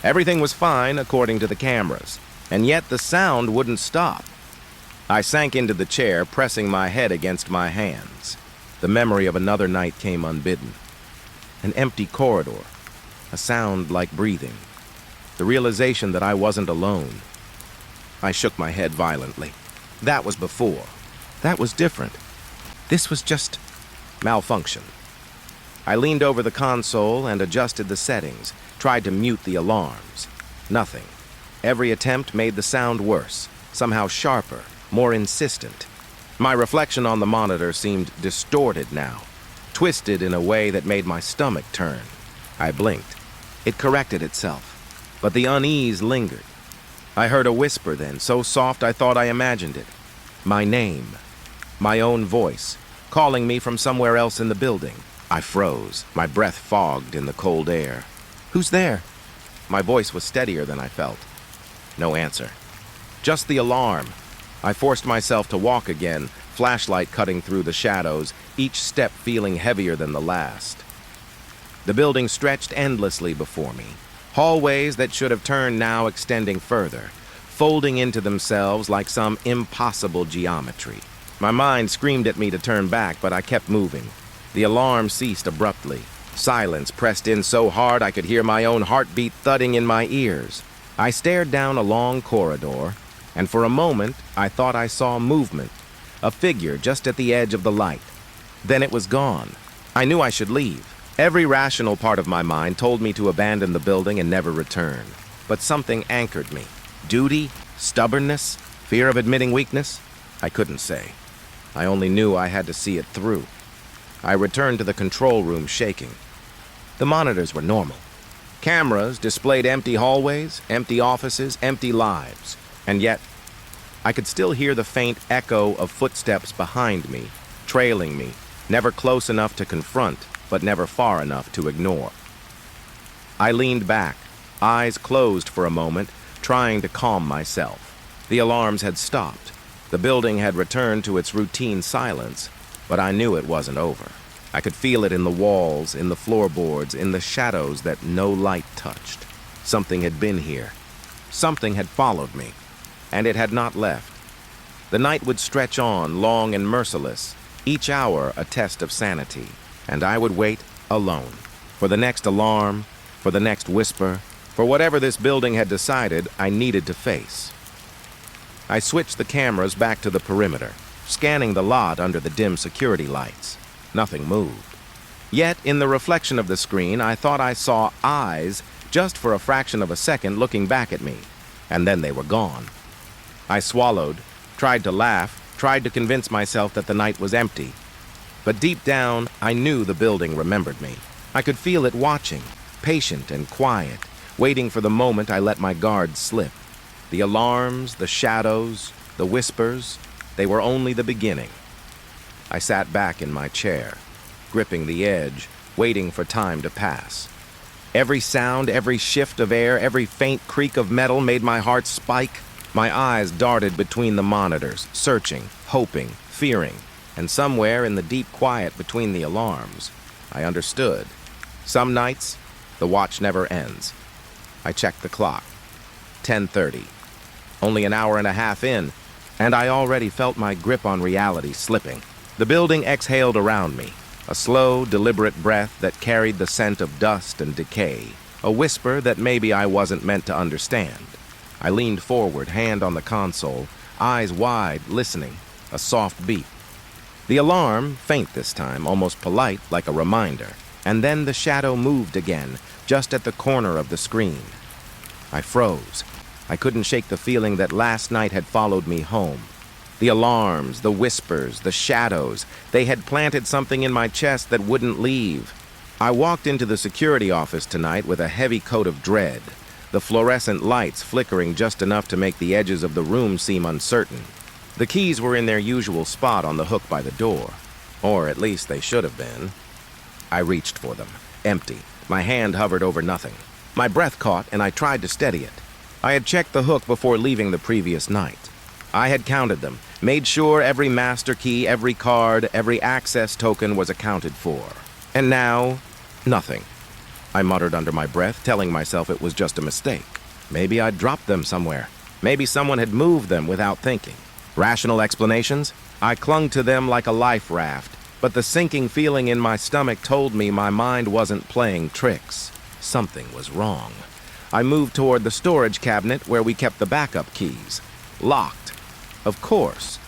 Everything was fine according to the cameras, and yet the sound wouldn't stop. I sank into the chair, pressing my head against my hands. The memory of another night came unbidden. An empty corridor, a sound like breathing. The realization that I wasn't alone. I shook my head violently. That was before. That was different. This was just malfunction. I leaned over the console and adjusted the settings, tried to mute the alarms. Nothing. Every attempt made the sound worse, somehow sharper, more insistent. My reflection on the monitor seemed distorted now, twisted in a way that made my stomach turn. I blinked. It corrected itself. But the unease lingered. I heard a whisper then, so soft I thought I imagined it. My name. My own voice, calling me from somewhere else in the building. I froze, my breath fogged in the cold air. "Who's there?" My voice was steadier than I felt. No answer. Just the alarm. I forced myself to walk again, flashlight cutting through the shadows, each step feeling heavier than the last. The building stretched endlessly before me. Hallways that should have turned now extending further, folding into themselves like some impossible geometry. My mind screamed at me to turn back, but I kept moving. The alarm ceased abruptly. Silence pressed in so hard I could hear my own heartbeat thudding in my ears. I stared down a long corridor, and for a moment I thought I saw movement, a figure just at the edge of the light. Then it was gone. I knew I should leave. Every rational part of my mind told me to abandon the building and never return. But something anchored me. Duty? Stubbornness? Fear of admitting weakness? I couldn't say. I only knew I had to see it through. I returned to the control room shaking. The monitors were normal. Cameras displayed empty hallways, empty offices, empty lives. And yet, I could still hear the faint echo of footsteps behind me, trailing me, never close enough to confront, but never far enough to ignore. I leaned back, eyes closed for a moment, trying to calm myself. The alarms had stopped. The building had returned to its routine silence, but I knew it wasn't over. I could feel it in the walls, in the floorboards, in the shadows that no light touched. Something had been here. Something had followed me, and it had not left. The night would stretch on, long and merciless, each hour a test of sanity. And I would wait alone, for the next alarm, for the next whisper, for whatever this building had decided I needed to face. I switched the cameras back to the perimeter, scanning the lot under the dim security lights. Nothing moved. Yet, in the reflection of the screen, I thought I saw eyes just for a fraction of a second looking back at me, and then they were gone. I swallowed, tried to laugh, tried to convince myself that the night was empty. But deep down, I knew the building remembered me. I could feel it watching, patient and quiet, waiting for the moment I let my guard slip. The alarms, the shadows, the whispers, they were only the beginning. I sat back in my chair, gripping the edge, waiting for time to pass. Every sound, every shift of air, every faint creak of metal made my heart spike. My eyes darted between the monitors, searching, hoping, fearing, and somewhere in the deep quiet between the alarms, I understood. Some nights, the watch never ends. I checked the clock. 10:30. Only an hour and a half in, and I already felt my grip on reality slipping. The building exhaled around me, a slow, deliberate breath that carried the scent of dust and decay, a whisper that maybe I wasn't meant to understand. I leaned forward, hand on the console, eyes wide, listening, a soft beep. The alarm, faint this time, almost polite, like a reminder, and then the shadow moved again, just at the corner of the screen. I froze. I couldn't shake the feeling that last night had followed me home. The alarms, the whispers, the shadows, they had planted something in my chest that wouldn't leave. I walked into the security office tonight with a heavy coat of dread, the fluorescent lights flickering just enough to make the edges of the room seem uncertain. The keys were in their usual spot on the hook by the door, or at least they should have been. I reached for them, empty. My hand hovered over nothing. My breath caught, and I tried to steady it. I had checked the hook before leaving the previous night. I had counted them, made sure every master key, every card, every access token was accounted for. And now, nothing. I muttered under my breath, telling myself it was just a mistake. Maybe I'd dropped them somewhere. Maybe someone had moved them without thinking. Rational explanations? I clung to them like a life raft, but the sinking feeling in my stomach told me my mind wasn't playing tricks. Something was wrong. I moved toward the storage cabinet where we kept the backup keys. Locked. Of course.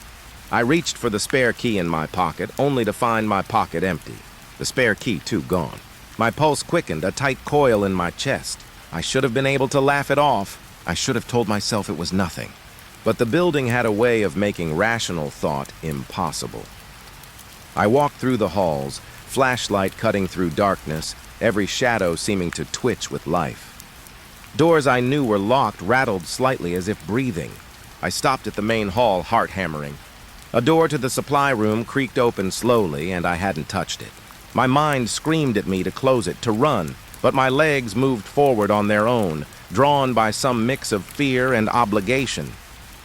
I reached for the spare key in my pocket, only to find my pocket empty. The spare key, too, gone. My pulse quickened, a tight coil in my chest. I should have been able to laugh it off. I should have told myself it was nothing. But the building had a way of making rational thought impossible. I walked through the halls, flashlight cutting through darkness, every shadow seeming to twitch with life. Doors I knew were locked rattled slightly as if breathing. I stopped at the main hall, heart hammering. A door to the supply room creaked open slowly, and I hadn't touched it. My mind screamed at me to close it, to run, but my legs moved forward on their own, drawn by some mix of fear and obligation.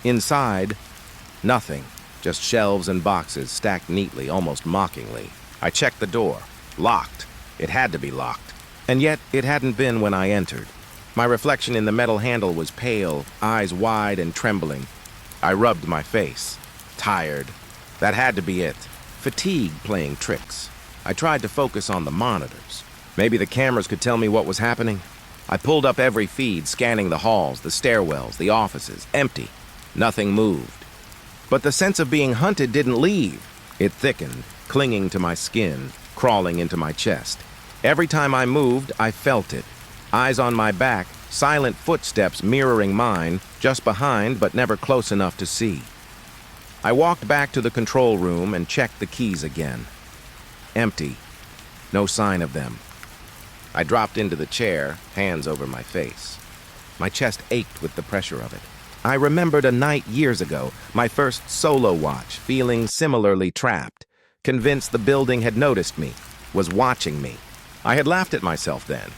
Inside, nothing, just shelves and boxes stacked neatly, almost mockingly. I checked the door. Locked. It had to be locked. And yet, it hadn't been when I entered. My reflection in the metal handle was pale, eyes wide and trembling. I rubbed my face. Tired. That had to be it. Fatigue playing tricks. I tried to focus on the monitors. Maybe the cameras could tell me what was happening. I pulled up every feed, scanning the halls, the stairwells, the offices. Empty. Nothing moved. But the sense of being hunted didn't leave. It thickened, clinging to my skin, crawling into my chest. Every time I moved, I felt it. Eyes on my back, silent footsteps mirroring mine, just behind but never close enough to see. I walked back to the control room and checked the keys again. Empty. No sign of them. I dropped into the chair, hands over my face. My chest ached with the pressure of it. I remembered a night years ago, my first solo watch, feeling similarly trapped, convinced the building had noticed me, was watching me. I had laughed at myself then.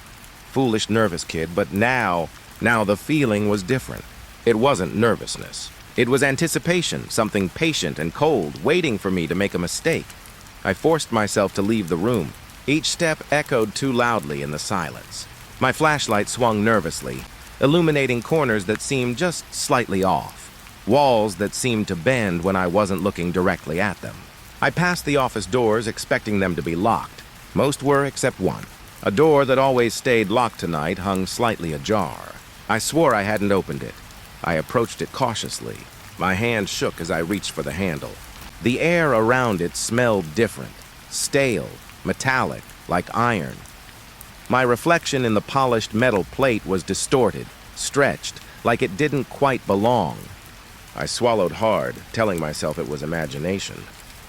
Foolish, nervous kid, but now the feeling was different. It wasn't nervousness. It was anticipation, something patient and cold, waiting for me to make a mistake. I forced myself to leave the room. Each step echoed too loudly in the silence. My flashlight swung nervously, illuminating corners that seemed just slightly off, walls that seemed to bend when I wasn't looking directly at them. I passed the office doors, expecting them to be locked. Most were except one. A door that always stayed locked tonight hung slightly ajar. I swore I hadn't opened it. I approached it cautiously. My hand shook as I reached for the handle. The air around it smelled different, stale, metallic, like iron. My reflection in the polished metal plate was distorted, stretched, like it didn't quite belong. I swallowed hard, telling myself it was imagination.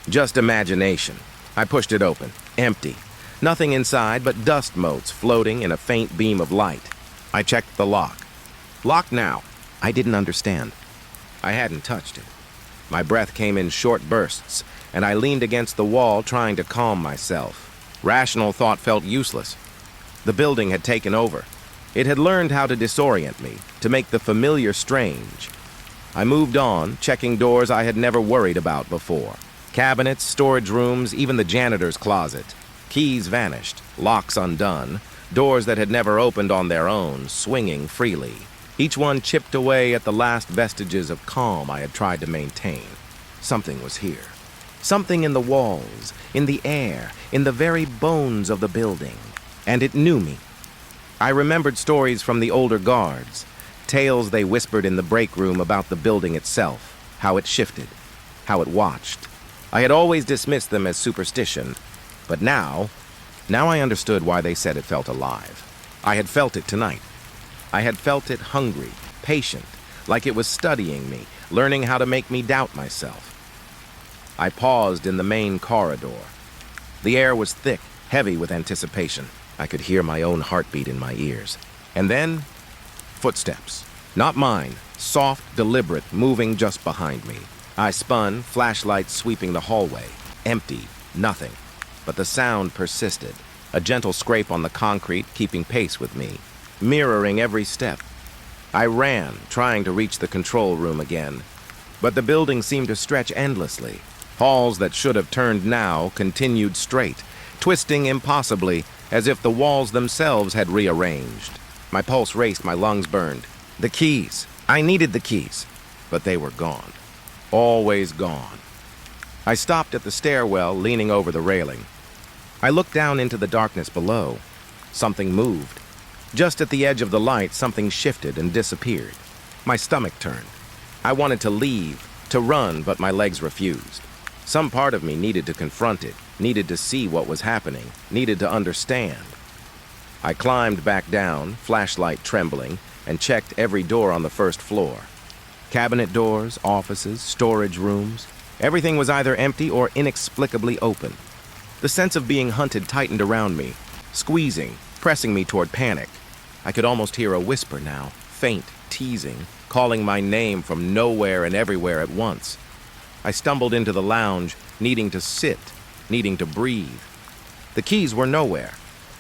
Just imagination. I pushed it open, empty. Nothing inside but dust motes floating in a faint beam of light. I checked the lock. Locked now. I didn't understand. I hadn't touched it. My breath came in short bursts, and I leaned against the wall trying to calm myself. Rational thought felt useless. The building had taken over. It had learned how to disorient me, to make the familiar strange. I moved on, checking doors I had never worried about before. Cabinets, storage rooms, even the janitor's closet. Keys vanished, locks undone, doors that had never opened on their own, swinging freely. Each one chipped away at the last vestiges of calm I had tried to maintain. Something was here. Something in the walls, in the air, in the very bones of the building. And it knew me. I remembered stories from the older guards, tales they whispered in the break room about the building itself, how it shifted, how it watched. I had always dismissed them as superstition, but now I understood why they said it felt alive. I had felt it tonight. I had felt it hungry, patient, like it was studying me, learning how to make me doubt myself. I paused in the main corridor. The air was thick, heavy with anticipation. I could hear my own heartbeat in my ears. And then, footsteps. Not mine, soft, deliberate, moving just behind me. I spun, flashlight sweeping the hallway. Empty, nothing. But the sound persisted, a gentle scrape on the concrete keeping pace with me, mirroring every step. I ran, trying to reach the control room again. But the building seemed to stretch endlessly. Halls that should have turned now continued straight, twisting impossibly, as if the walls themselves had rearranged. My pulse raced, my lungs burned. The keys. I needed the keys. But they were gone. Always gone. I stopped at the stairwell, leaning over the railing. I looked down into the darkness below. Something moved. Just at the edge of the light, something shifted and disappeared. My stomach turned. I wanted to leave, to run, but my legs refused. Some part of me needed to confront it, needed to see what was happening, needed to understand. I climbed back down, flashlight trembling, and checked every door on the first floor. Cabinet doors, offices, storage rooms. Everything was either empty or inexplicably open. The sense of being hunted tightened around me, squeezing, pressing me toward panic. I could almost hear a whisper now, faint, teasing, calling my name from nowhere and everywhere at once. I stumbled into the lounge, needing to sit, needing to breathe. The keys were nowhere.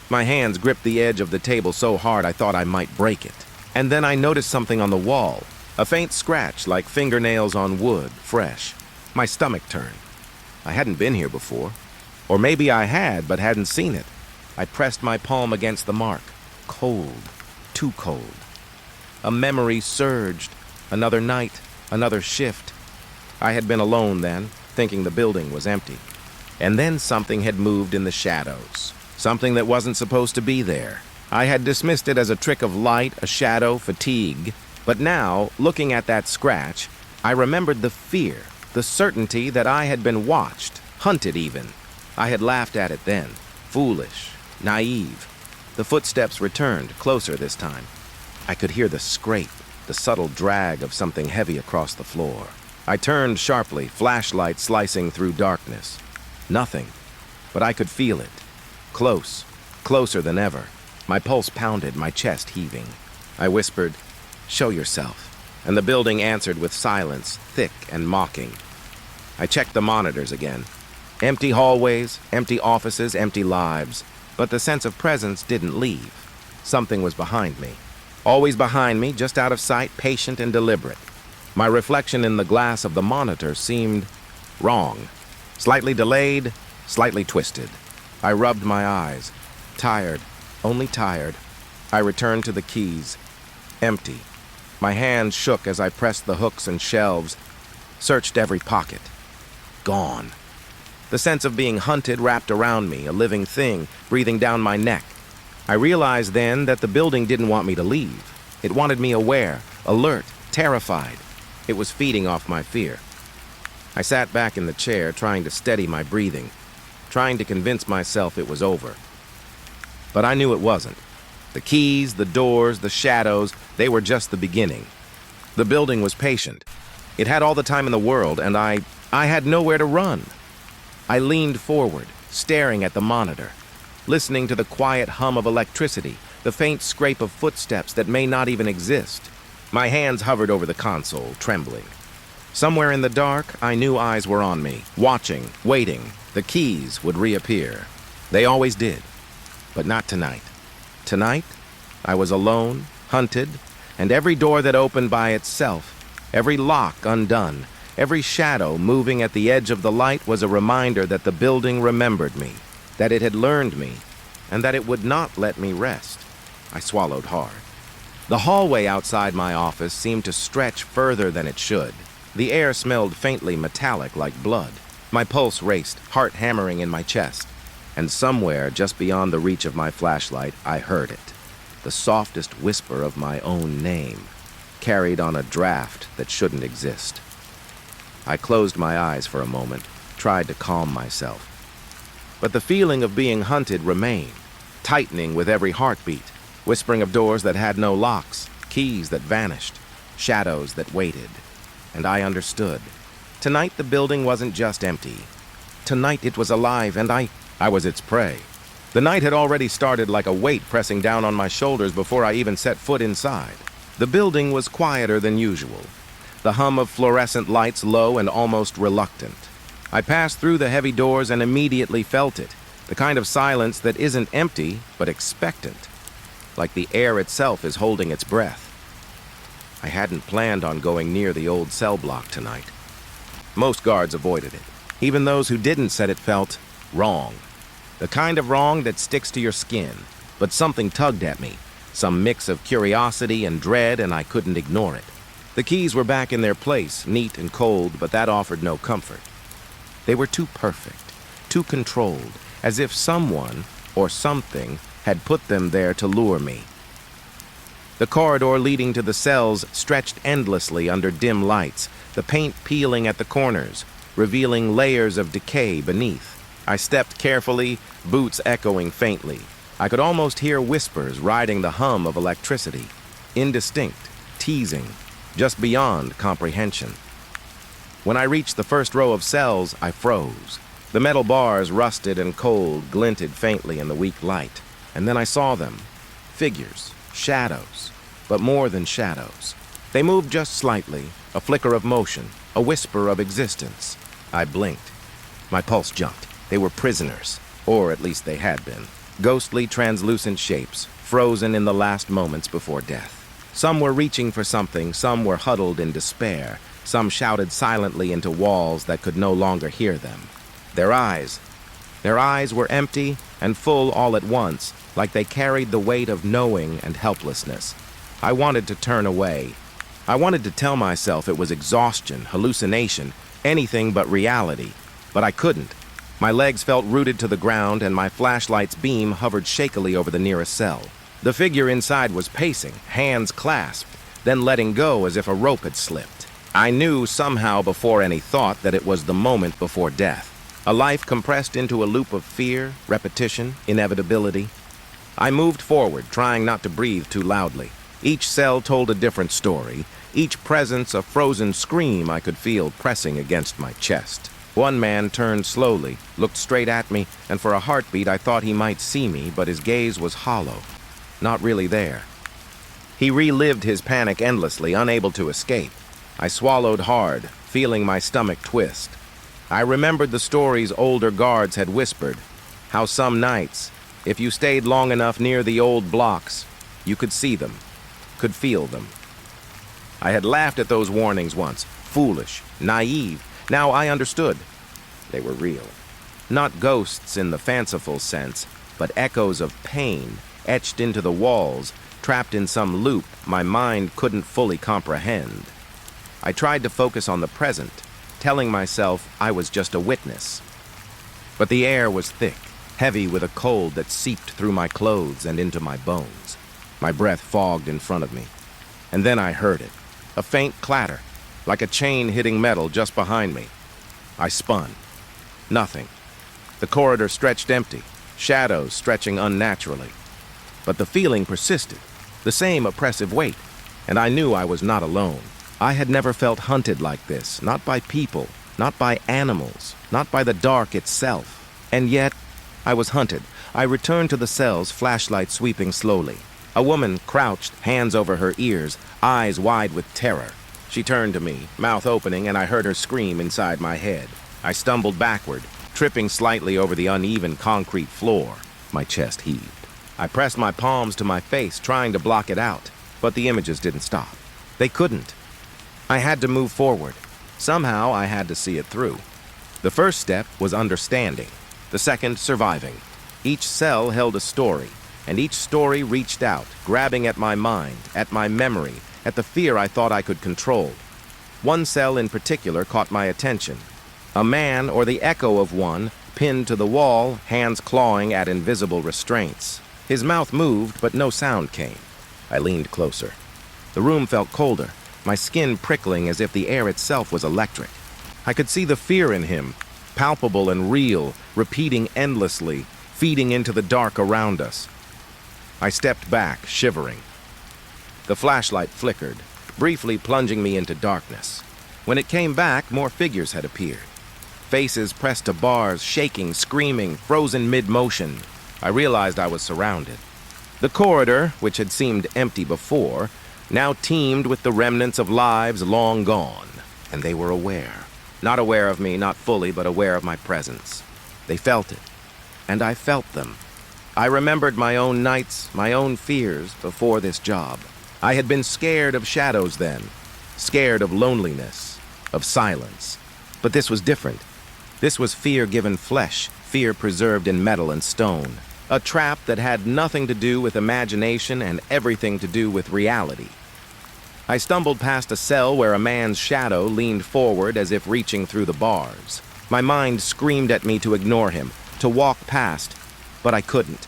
My hands gripped the edge of the table so hard I thought I might break it. And then I noticed something on the wall, a faint scratch like fingernails on wood, fresh. My stomach turned. I hadn't been here before. Or maybe I had, but hadn't seen it. I pressed my palm against the mark. Cold. Too cold. A memory surged. Another night. Another shift. I had been alone then, thinking the building was empty. And then something had moved in the shadows. Something that wasn't supposed to be there. I had dismissed it as a trick of light, a shadow, fatigue. But now, looking at that scratch, I remembered the fear, the certainty that I had been watched, hunted even. I had laughed at it then. Foolish, naive. The footsteps returned, closer this time. I could hear the scrape, the subtle drag of something heavy across the floor. I turned sharply, flashlight slicing through darkness. Nothing, but I could feel it. Close, closer than ever. My pulse pounded, my chest heaving. I whispered, "Show yourself." And the building answered with silence, thick and mocking. I checked the monitors again. Empty hallways, empty offices, empty lives. But the sense of presence didn't leave. Something was behind me. Always behind me, just out of sight, patient and deliberate. My reflection in the glass of the monitor seemed wrong. Slightly delayed, slightly twisted. I rubbed my eyes. Tired, only tired. I returned to the keys. Empty. My hands shook as I pressed the hooks and shelves, searched every pocket. Gone. The sense of being hunted wrapped around me, a living thing, breathing down my neck. I realized then that the building didn't want me to leave. It wanted me aware, alert, terrified. It was feeding off my fear. I sat back in the chair, trying to steady my breathing, trying to convince myself it was over. But I knew it wasn't. The keys, the doors, the shadows, they were just the beginning. The building was patient. It had all the time in the world, and I had nowhere to run. I leaned forward, staring at the monitor. listening to the quiet hum of electricity, the faint scrape of footsteps that may not even exist. My hands hovered over the console, trembling. Somewhere in the dark, I knew eyes were on me, watching, waiting. The keys would reappear. They always did. But not tonight. Tonight, I was alone, hunted, and every door that opened by itself, every lock undone, every shadow moving at the edge of the light was a reminder that the building remembered me, that it had learned me, and that it would not let me rest. I swallowed hard. The hallway outside my office seemed to stretch further than it should. The air smelled faintly metallic like blood. My pulse raced, heart hammering in my chest. And somewhere just beyond the reach of my flashlight, I heard it. The softest whisper of my own name, carried on a draft that shouldn't exist. I closed my eyes for a moment, tried to calm myself. But the feeling of being hunted remained, tightening with every heartbeat, whispering of doors that had no locks, keys that vanished, shadows that waited. And I understood. Tonight the building wasn't just empty. Tonight it was alive, and I was its prey. The night had already started like a weight pressing down on my shoulders before I even set foot inside. The building was quieter than usual, the hum of fluorescent lights low and almost reluctant. I passed through the heavy doors and immediately felt it, the kind of silence that isn't empty, but expectant, like the air itself is holding its breath. I hadn't planned on going near the old Cellblock tonight. Most guards avoided it. Even those who didn't said it felt wrong. The kind of wrong that sticks to your skin. But something tugged at me, some mix of curiosity and dread, and I couldn't ignore it. The keys were back in their place, neat and cold, but that offered no comfort. They were too perfect, too controlled, as if someone or something had put them there to lure me. The corridor leading to the cells stretched endlessly under dim lights, the paint peeling at the corners, revealing layers of decay beneath. I stepped carefully, boots echoing faintly. I could almost hear whispers riding the hum of electricity, indistinct, teasing, just beyond comprehension. When I reached the first row of cells, I froze. The metal bars, rusted and cold, glinted faintly in the weak light. And then I saw them. Figures, shadows, but more than shadows. They moved just slightly, a flicker of motion, a whisper of existence. I blinked. My pulse jumped. They were prisoners, or at least they had been. Ghostly, translucent shapes, frozen in the last moments before death. Some were reaching for something, some were huddled in despair, some shouted silently into walls that could no longer hear them. Their eyes were empty and full all at once, like they carried the weight of knowing and helplessness. I wanted to turn away. I wanted to tell myself it was exhaustion, hallucination, anything but reality, but I couldn't. My legs felt rooted to the ground, and my flashlight's beam hovered shakily over the nearest cell. The figure inside was pacing, hands clasped, then letting go as if a rope had slipped. I knew somehow before any thought that it was the moment before death. A life compressed into a loop of fear, repetition, inevitability. I moved forward, trying not to breathe too loudly. Each cell told a different story, each presence a frozen scream I could feel pressing against my chest. One man turned slowly, looked straight at me, and for a heartbeat I thought he might see me, but his gaze was hollow, not really there. He relived his panic endlessly, unable to escape. I swallowed hard, feeling my stomach twist. I remembered the stories older guards had whispered, how some nights, if you stayed long enough near the old blocks, you could see them, could feel them. I had laughed at those warnings once, foolish, naive. Now I understood. They were real. Not ghosts in the fanciful sense, but echoes of pain etched into the walls, trapped in some loop my mind couldn't fully comprehend. I tried to focus on the present, telling myself I was just a witness. But the air was thick, heavy with a cold that seeped through my clothes and into my bones. My breath fogged in front of me. And then I heard it, a faint clatter, like a chain hitting metal just behind me. I spun. Nothing. The corridor stretched empty, shadows stretching unnaturally. But the feeling persisted, the same oppressive weight, and I knew I was not alone. I had never felt hunted like this, not by people, not by animals, not by the dark itself. And yet, I was hunted. I returned to the cells, flashlight sweeping slowly. A woman crouched, hands over her ears, eyes wide with terror. She turned to me, mouth opening, and I heard her scream inside my head. I stumbled backward, tripping slightly over the uneven concrete floor. My chest heaved. I pressed my palms to my face, trying to block it out, but the images didn't stop. They couldn't. I had to move forward. Somehow, I had to see it through. The first step was understanding. The second, surviving. Each cell held a story, and each story reached out, grabbing at my mind, at my memory, at the fear I thought I could control. One cell in particular caught my attention. A man, or the echo of one, pinned to the wall, hands clawing at invisible restraints. His mouth moved, but no sound came. I leaned closer. The room felt colder, my skin prickling as if the air itself was electric. I could see the fear in him, palpable and real, repeating endlessly, feeding into the dark around us. I stepped back, shivering. The flashlight flickered, briefly plunging me into darkness. When it came back, more figures had appeared. Faces pressed to bars, shaking, screaming, frozen mid-motion. I realized I was surrounded. The corridor, which had seemed empty before, now teemed with the remnants of lives long gone. And they were aware. Not aware of me, not fully, but aware of my presence. They felt it. And I felt them. I remembered my own nights, my own fears before this job. I had been scared of shadows then, scared of loneliness, of silence. But this was different. This was fear given flesh, fear preserved in metal and stone. A trap that had nothing to do with imagination and everything to do with reality. I stumbled past a cell where a man's shadow leaned forward as if reaching through the bars. My mind screamed at me to ignore him, to walk past, but I couldn't.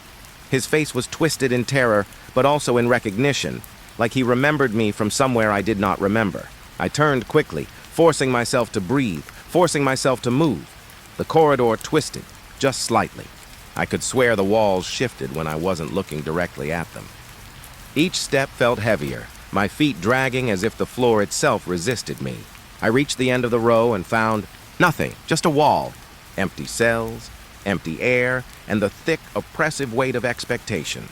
His face was twisted in terror, but also in recognition, like he remembered me from somewhere I did not remember. I turned quickly, forcing myself to breathe, forcing myself to move. The corridor twisted, just slightly. I could swear the walls shifted when I wasn't looking directly at them. Each step felt heavier, my feet dragging as if the floor itself resisted me. I reached the end of the row and found nothing, just a wall. Empty cells, empty air, and the thick, oppressive weight of expectation.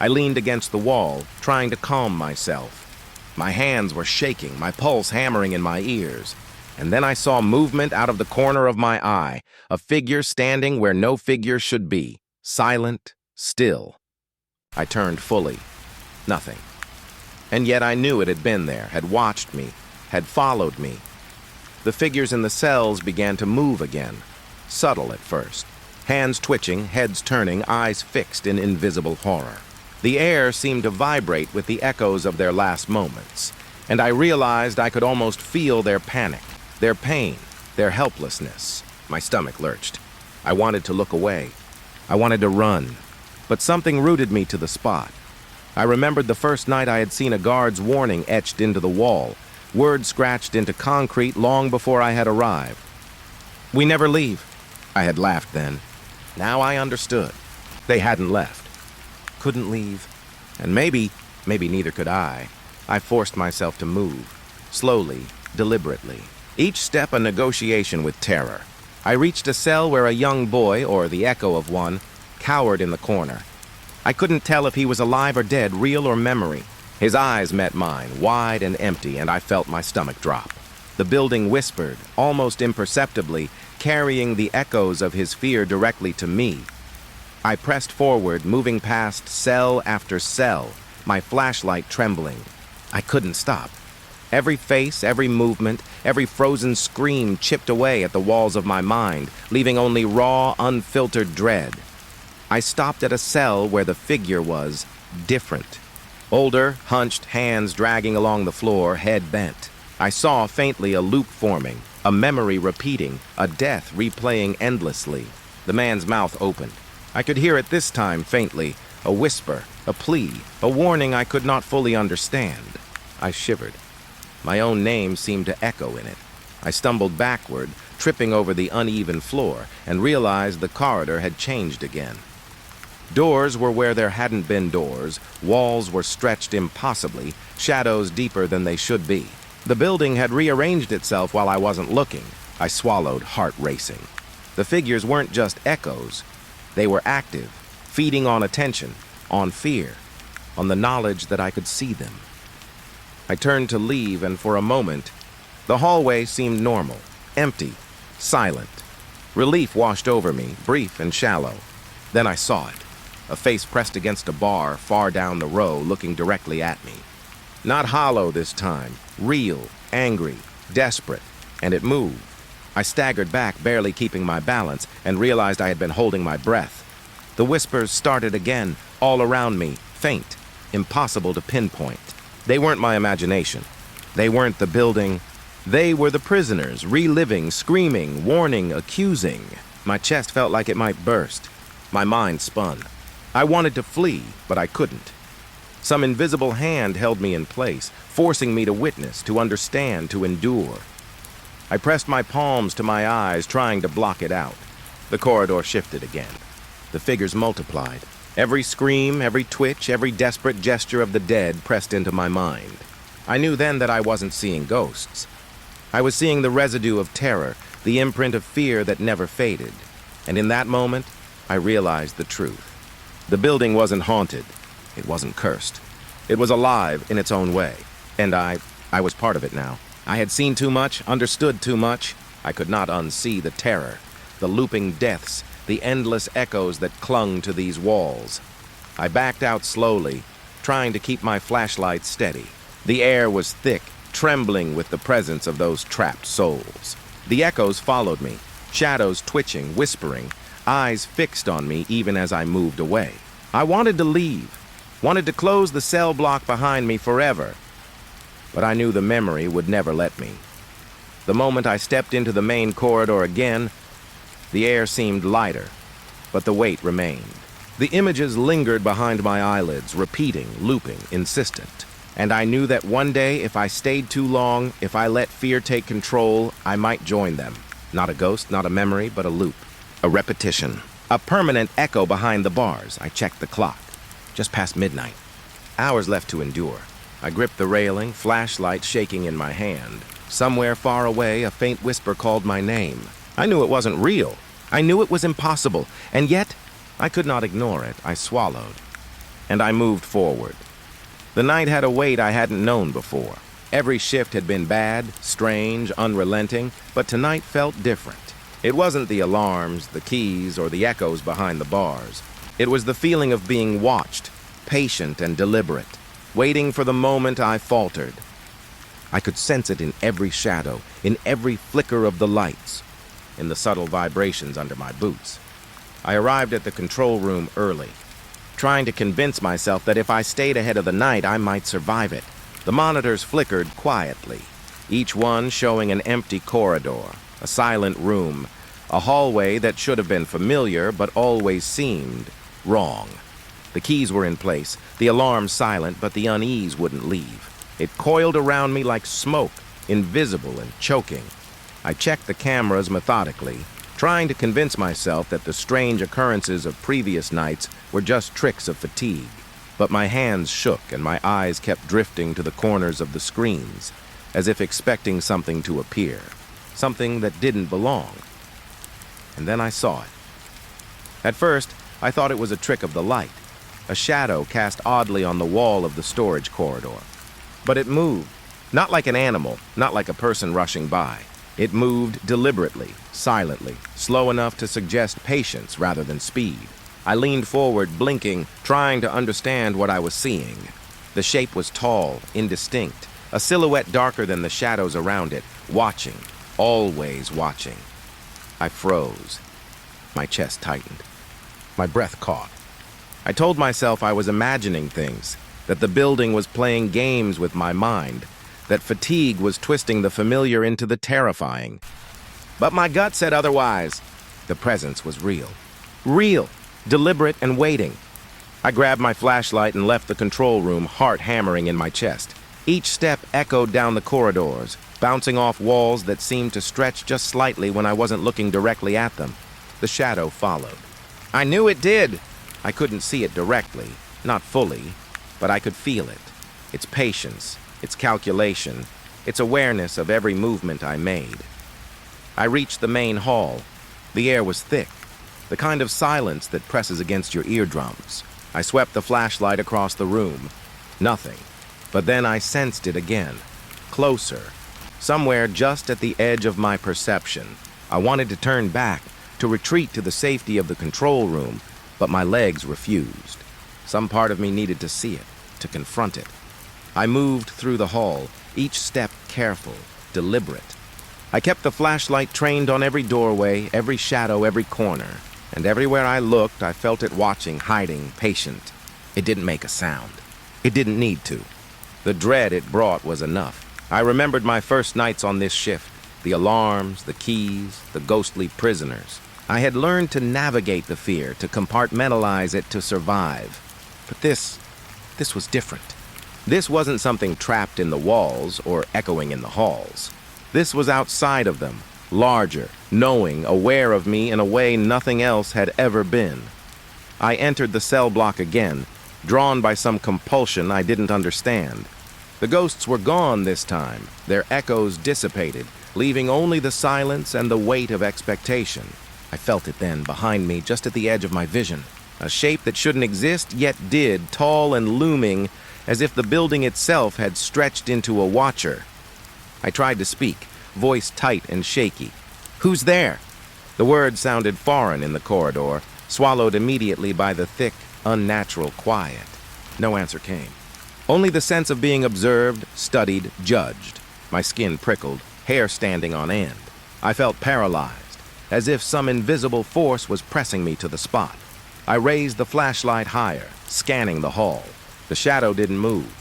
I leaned against the wall, trying to calm myself. My hands were shaking, my pulse hammering in my ears. And then I saw movement out of the corner of my eye, a figure standing where no figure should be, silent, still. I turned fully. Nothing. And yet I knew it had been there, had watched me, had followed me. The figures in the cells began to move again, subtle at first. Hands twitching, heads turning, eyes fixed in invisible horror. The air seemed to vibrate with the echoes of their last moments, and I realized I could almost feel their panic, their pain, their helplessness. My stomach lurched. I wanted to look away. I wanted to run, but something rooted me to the spot. I remembered the first night I had seen a guard's warning etched into the wall, words scratched into concrete long before I had arrived. "We never leave." I had laughed then. Now I understood. They hadn't left. Couldn't leave. And maybe neither could I. I forced myself to move, slowly, deliberately. Each step a negotiation with terror. I reached a cell where a young boy, or the echo of one, cowered in the corner. I couldn't tell if he was alive or dead, real or memory. His eyes met mine, wide and empty, and I felt my stomach drop. The building whispered, almost imperceptibly, carrying the echoes of his fear directly to me. I pressed forward, moving past cell after cell, my flashlight trembling. I couldn't stop. Every face, every movement, every frozen scream chipped away at the walls of my mind, leaving only raw, unfiltered dread. I stopped at a cell where the figure was different. Older, hunched, hands dragging along the floor, head bent. I saw faintly a loop forming, a memory repeating, a death replaying endlessly. The man's mouth opened. I could hear it this time faintly, a whisper, a plea, a warning I could not fully understand. I shivered. My own name seemed to echo in it. I stumbled backward, tripping over the uneven floor, and realized the corridor had changed again. Doors were where there hadn't been doors, walls were stretched impossibly, shadows deeper than they should be. The building had rearranged itself while I wasn't looking. I swallowed, heart racing. The figures weren't just echoes. They were active, feeding on attention, on fear, on the knowledge that I could see them. I turned to leave, and for a moment, the hallway seemed normal, empty, silent. Relief washed over me, brief and shallow. Then I saw it, a face pressed against a bar far down the row, looking directly at me. Not hollow this time, real, angry, desperate, and it moved. I staggered back, barely keeping my balance, and realized I had been holding my breath. The whispers started again, all around me, faint, impossible to pinpoint. They weren't my imagination. They weren't the building. They were the prisoners, reliving, screaming, warning, accusing. My chest felt like it might burst. My mind spun. I wanted to flee, but I couldn't. Some invisible hand held me in place, forcing me to witness, to understand, to endure. I pressed my palms to my eyes, trying to block it out. The corridor shifted again. The figures multiplied. Every scream, every twitch, every desperate gesture of the dead pressed into my mind. I knew then that I wasn't seeing ghosts. I was seeing the residue of terror, the imprint of fear that never faded. And in that moment, I realized the truth. The building wasn't haunted. It wasn't cursed. It was alive in its own way. And I was part of it now. I had seen too much, understood too much. I could not unsee the terror, the looping deaths, the endless echoes that clung to these walls. I backed out slowly, trying to keep my flashlight steady. The air was thick, trembling with the presence of those trapped souls. The echoes followed me, shadows twitching, whispering, eyes fixed on me even as I moved away. I wanted to leave, wanted to close the cell block behind me forever, but I knew the memory would never let me. The moment I stepped into the main corridor again, the air seemed lighter, but the weight remained. The images lingered behind my eyelids, repeating, looping, insistent. And I knew that one day, if I stayed too long, if I let fear take control, I might join them. Not a ghost, not a memory, but a loop. A repetition. A permanent echo behind the bars. I checked the clock. Just past midnight. Hours left to endure. I gripped the railing, flashlight shaking in my hand. Somewhere far away, a faint whisper called my name. I knew it wasn't real. I knew it was impossible. And yet, I could not ignore it. I swallowed. And I moved forward. The night had a weight I hadn't known before. Every shift had been bad, strange, unrelenting, but tonight felt different. It wasn't the alarms, the keys, or the echoes behind the bars. It was the feeling of being watched, patient and deliberate, waiting for the moment I faltered. I could sense it in every shadow, in every flicker of the lights, in the subtle vibrations under my boots. I arrived at the control room early, trying to convince myself that if I stayed ahead of the night, I might survive it. The monitors flickered quietly, each one showing an empty corridor, a silent room, a hallway that should have been familiar but always seemed wrong. The keys were in place, the alarm silent, but the unease wouldn't leave. It coiled around me like smoke, invisible and choking. I checked the cameras methodically, trying to convince myself that the strange occurrences of previous nights were just tricks of fatigue. But my hands shook and my eyes kept drifting to the corners of the screens, as if expecting something to appear, something that didn't belong. And then I saw it. At first, I thought it was a trick of the light, a shadow cast oddly on the wall of the storage corridor. But it moved, not like an animal, not like a person rushing by. It moved deliberately, silently, slow enough to suggest patience rather than speed. I leaned forward, blinking, trying to understand what I was seeing. The shape was tall, indistinct, a silhouette darker than the shadows around it, watching, always watching. I froze. My chest tightened. My breath caught. I told myself I was imagining things, that the building was playing games with my mind, that fatigue was twisting the familiar into the terrifying. But my gut said otherwise. The presence was real. Real, deliberate and waiting. I grabbed my flashlight and left the control room, heart hammering in my chest. Each step echoed down the corridors, bouncing off walls that seemed to stretch just slightly when I wasn't looking directly at them. The shadow followed. I knew it did. I couldn't see it directly, not fully, but I could feel it. Its patience, its calculation, its awareness of every movement I made. I reached the main hall. The air was thick, the kind of silence that presses against your eardrums. I swept the flashlight across the room. Nothing. But then I sensed it again. Closer. Somewhere just at the edge of my perception. I wanted to turn back, to retreat to the safety of the control room, but my legs refused. Some part of me needed to see it, to confront it. I moved through the hall, each step careful, deliberate. I kept the flashlight trained on every doorway, every shadow, every corner. And everywhere I looked, I felt it watching, hiding, patient. It didn't make a sound. It didn't need to. The dread it brought was enough. I remembered my first nights on this shift, the alarms, the keys, the ghostly prisoners. I had learned to navigate the fear, to compartmentalize it, to survive. But this was different. This wasn't something trapped in the walls or echoing in the halls. This was outside of them, larger, knowing, aware of me in a way nothing else had ever been. I entered the cell block again, drawn by some compulsion I didn't understand. The ghosts were gone this time, their echoes dissipated, leaving only the silence and the weight of expectation. I felt it then, behind me, just at the edge of my vision. A shape that shouldn't exist, yet did, tall and looming, as if the building itself had stretched into a watcher. I tried to speak, voice tight and shaky. "Who's there?" The word sounded foreign in the corridor, swallowed immediately by the thick, unnatural quiet. No answer came. Only the sense of being observed, studied, judged. My skin prickled, hair standing on end. I felt paralyzed, as if some invisible force was pressing me to the spot. I raised the flashlight higher, scanning the hall. The shadow didn't move.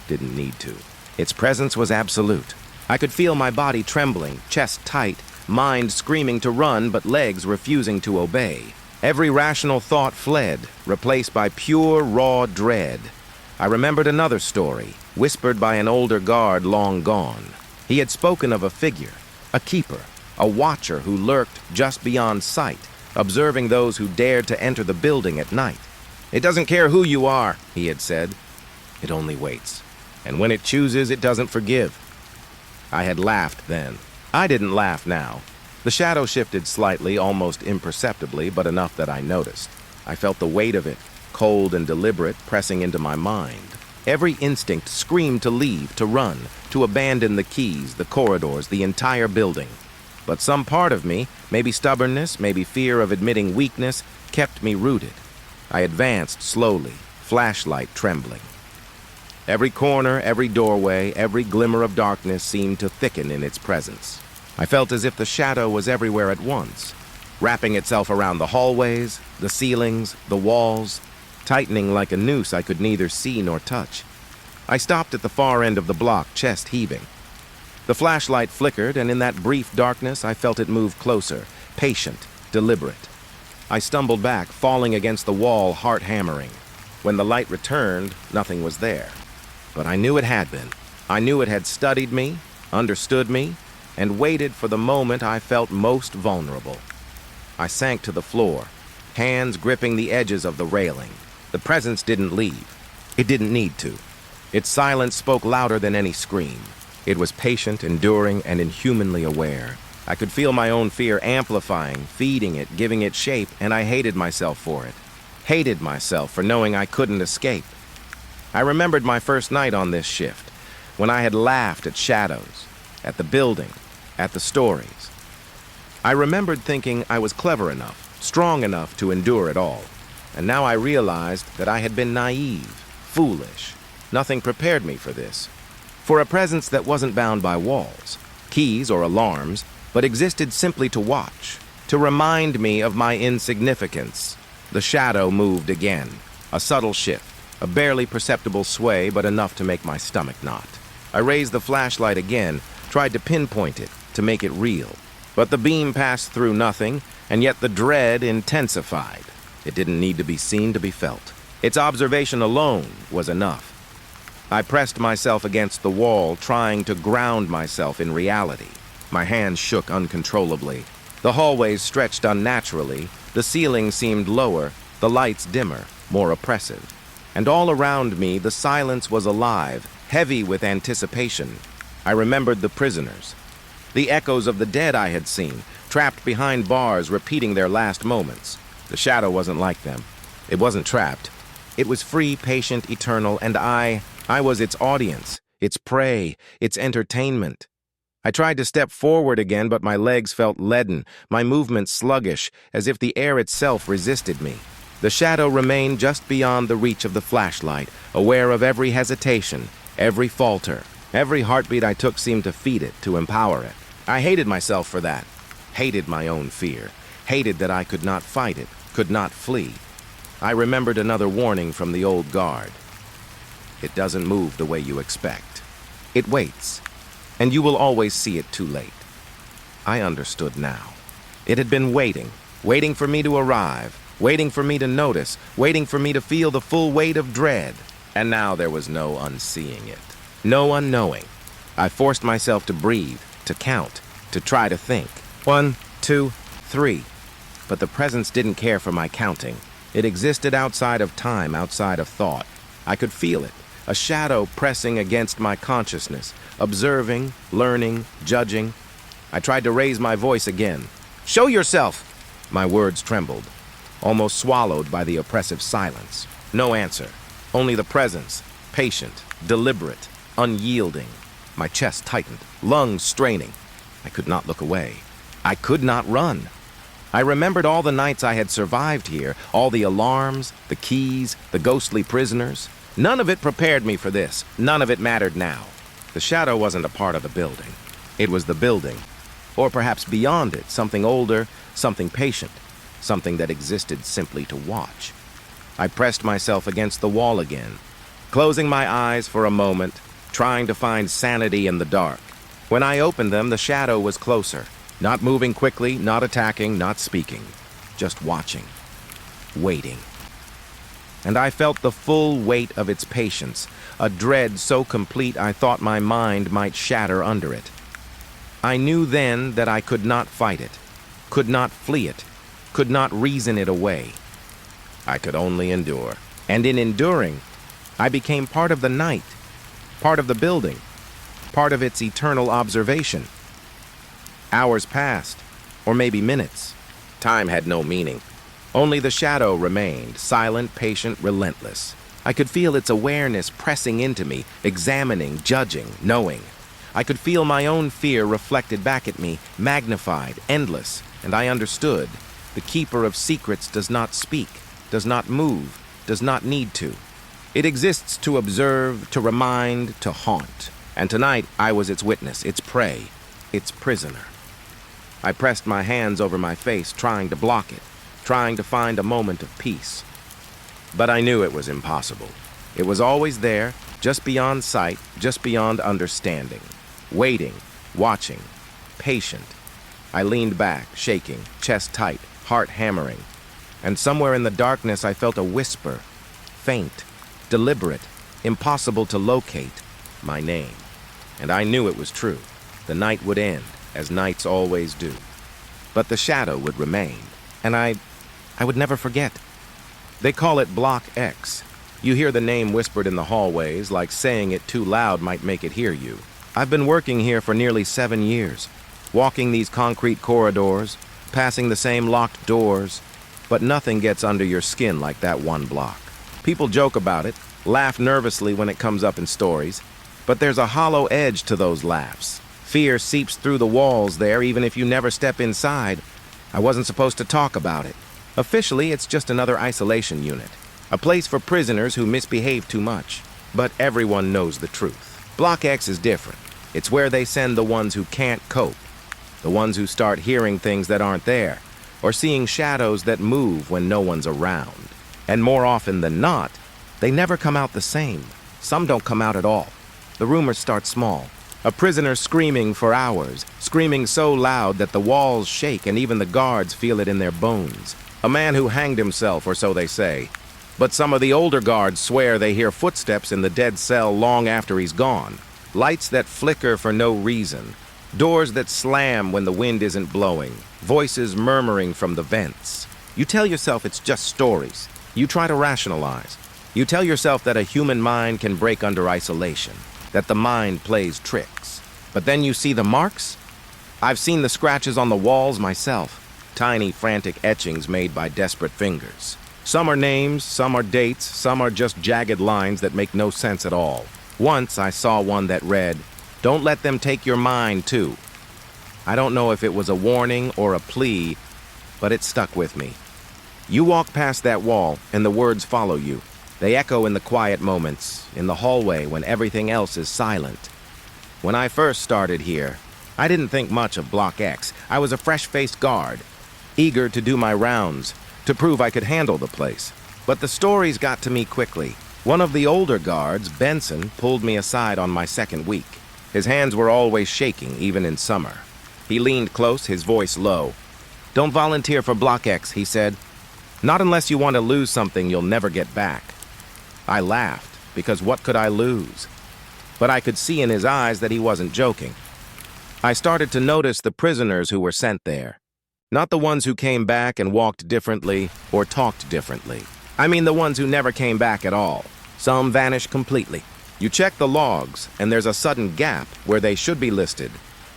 Didn't need to. Its presence was absolute. I could feel my body trembling, chest tight, mind screaming to run, but legs refusing to obey. Every rational thought fled, replaced by pure, raw dread. I remembered another story, whispered by an older guard long gone. He had spoken of a figure, a keeper, a watcher who lurked just beyond sight, observing those who dared to enter the building at night. "It doesn't care who you are," he had said. "It only waits. And when it chooses, it doesn't forgive." I had laughed then. I didn't laugh now. The shadow shifted slightly, almost imperceptibly, but enough that I noticed. I felt the weight of it, cold and deliberate, pressing into my mind. Every instinct screamed to leave, to run, to abandon the keys, the corridors, the entire building. But some part of me, maybe stubbornness, maybe fear of admitting weakness, kept me rooted. I advanced slowly, flashlight trembling. Every corner, every doorway, every glimmer of darkness seemed to thicken in its presence. I felt as if the shadow was everywhere at once, wrapping itself around the hallways, the ceilings, the walls, tightening like a noose I could neither see nor touch. I stopped at the far end of the block, chest heaving. The flashlight flickered, and in that brief darkness I felt it move closer, patient, deliberate. I stumbled back, falling against the wall, heart hammering. When the light returned, nothing was there. But I knew it had been. I knew it had studied me, understood me, and waited for the moment I felt most vulnerable. I sank to the floor, hands gripping the edges of the railing. The presence didn't leave. It didn't need to. Its silence spoke louder than any scream. It was patient, enduring, and inhumanly aware. I could feel my own fear amplifying, feeding it, giving it shape, and I hated myself for it. Hated myself for knowing I couldn't escape. I remembered my first night on this shift, when I had laughed at shadows, at the building, at the stories. I remembered thinking I was clever enough, strong enough to endure it all. And now I realized that I had been naive, foolish. Nothing prepared me for this. For a presence that wasn't bound by walls, keys or alarms, but existed simply to watch, to remind me of my insignificance. The shadow moved again, a subtle shift, a barely perceptible sway, but enough to make my stomach knot. I raised the flashlight again, tried to pinpoint it, to make it real. But the beam passed through nothing, and yet the dread intensified. It didn't need to be seen to be felt. Its observation alone was enough. I pressed myself against the wall, trying to ground myself in reality. My hands shook uncontrollably. The hallways stretched unnaturally, the ceiling seemed lower, the lights dimmer, more oppressive. And all around me, the silence was alive, heavy with anticipation. I remembered the prisoners, the echoes of the dead I had seen, trapped behind bars, repeating their last moments. The shadow wasn't like them. It wasn't trapped. It was free, patient, eternal, and I was its audience, its prey, its entertainment. I tried to step forward again, but my legs felt leaden, my movements sluggish, as if the air itself resisted me. The shadow remained just beyond the reach of the flashlight, aware of every hesitation, every falter. Every heartbeat I took seemed to feed it, to empower it. I hated myself for that. Hated my own fear. Hated that I could not fight it, could not flee. I remembered another warning from the old guard. It doesn't move the way you expect. It waits, and you will always see it too late. I understood now. It had been waiting, waiting for me to arrive, waiting for me to notice, waiting for me to feel the full weight of dread. And now there was no unseeing it, no unknowing. I forced myself to breathe, to count, to try to think. 1, 2, 3. But the presence didn't care for my counting. It existed outside of time, outside of thought. I could feel it, a shadow pressing against my consciousness, observing, learning, judging. I tried to raise my voice again. "Show yourself!" My words trembled, almost swallowed by the oppressive silence. No answer, only the presence, patient, deliberate, unyielding. My chest tightened, lungs straining. I could not look away. I could not run. I remembered all the nights I had survived here, all the alarms, the keys, the ghostly prisoners. None of it prepared me for this. None of it mattered now. The shadow wasn't a part of the building. It was the building. Or perhaps beyond it, something older, something patient, something that existed simply to watch. I pressed myself against the wall again, closing my eyes for a moment, trying to find sanity in the dark. When I opened them, the shadow was closer, not moving quickly, not attacking, not speaking, just watching, waiting. And I felt the full weight of its patience, a dread so complete I thought my mind might shatter under it. I knew then that I could not fight it, could not flee it, could not reason it away. I could only endure. And in enduring, I became part of the night, part of the building, part of its eternal observation. Hours passed, or maybe minutes. Time had no meaning. Only the shadow remained, silent, patient, relentless. I could feel its awareness pressing into me, examining, judging, knowing. I could feel my own fear reflected back at me, magnified, endless, and I understood. The keeper of secrets does not speak, does not move, does not need to. It exists to observe, to remind, to haunt. And tonight I was its witness, its prey, its prisoner. I pressed my hands over my face, trying to block it, trying to find a moment of peace. But I knew it was impossible. It was always there, just beyond sight, just beyond understanding. Waiting, watching, patient. I leaned back, shaking, chest tight, heart hammering. And somewhere in the darkness I felt a whisper, faint, deliberate, impossible to locate, my name. And I knew it was true. The night would end, as nights always do. But the shadow would remain, and I would never forget. They call it Block X. You hear the name whispered in the hallways, like saying it too loud might make it hear you. I've been working here for nearly 7 years, walking these concrete corridors, passing the same locked doors, but nothing gets under your skin like that one block. People joke about it, laugh nervously when it comes up in stories, but there's a hollow edge to those laughs. Fear seeps through the walls there even if you never step inside. I wasn't supposed to talk about it. Officially, it's just another isolation unit, a place for prisoners who misbehave too much. But everyone knows the truth. Block X is different. It's where they send the ones who can't cope, the ones who start hearing things that aren't there, or seeing shadows that move when no one's around. And more often than not, they never come out the same. Some don't come out at all. The rumors start small. A prisoner screaming for hours, screaming so loud that the walls shake and even the guards feel it in their bones. A man who hanged himself, or so they say. But some of the older guards swear they hear footsteps in the dead cell long after he's gone. Lights that flicker for no reason. Doors that slam when the wind isn't blowing. Voices murmuring from the vents. You tell yourself it's just stories. You try to rationalize. You tell yourself that a human mind can break under isolation, that the mind plays tricks. But then you see the marks? I've seen the scratches on the walls myself. tiny, frantic etchings made by desperate fingers. Some are names, some are dates, some are just jagged lines that make no sense at all. Once I saw one that read, "Don't let them take your mind, too." I don't know if it was a warning or a plea, but it stuck with me. You walk past that wall, and the words follow you. They echo in the quiet moments, in the hallway when everything else is silent. When I first started here, I didn't think much of Block X. I was a fresh-faced guard, eager to do my rounds, to prove I could handle the place. But the stories got to me quickly. One of the older guards, Benson, pulled me aside on my second week. His hands were always shaking, even in summer. He leaned close, his voice low. "Don't volunteer for Block X," he said. "Not unless you want to lose something you'll never get back." I laughed, because what could I lose? But I could see in his eyes that he wasn't joking. I started to notice the prisoners who were sent there. Not the ones who came back and walked differently or talked differently. I mean the ones who never came back at all. Some vanished completely. You check the logs, and there's a sudden gap where they should be listed,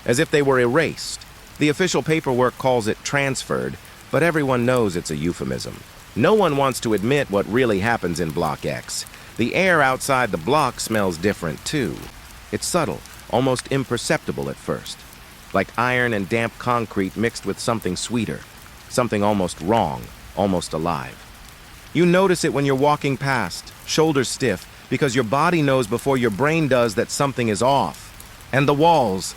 as if they were erased. The official paperwork calls it transferred, but everyone knows it's a euphemism. No one wants to admit what really happens in Block X. The air outside the block smells different, too. It's subtle, almost imperceptible at first. Like iron and damp concrete mixed with something sweeter. Something almost wrong, almost alive. You notice it when you're walking past, shoulders stiff, because your body knows before your brain does that something is off. And the walls,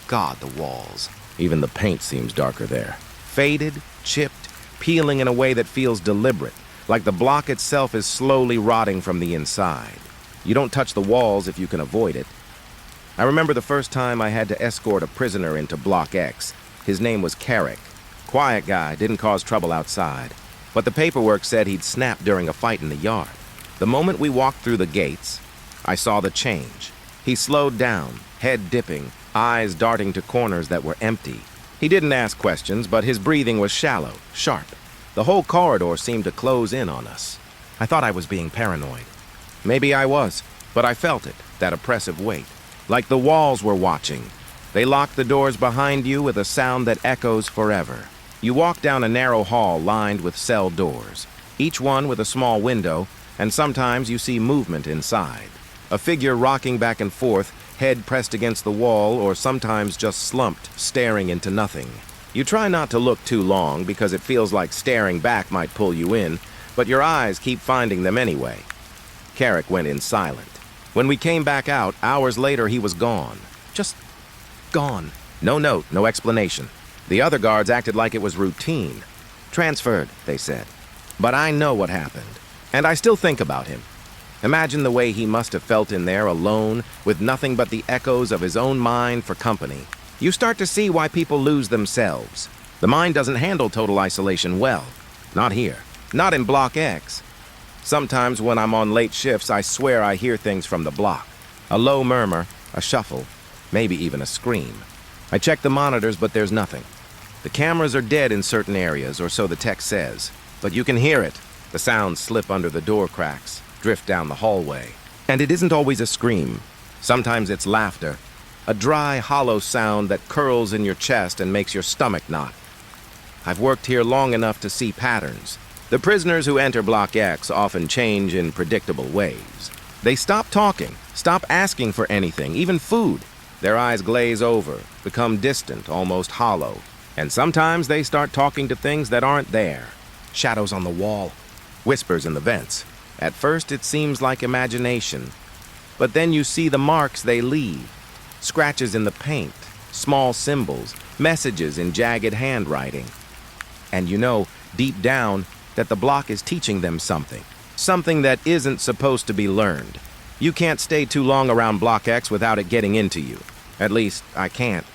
God, the walls. Even the paint seems darker there. Faded, chipped, peeling in a way that feels deliberate, like the block itself is slowly rotting from the inside. You don't touch the walls if you can avoid it. I remember the first time I had to escort a prisoner into Block X. His name was Carrick. Quiet guy, didn't cause trouble outside. But the paperwork said he'd snapped during a fight in the yard. The moment we walked through the gates, I saw the change. He slowed down, head dipping, eyes darting to corners that were empty. He didn't ask questions, but his breathing was shallow, sharp. The whole corridor seemed to close in on us. I thought I was being paranoid. Maybe I was, but I felt it, that oppressive weight. Like the walls were watching. They lock the doors behind you with a sound that echoes forever. You walk down a narrow hall lined with cell doors, each one with a small window, and sometimes you see movement inside. A figure rocking back and forth, head pressed against the wall, or sometimes just slumped, staring into nothing. You try not to look too long because it feels like staring back might pull you in, but your eyes keep finding them anyway. Carrick went in silent. When we came back out, hours later he was gone. Just gone. No note, no explanation. The other guards acted like it was routine. Transferred, they said. But I know what happened, and I still think about him. Imagine the way he must have felt in there alone, with nothing but the echoes of his own mind for company. You start to see why people lose themselves. The mind doesn't handle total isolation well. Not here. Not in Block X. Sometimes when I'm on late shifts, I swear I hear things from the block. A low murmur, a shuffle, maybe even a scream. I check the monitors, but there's nothing. The cameras are dead in certain areas, or so the tech says. But you can hear it. The sounds slip under the door cracks, drift down the hallway. And it isn't always a scream. Sometimes it's laughter. A dry, hollow sound that curls in your chest and makes your stomach knot. I've worked here long enough to see patterns. The prisoners who enter Block X often change in predictable ways. They stop talking, stop asking for anything, even food. Their eyes glaze over, become distant, almost hollow. And sometimes they start talking to things that aren't there. Shadows on the wall, whispers in the vents. At first it seems like imagination. But then you see the marks they leave. Scratches in the paint, small symbols, messages in jagged handwriting. And you know, deep down, that the block is teaching them something. Something that isn't supposed to be learned. You can't stay too long around Block X without it getting into you. At least, I can't.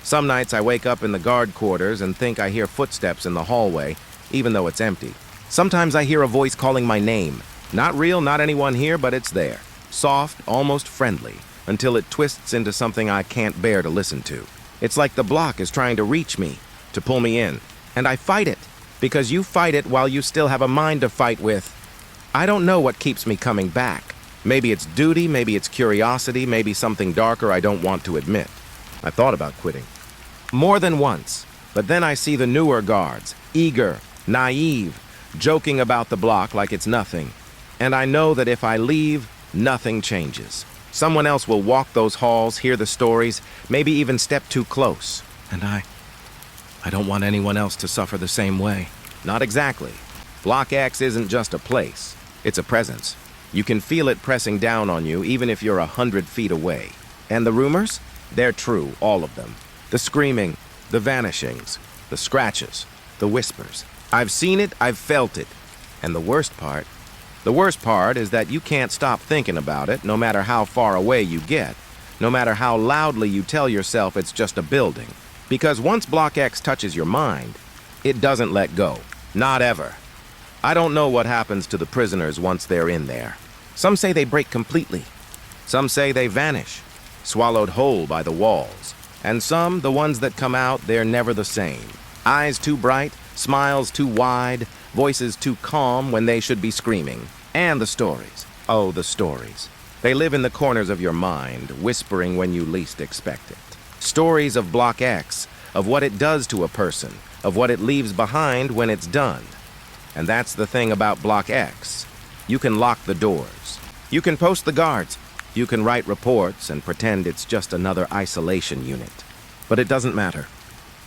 Some nights I wake up in the guard quarters and think I hear footsteps in the hallway, even though it's empty. Sometimes I hear a voice calling my name. Not real, not anyone here, but it's there. Soft, almost friendly, until it twists into something I can't bear to listen to. It's like the block is trying to reach me, to pull me in. And I fight it, because you fight it while you still have a mind to fight with. I don't know what keeps me coming back. Maybe it's duty, maybe it's curiosity, maybe something darker I don't want to admit. I thought about quitting. More than once. But then I see the newer guards, eager, naive, joking about the block like it's nothing. And I know that if I leave, nothing changes. Someone else will walk those halls, hear the stories, maybe even step too close. And I don't want anyone else to suffer the same way. Not exactly. Block X isn't just a place. It's a presence. You can feel it pressing down on you even if you're 100 feet away. And the rumors? They're true, all of them. The screaming, the vanishings, the scratches, the whispers. I've seen it, I've felt it. And the worst part is that you can't stop thinking about it no matter how far away you get, no matter how loudly you tell yourself it's just a building. Because once Block X touches your mind, it doesn't let go. Not ever. I don't know what happens to the prisoners once they're in there. Some say they break completely. Some say they vanish, swallowed whole by the walls. And some, the ones that come out, they're never the same. Eyes too bright, smiles too wide, voices too calm when they should be screaming. And the stories. Oh, the stories. They live in the corners of your mind, whispering when you least expect it. Stories of Block X, of what it does to a person, of what it leaves behind when it's done. And that's the thing about Block X. You can lock the doors. You can post the guards. You can write reports and pretend it's just another isolation unit. But it doesn't matter.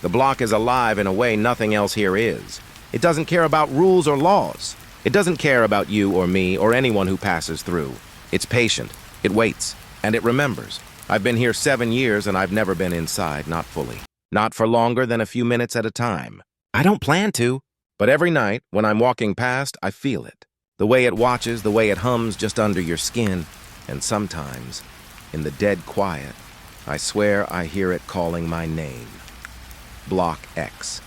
The block is alive in a way nothing else here is. It doesn't care about rules or laws. It doesn't care about you or me or anyone who passes through. It's patient. It waits. And it remembers. I've been here 7 years and I've never been inside, not fully. Not for longer than a few minutes at a time. I don't plan to. But every night, when I'm walking past, I feel it. The way it watches, the way it hums just under your skin. And sometimes, in the dead quiet, I swear I hear it calling my name. Block X.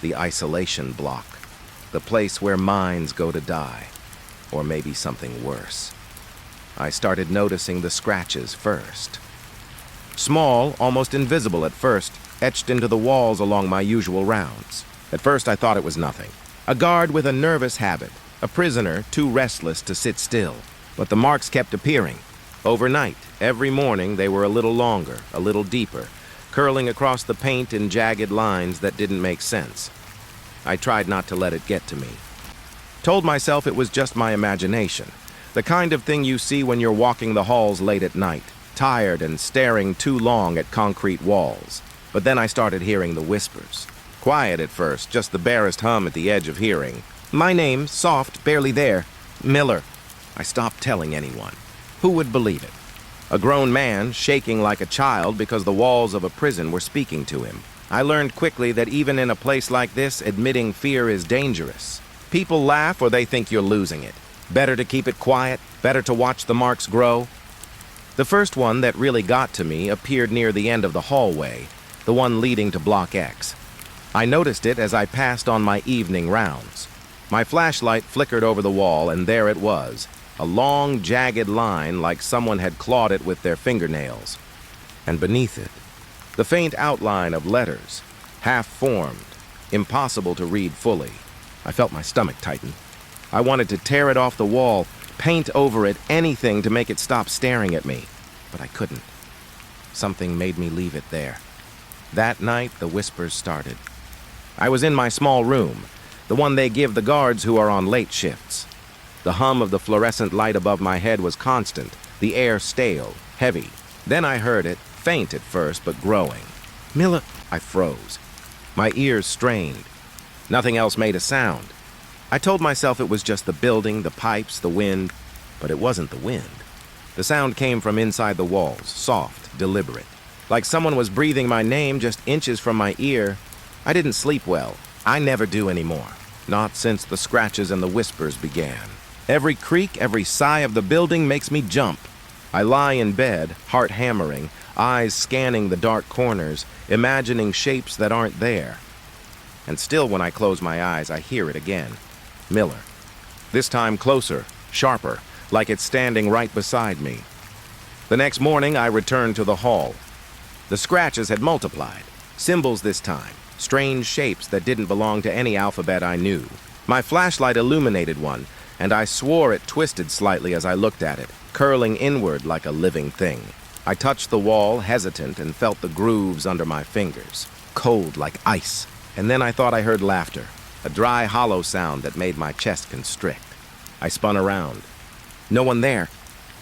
The isolation block. The place where minds go to die. Or maybe something worse. I started noticing the scratches first. Small, almost invisible at first, etched into the walls along my usual rounds. At first I thought it was nothing. A guard with a nervous habit. A prisoner too restless to sit still. But the marks kept appearing. Overnight, every morning, they were a little longer, a little deeper, curling across the paint in jagged lines that didn't make sense. I tried not to let it get to me. Told myself it was just my imagination. The kind of thing you see when you're walking the halls late at night, tired and staring too long at concrete walls. But then I started hearing the whispers. Quiet at first, just the barest hum at the edge of hearing. My name, soft, barely there. Miller. I stopped telling anyone. Who would believe it? A grown man, shaking like a child because the walls of a prison were speaking to him. I learned quickly that even in a place like this, admitting fear is dangerous. People laugh or they think you're losing it. Better to keep it quiet, better to watch the marks grow. The first one that really got to me appeared near the end of the hallway, the one leading to Block X. I noticed it as I passed on my evening rounds. My flashlight flickered over the wall, and there it was, a long, jagged line like someone had clawed it with their fingernails. And beneath it, the faint outline of letters, half-formed, impossible to read fully. I felt my stomach tighten. I wanted to tear it off the wall, paint over it, anything to make it stop staring at me. But I couldn't. Something made me leave it there. That night, the whispers started. I was in my small room, the one they give the guards who are on late shifts. The hum of the fluorescent light above my head was constant, the air stale, heavy. Then I heard it, faint at first, but growing. Miller, I froze. My ears strained. Nothing else made a sound. I told myself it was just the building, the pipes, the wind, but it wasn't the wind. The sound came from inside the walls, soft, deliberate. Like someone was breathing my name just inches from my ear. I didn't sleep well. I never do anymore. Not since the scratches and the whispers began. Every creak, every sigh of the building makes me jump. I lie in bed, heart hammering, eyes scanning the dark corners, imagining shapes that aren't there. And still when I close my eyes, I hear it again. Miller. This time closer, sharper, like it's standing right beside me. The next morning, I returned to the hall. The scratches had multiplied. Symbols this time. Strange shapes that didn't belong to any alphabet I knew. My flashlight illuminated one, and I swore it twisted slightly as I looked at it, curling inward like a living thing. I touched the wall, hesitant, and felt the grooves under my fingers. cold like ice. And then I thought I heard laughter, a dry, hollow sound that made my chest constrict. I spun around. No one there.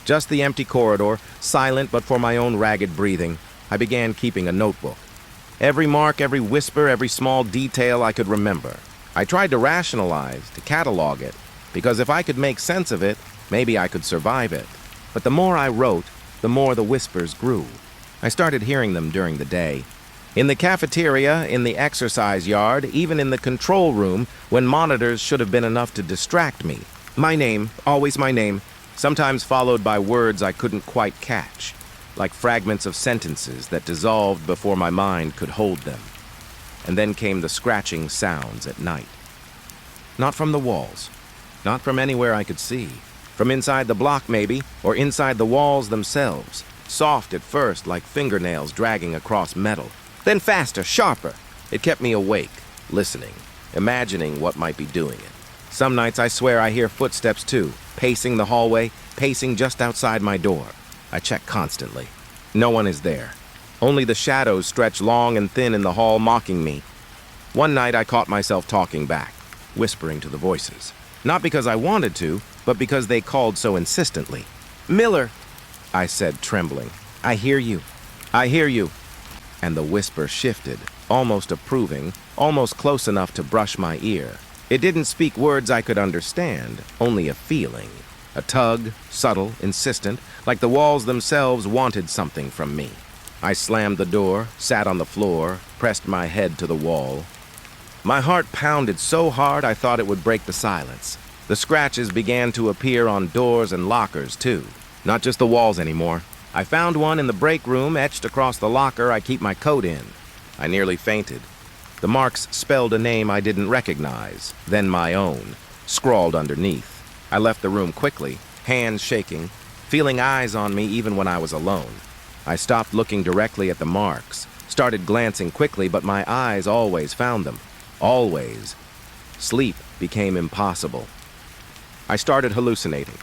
Just the empty corridor, silent but for my own ragged breathing. I began keeping a notebook. Every mark, every whisper, every small detail I could remember. I tried to rationalize, to catalog it, because if I could make sense of it, maybe I could survive it. But the more I wrote, the more the whispers grew. I started hearing them during the day. In the cafeteria, in the exercise yard, even in the control room, when monitors should have been enough to distract me. My name, always my name, sometimes followed by words I couldn't quite catch, like fragments of sentences that dissolved before my mind could hold them. And then came the scratching sounds at night. Not from the walls, not from anywhere I could see. From inside the block, maybe, or inside the walls themselves. Soft at first, like fingernails dragging across metal. Then faster, sharper. It kept me awake, listening, imagining what might be doing it. Some nights I swear I hear footsteps too, pacing the hallway, pacing just outside my door. I check constantly. No one is there. Only the shadows stretch long and thin in the hall, mocking me. One night I caught myself talking back, whispering to the voices. Not because I wanted to, but because they called so insistently. "Miller," I said, trembling. "I hear you. I hear you." And the whisper shifted, almost approving, almost close enough to brush my ear. It didn't speak words I could understand, only a feeling. A tug, subtle, insistent, like the walls themselves wanted something from me. I slammed the door, sat on the floor, pressed my head to the wall. My heart pounded so hard I thought it would break the silence. The scratches began to appear on doors and lockers, too. Not just the walls anymore. I found one in the break room etched across the locker I keep my coat in. I nearly fainted. The marks spelled a name I didn't recognize, then my own, scrawled underneath. I left the room quickly, hands shaking, feeling eyes on me even when I was alone. I stopped looking directly at the marks, started glancing quickly, but my eyes always found them. Always. Sleep became impossible. I started hallucinating.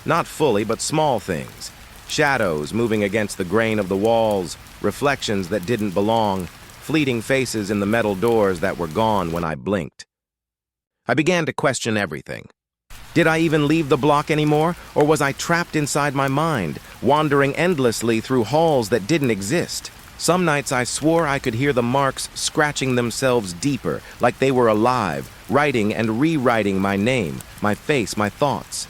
Not fully, but small things. Shadows moving against the grain of the walls, reflections that didn't belong, fleeting faces in the metal doors that were gone when I blinked. I began to question everything. Did I even leave the block anymore, or was I trapped inside my mind, wandering endlessly through halls that didn't exist? Some nights I swore I could hear the marks scratching themselves deeper, like they were alive, writing and rewriting my name, my face, my thoughts.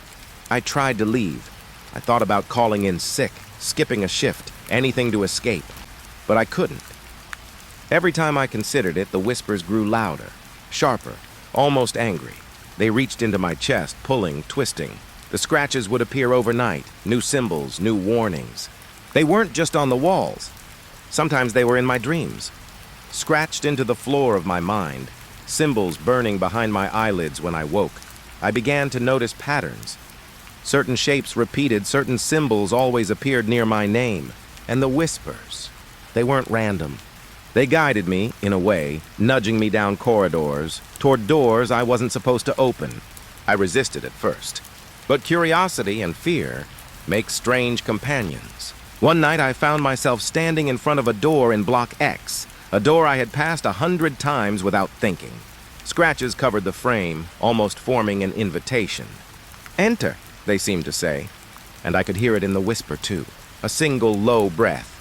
I tried to leave. I thought about calling in sick, skipping a shift, anything to escape. But I couldn't. Every time I considered it, the whispers grew louder, sharper, almost angry. They reached into my chest, pulling, twisting. The scratches would appear overnight, new symbols, new warnings. They weren't just on the walls. Sometimes they were in my dreams. Scratched into the floor of my mind, symbols burning behind my eyelids when I woke. I began to notice patterns. Certain shapes repeated, certain symbols always appeared near my name. And the whispers, they weren't random. They guided me, in a way, nudging me down corridors, toward doors I wasn't supposed to open. I resisted at first. But curiosity and fear make strange companions. One night I found myself standing in front of a door in Block X, a door I had passed 100 times without thinking. Scratches covered the frame, almost forming an invitation. "Enter," they seemed to say, and I could hear it in the whisper too, a single low breath.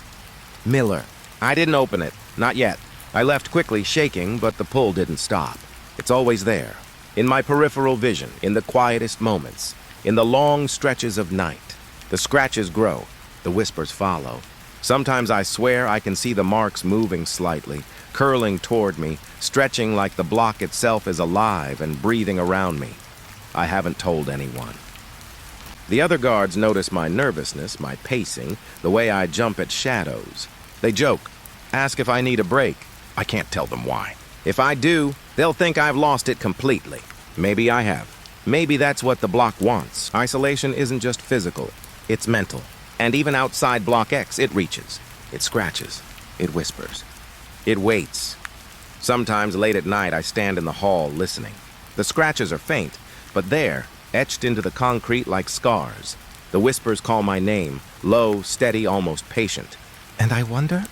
"Miller." I didn't open it, not yet. I left quickly, shaking, but the pull didn't stop. It's always there, in my peripheral vision, in the quietest moments, in the long stretches of night. The scratches grow, the whispers follow. Sometimes I swear I can see the marks moving slightly, curling toward me, stretching like the block itself is alive and breathing around me. I haven't told anyone. The other guards notice my nervousness, my pacing, the way I jump at shadows. They joke, ask if I need a break. I can't tell them why. If I do, they'll think I've lost it completely. Maybe I have. Maybe that's what the block wants. Isolation isn't just physical, it's mental. And even outside Block X, it reaches. It scratches. It whispers. It waits. Sometimes late at night, I stand in the hall listening. The scratches are faint, but there, etched into the concrete like scars. The whispers call my name, low, steady, almost patient. And I wonder,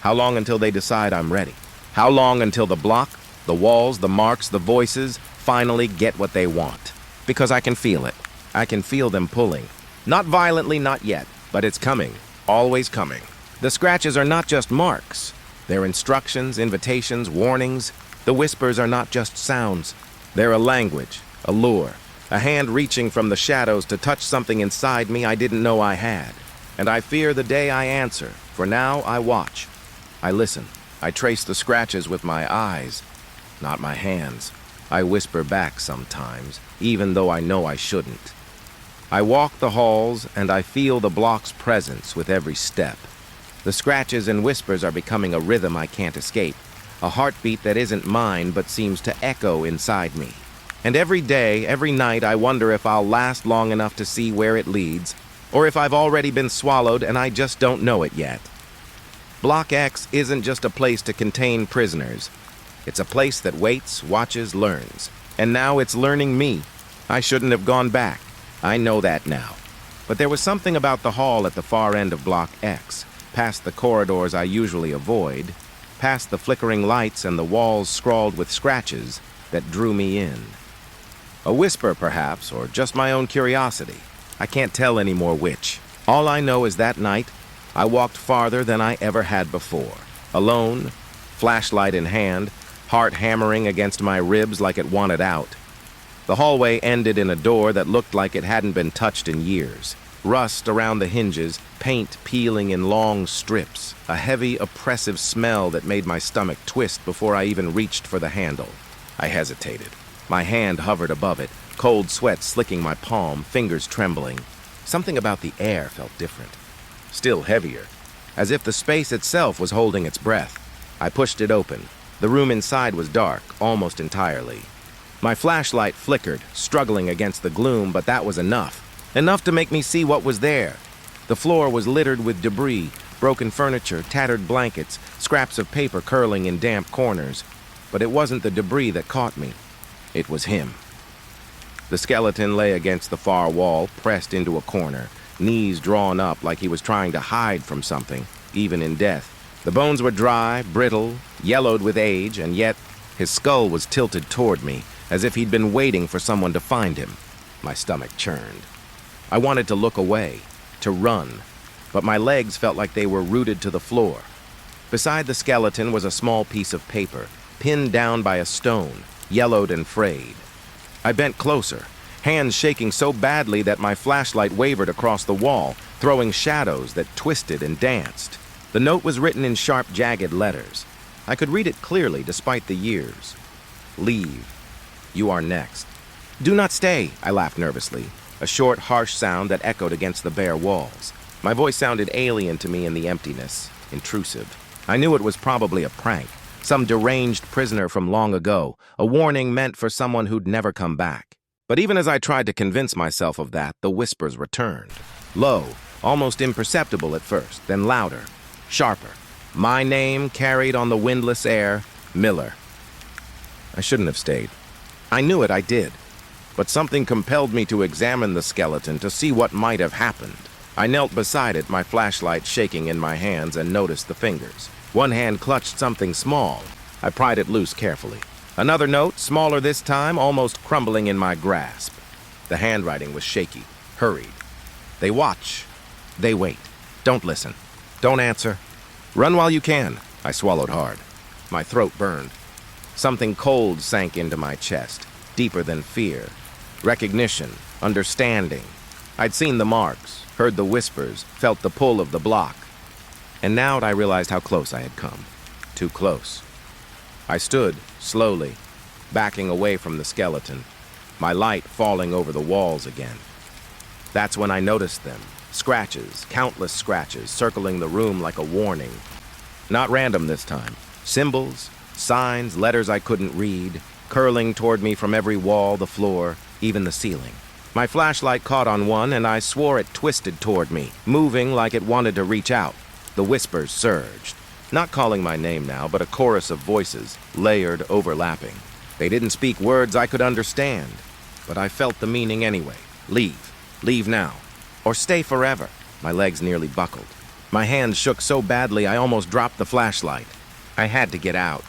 how long until they decide I'm ready? How long until the block, the walls, the marks, the voices finally get what they want? Because I can feel it. I can feel them pulling. Not violently, not yet, but it's coming. Always coming. The scratches are not just marks. They're instructions, invitations, warnings. The whispers are not just sounds. They're a language, a lure, a hand reaching from the shadows to touch something inside me I didn't know I had. And I fear the day I answer. For now, I watch. I listen. I trace the scratches with my eyes, not my hands. I whisper back sometimes, even though I know I shouldn't. I walk the halls, and I feel the block's presence with every step. The scratches and whispers are becoming a rhythm I can't escape, a heartbeat that isn't mine but seems to echo inside me. And every day, every night, I wonder if I'll last long enough to see where it leads, or if I've already been swallowed and I just don't know it yet. Block X isn't just a place to contain prisoners. It's a place that waits, watches, learns. And now it's learning me. I shouldn't have gone back. I know that now. But there was something about the hall at the far end of Block X, past the corridors I usually avoid, past the flickering lights and the walls scrawled with scratches, that drew me in. A whisper, perhaps, or just my own curiosity. I can't tell anymore which. All I know is that night, I walked farther than I ever had before. Alone, flashlight in hand, heart hammering against my ribs like it wanted out. The hallway ended in a door that looked like it hadn't been touched in years. Rust around the hinges, paint peeling in long strips, a heavy, oppressive smell that made my stomach twist before I even reached for the handle. I hesitated. My hand hovered above it, cold sweat slicking my palm, fingers trembling. Something about the air felt different. Still heavier, as if the space itself was holding its breath. I pushed it open. The room inside was dark, almost entirely. My flashlight flickered, struggling against the gloom, but that was enough. Enough to make me see what was there. The floor was littered with debris, broken furniture, tattered blankets, scraps of paper curling in damp corners. But it wasn't the debris that caught me. It was him. The skeleton lay against the far wall, pressed into a corner, knees drawn up like he was trying to hide from something, even in death. The bones were dry, brittle, yellowed with age, and yet his skull was tilted toward me, as if he'd been waiting for someone to find him. My stomach churned. I wanted to look away, to run, but my legs felt like they were rooted to the floor. Beside the skeleton was a small piece of paper, pinned down by a stone, yellowed and frayed. I bent closer, hands shaking so badly that my flashlight wavered across the wall, throwing shadows that twisted and danced. The note was written in sharp, jagged letters. I could read it clearly despite the years. Leave. You are next. Do not stay, I laughed nervously, a short, harsh sound that echoed against the bare walls. My voice sounded alien to me in the emptiness, intrusive. I knew it was probably a prank, some deranged prisoner from long ago, a warning meant for someone who'd never come back. But even as I tried to convince myself of that, the whispers returned. Low, almost imperceptible at first, then louder, sharper. My name carried on the windless air, Miller. I shouldn't have stayed. I knew it, I did. But something compelled me to examine the skeleton to see what might have happened. I knelt beside it, my flashlight shaking in my hands, and noticed the fingers. One hand clutched something small. I pried it loose carefully. Another note, smaller this time, almost crumbling in my grasp. The handwriting was shaky, hurried. They watch. They wait. Don't listen. Don't answer. Run while you can. I swallowed hard. My throat burned. Something cold sank into my chest, deeper than fear. Recognition, understanding. I'd seen the marks, heard the whispers, felt the pull of the block. And now I realized how close I had come. Too close. I stood, slowly, backing away from the skeleton, my light falling over the walls again. That's when I noticed them. Scratches, countless scratches, circling the room like a warning. Not random this time. Symbols, signs, letters I couldn't read, curling toward me from every wall, the floor, even the ceiling. My flashlight caught on one, and I swore it twisted toward me, moving like it wanted to reach out. The whispers surged. Not calling my name now, but a chorus of voices, layered, overlapping. They didn't speak words I could understand, but I felt the meaning anyway. Leave. Leave now. Or stay forever. My legs nearly buckled. My hands shook so badly I almost dropped the flashlight. I had to get out.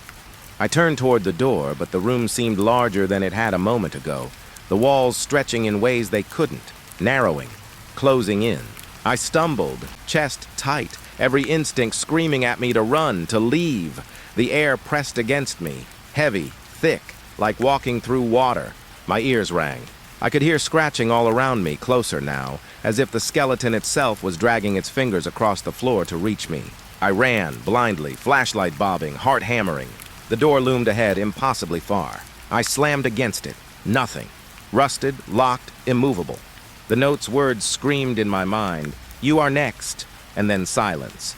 I turned toward the door, but the room seemed larger than it had a moment ago, the walls stretching in ways they couldn't, narrowing, closing in. I stumbled, chest tight, every instinct screaming at me to run, to leave. The air pressed against me, heavy, thick, like walking through water. My ears rang. I could hear scratching all around me, closer now, as if the skeleton itself was dragging its fingers across the floor to reach me. I ran, blindly, flashlight bobbing, heart hammering. The door loomed ahead, impossibly far. I slammed against it. Nothing. Rusted, locked, immovable. The note's words screamed in my mind, "You are next," and then silence.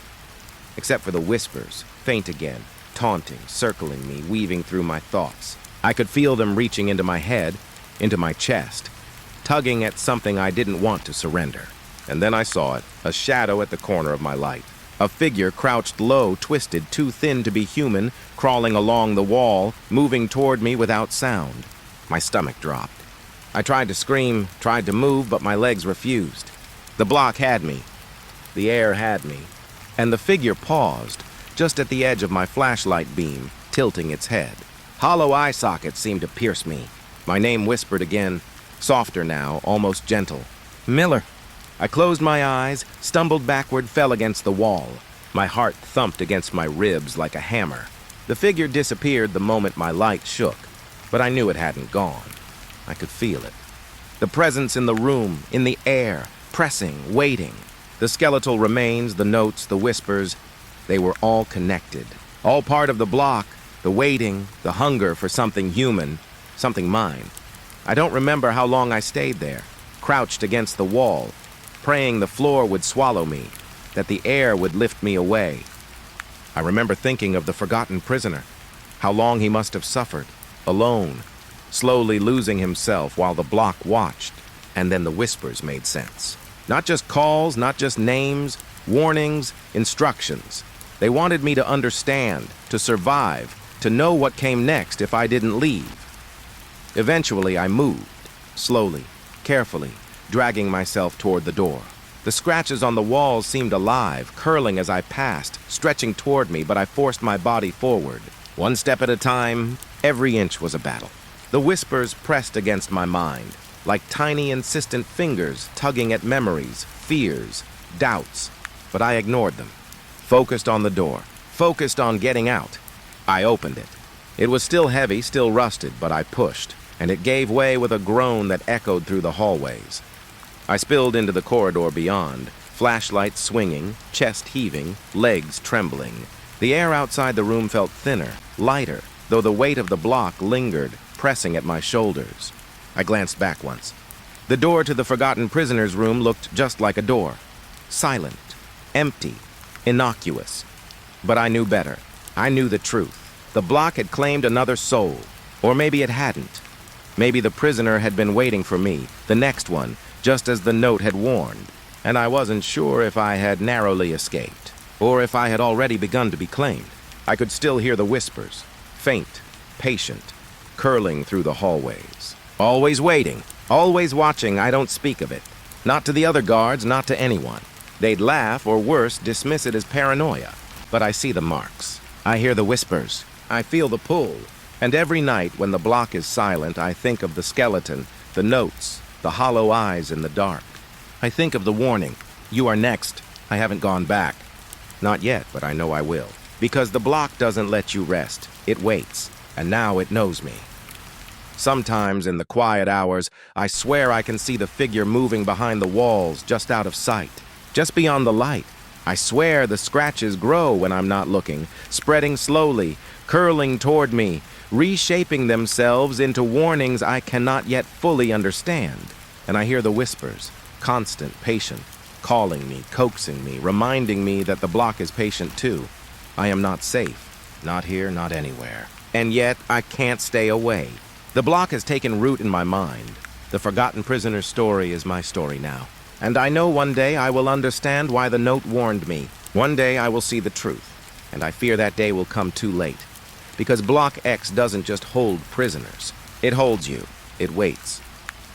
Except for the whispers, faint again, taunting, circling me, weaving through my thoughts. I could feel them reaching into my head, into my chest, tugging at something I didn't want to surrender. And then I saw it, a shadow at the corner of my light. A figure crouched low, twisted, too thin to be human, crawling along the wall, moving toward me without sound. My stomach dropped. I tried to scream, tried to move, but my legs refused. The block had me. The air had me. And the figure paused, just at the edge of my flashlight beam, tilting its head. Hollow eye sockets seemed to pierce me. My name whispered again, softer now, almost gentle. "Miller." I closed my eyes, stumbled backward, fell against the wall. My heart thumped against my ribs like a hammer. The figure disappeared the moment my light shook, but I knew it hadn't gone. I could feel it. The presence in the room, in the air, pressing, waiting. The skeletal remains, the notes, the whispers, they were all connected. All part of the block, the waiting, the hunger for something human, something mine. I don't remember how long I stayed there, crouched against the wall, praying the floor would swallow me, that the air would lift me away. I remember thinking of the forgotten prisoner, how long he must have suffered, alone, slowly losing himself while the block watched, and then the whispers made sense. Not just calls, not just names, warnings, instructions. They wanted me to understand, to survive, to know what came next if I didn't leave. Eventually, I moved, slowly, carefully, dragging myself toward the door. The scratches on the walls seemed alive, curling as I passed, stretching toward me, but I forced my body forward. One step at a time, every inch was a battle. The whispers pressed against my mind, like tiny, insistent fingers tugging at memories, fears, doubts, but I ignored them. Focused on the door, focused on getting out. I opened it. It was still heavy, still rusted, but I pushed, and it gave way with a groan that echoed through the hallways. I spilled into the corridor beyond, flashlight swinging, chest heaving, legs trembling. The air outside the room felt thinner, lighter, though the weight of the block lingered, pressing at my shoulders. I glanced back once. The door to the forgotten prisoner's room looked just like a door. Silent, empty, innocuous. But I knew better. I knew the truth. The block had claimed another soul. Or maybe it hadn't. Maybe the prisoner had been waiting for me, the next one, just as the note had warned. And I wasn't sure if I had narrowly escaped, or if I had already begun to be claimed. I could still hear the whispers, faint, patient, curling through the hallways. Always waiting, always watching. I don't speak of it. Not to the other guards, not to anyone. They'd laugh, or worse, dismiss it as paranoia. But I see the marks. I hear the whispers. I feel the pull. And every night when the block is silent, I think of the skeleton, the notes, the hollow eyes in the dark. I think of the warning. "You are next." I haven't gone back. Not yet, but I know I will. Because the block doesn't let you rest. It waits. And now it knows me. Sometimes in the quiet hours, I swear I can see the figure moving behind the walls, just out of sight, just beyond the light. I swear the scratches grow when I'm not looking, spreading slowly, curling toward me, reshaping themselves into warnings I cannot yet fully understand. And I hear the whispers, constant, patient, calling me, coaxing me, reminding me that the block is patient too. I am not safe, not here, not anywhere. And yet I can't stay away. The block has taken root in my mind. The forgotten prisoner's story is my story now. And I know one day I will understand why the note warned me. One day I will see the truth. And I fear that day will come too late. Because Block X doesn't just hold prisoners. It holds you. It waits.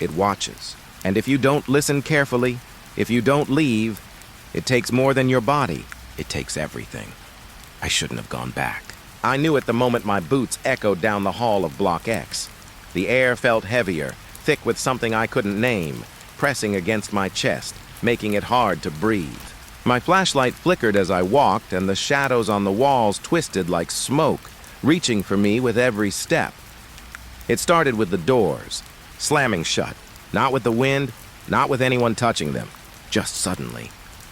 It watches. And if you don't listen carefully, if you don't leave, it takes more than your body. It takes everything. I shouldn't have gone back. I knew at the moment my boots echoed down the hall of Block X. The air felt heavier, thick with something I couldn't name, pressing against my chest, making it hard to breathe. My flashlight flickered as I walked, and the shadows on the walls twisted like smoke, reaching for me with every step. It started with the doors, slamming shut, not with the wind, not with anyone touching them, just suddenly,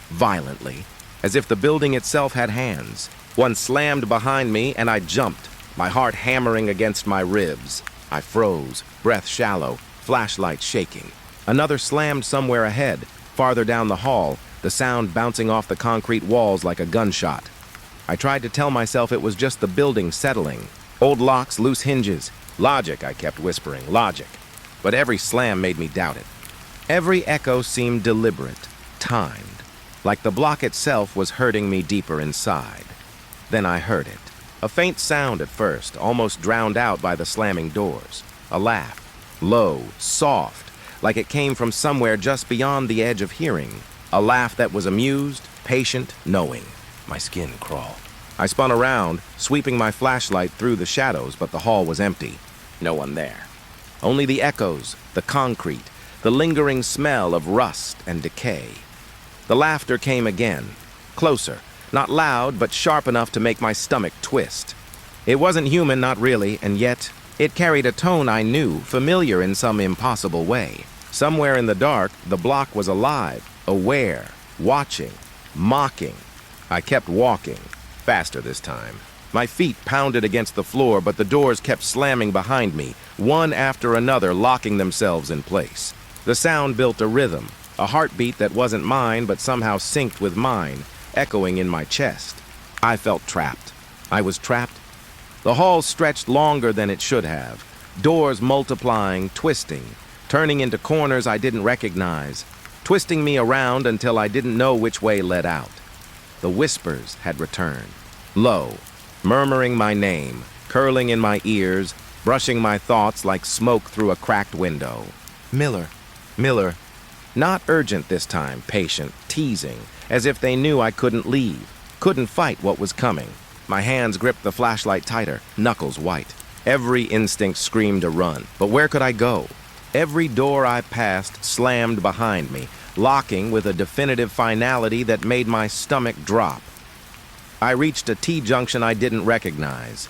violently, as if the building itself had hands. One slammed behind me, and I jumped, my heart hammering against my ribs. I froze, breath shallow, flashlight shaking. Another slammed somewhere ahead, farther down the hall, the sound bouncing off the concrete walls like a gunshot. I tried to tell myself it was just the building settling. Old locks, loose hinges. Logic, I kept whispering, logic. But every slam made me doubt it. Every echo seemed deliberate, timed, like the block itself was hurting me deeper inside. Then I heard it. A faint sound at first, almost drowned out by the slamming doors. A laugh, low, soft, like it came from somewhere just beyond the edge of hearing. A laugh that was amused, patient, knowing. My skin crawled. I spun around, sweeping my flashlight through the shadows, but the hall was empty. No one there. Only the echoes, the concrete, the lingering smell of rust and decay. The laughter came again, closer, not loud, but sharp enough to make my stomach twist. It wasn't human, not really, and yet it carried a tone I knew, familiar in some impossible way. Somewhere in the dark, the block was alive, aware, watching, mocking. I kept walking, faster this time. My feet pounded against the floor, but the doors kept slamming behind me, one after another locking themselves in place. The sound built a rhythm, a heartbeat that wasn't mine but somehow synced with mine, echoing in my chest. I felt trapped. I was trapped. The hall stretched longer than it should have, doors multiplying, twisting, turning into corners I didn't recognize, twisting me around until I didn't know which way led out. The whispers had returned, low, murmuring my name, curling in my ears, brushing my thoughts like smoke through a cracked window. Miller, Miller. Not urgent this time, patient, teasing, as if they knew I couldn't leave, couldn't fight what was coming. My hands gripped the flashlight tighter, knuckles white. Every instinct screamed to run, but where could I go? Every door I passed slammed behind me, locking with a definitive finality that made my stomach drop. I reached a T-junction I didn't recognize.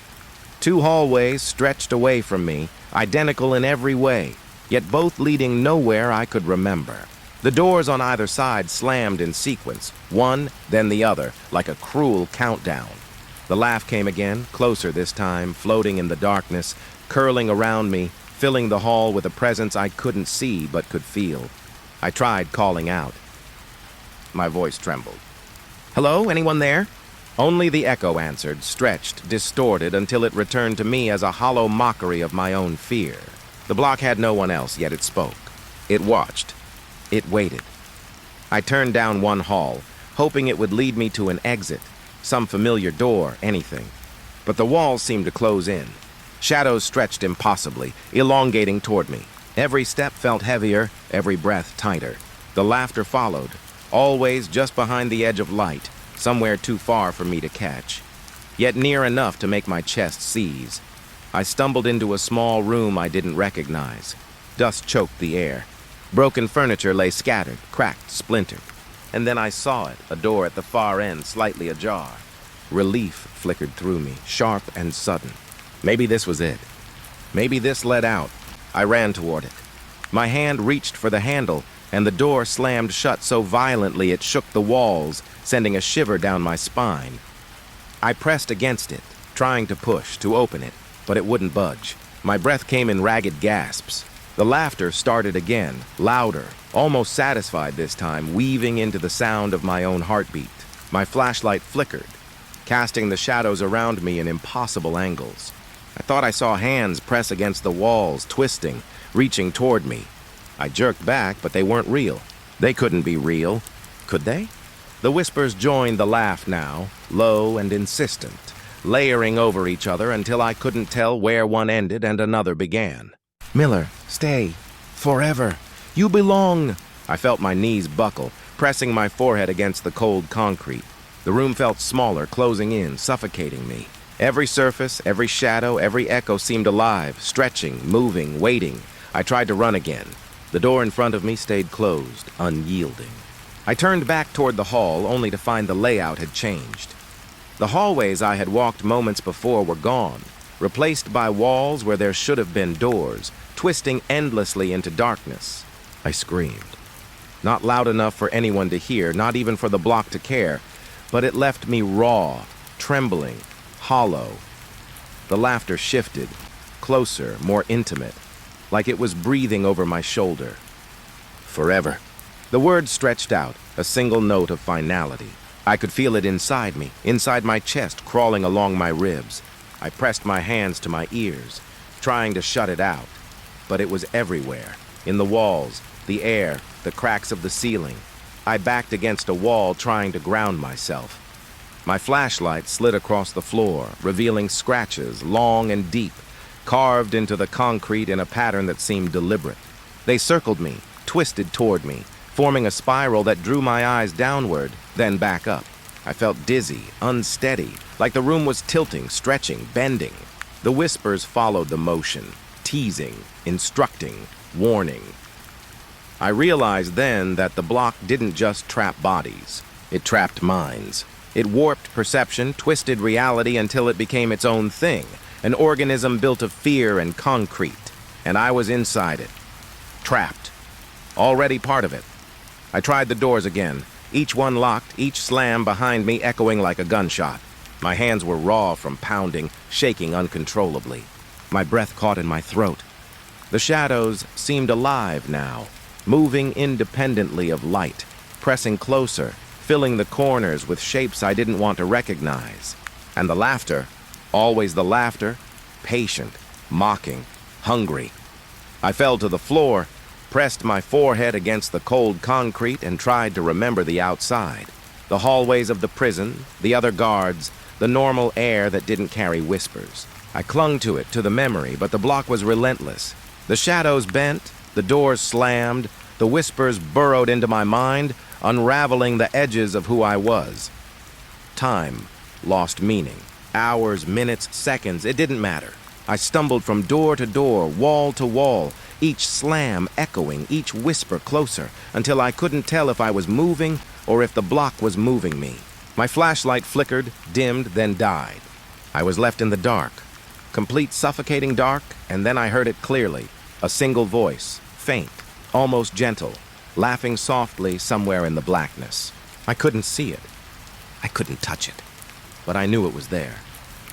Two hallways stretched away from me, identical in every way, yet both leading nowhere I could remember. The doors on either side slammed in sequence, one, then the other, like a cruel countdown. The laugh came again, closer this time, floating in the darkness, curling around me, filling the hall with a presence I couldn't see but could feel. I tried calling out. My voice trembled. Hello, anyone there? Only the echo answered, stretched, distorted, until it returned to me as a hollow mockery of my own fear. The block had no one else, yet it spoke. It watched. It waited. I turned down one hall, hoping it would lead me to an exit, some familiar door, anything. But the walls seemed to close in. Shadows stretched impossibly, elongating toward me. Every step felt heavier, every breath tighter. The laughter followed, always just behind the edge of light, somewhere too far for me to catch, yet near enough to make my chest seize. I stumbled into a small room I didn't recognize. Dust choked the air. Broken furniture lay scattered, cracked, splintered. And then I saw it, a door at the far end, slightly ajar. Relief flickered through me, sharp and sudden. Maybe this was it. Maybe this led out. I ran toward it. My hand reached for the handle, and the door slammed shut so violently it shook the walls, sending a shiver down my spine. I pressed against it, trying to push, to open it, but it wouldn't budge. My breath came in ragged gasps. The laughter started again, louder, almost satisfied this time, weaving into the sound of my own heartbeat. My flashlight flickered, casting the shadows around me in impossible angles. I thought I saw hands press against the walls, twisting, reaching toward me. I jerked back, but they weren't real. They couldn't be real. Could they? The whispers joined the laugh now, low and insistent, layering over each other until I couldn't tell where one ended and another began. Miller, stay. Forever. You belong. I felt my knees buckle, pressing my forehead against the cold concrete. The room felt smaller, closing in, suffocating me. Every surface, every shadow, every echo seemed alive, stretching, moving, waiting. I tried to run again. The door in front of me stayed closed, unyielding. I turned back toward the hall, only to find the layout had changed. The hallways I had walked moments before were gone, replaced by walls where there should have been doors, twisting endlessly into darkness. I screamed. Not loud enough for anyone to hear, not even for the block to care, but it left me raw, trembling, hollow. The laughter shifted, closer, more intimate, like it was breathing over my shoulder. Forever. The word stretched out, a single note of finality. I could feel it inside me, inside my chest, crawling along my ribs. I pressed my hands to my ears, trying to shut it out. But it was everywhere, in the walls, the air, the cracks of the ceiling. I backed against a wall, trying to ground myself. My flashlight slid across the floor, revealing scratches, long and deep, carved into the concrete in a pattern that seemed deliberate. They circled me, twisted toward me, forming a spiral that drew my eyes downward, then back up. I felt dizzy, unsteady, like the room was tilting, stretching, bending. The whispers followed the motion, teasing, instructing, warning. I realized then that the block didn't just trap bodies. It trapped minds. It warped perception, twisted reality until it became its own thing, an organism built of fear and concrete. And I was inside it, trapped, already part of it. I tried the doors again, each one locked, each slam behind me echoing like a gunshot. My hands were raw from pounding, shaking uncontrollably. My breath caught in my throat. The shadows seemed alive now, moving independently of light, pressing closer, filling the corners with shapes I didn't want to recognize. And the laughter, always the laughter, patient, mocking, hungry. I fell to the floor, pressed my forehead against the cold concrete, and tried to remember the outside. The hallways of the prison, the other guards, the normal air that didn't carry whispers. I clung to it, to the memory, but the block was relentless. The shadows bent, the doors slammed, the whispers burrowed into my mind, unraveling the edges of who I was. Time lost meaning. Hours, minutes, seconds, it didn't matter. I stumbled from door to door, wall to wall, each slam echoing, each whisper closer, until I couldn't tell if I was moving or if the block was moving me. My flashlight flickered, dimmed, then died. I was left in the dark, complete suffocating dark, and then I heard it clearly, a single voice, faint, almost gentle, laughing softly somewhere in the blackness. I couldn't see it. I couldn't touch it. But I knew it was there,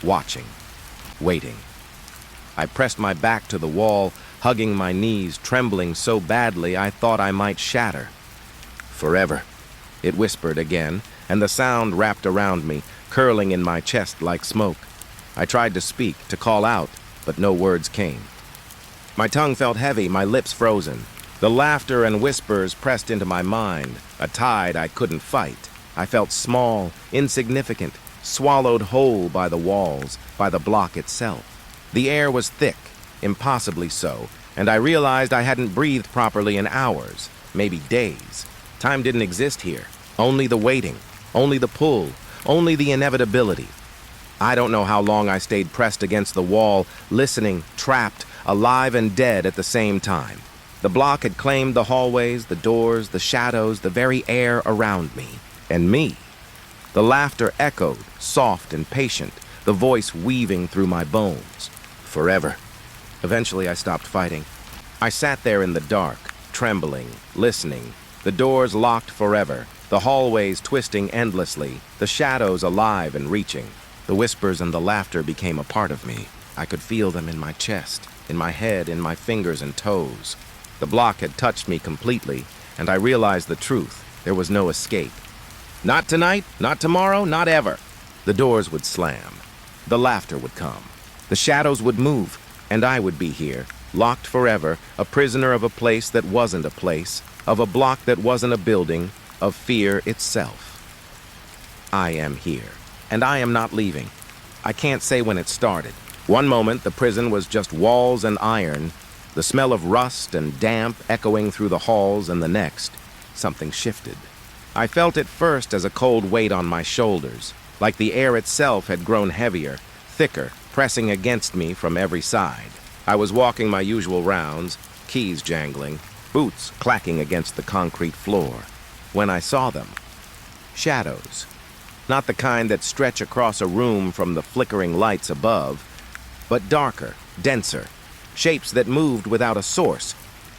watching, waiting. I pressed my back to the wall, hugging my knees, trembling so badly I thought I might shatter. Forever, it whispered again, and the sound wrapped around me, curling in my chest like smoke. I tried to speak, to call out, but no words came. My tongue felt heavy, my lips frozen. The laughter and whispers pressed into my mind, a tide I couldn't fight. I felt small, insignificant, swallowed whole by the walls, by the block itself. The air was thick, impossibly so, and I realized I hadn't breathed properly in hours, maybe days. Time didn't exist here. Only the waiting, only the pull, only the inevitability. I don't know how long I stayed pressed against the wall, listening, trapped, alive and dead at the same time. The block had claimed the hallways, the doors, the shadows, the very air around me. And me. The laughter echoed, soft and patient, the voice weaving through my bones. Forever. Eventually I stopped fighting. I sat there in the dark, trembling, listening, the doors locked forever, the hallways twisting endlessly, the shadows alive and reaching. The whispers and the laughter became a part of me. I could feel them in my chest, in my head, in my fingers and toes. The block had touched me completely, and I realized the truth. There was no escape. Not tonight, not tomorrow, not ever. The doors would slam. The laughter would come. The shadows would move, and I would be here, locked forever, a prisoner of a place that wasn't a place, of a block that wasn't a building, of fear itself. I am here, and I am not leaving. I can't say when it started. One moment, the prison was just walls and iron, the smell of rust and damp echoing through the halls, and the next, something shifted. I felt it first as a cold weight on my shoulders, like the air itself had grown heavier, thicker, pressing against me from every side. I was walking my usual rounds, keys jangling, boots clacking against the concrete floor, when I saw them. Shadows. Not the kind that stretch across a room from the flickering lights above, but darker, denser, shapes that moved without a source,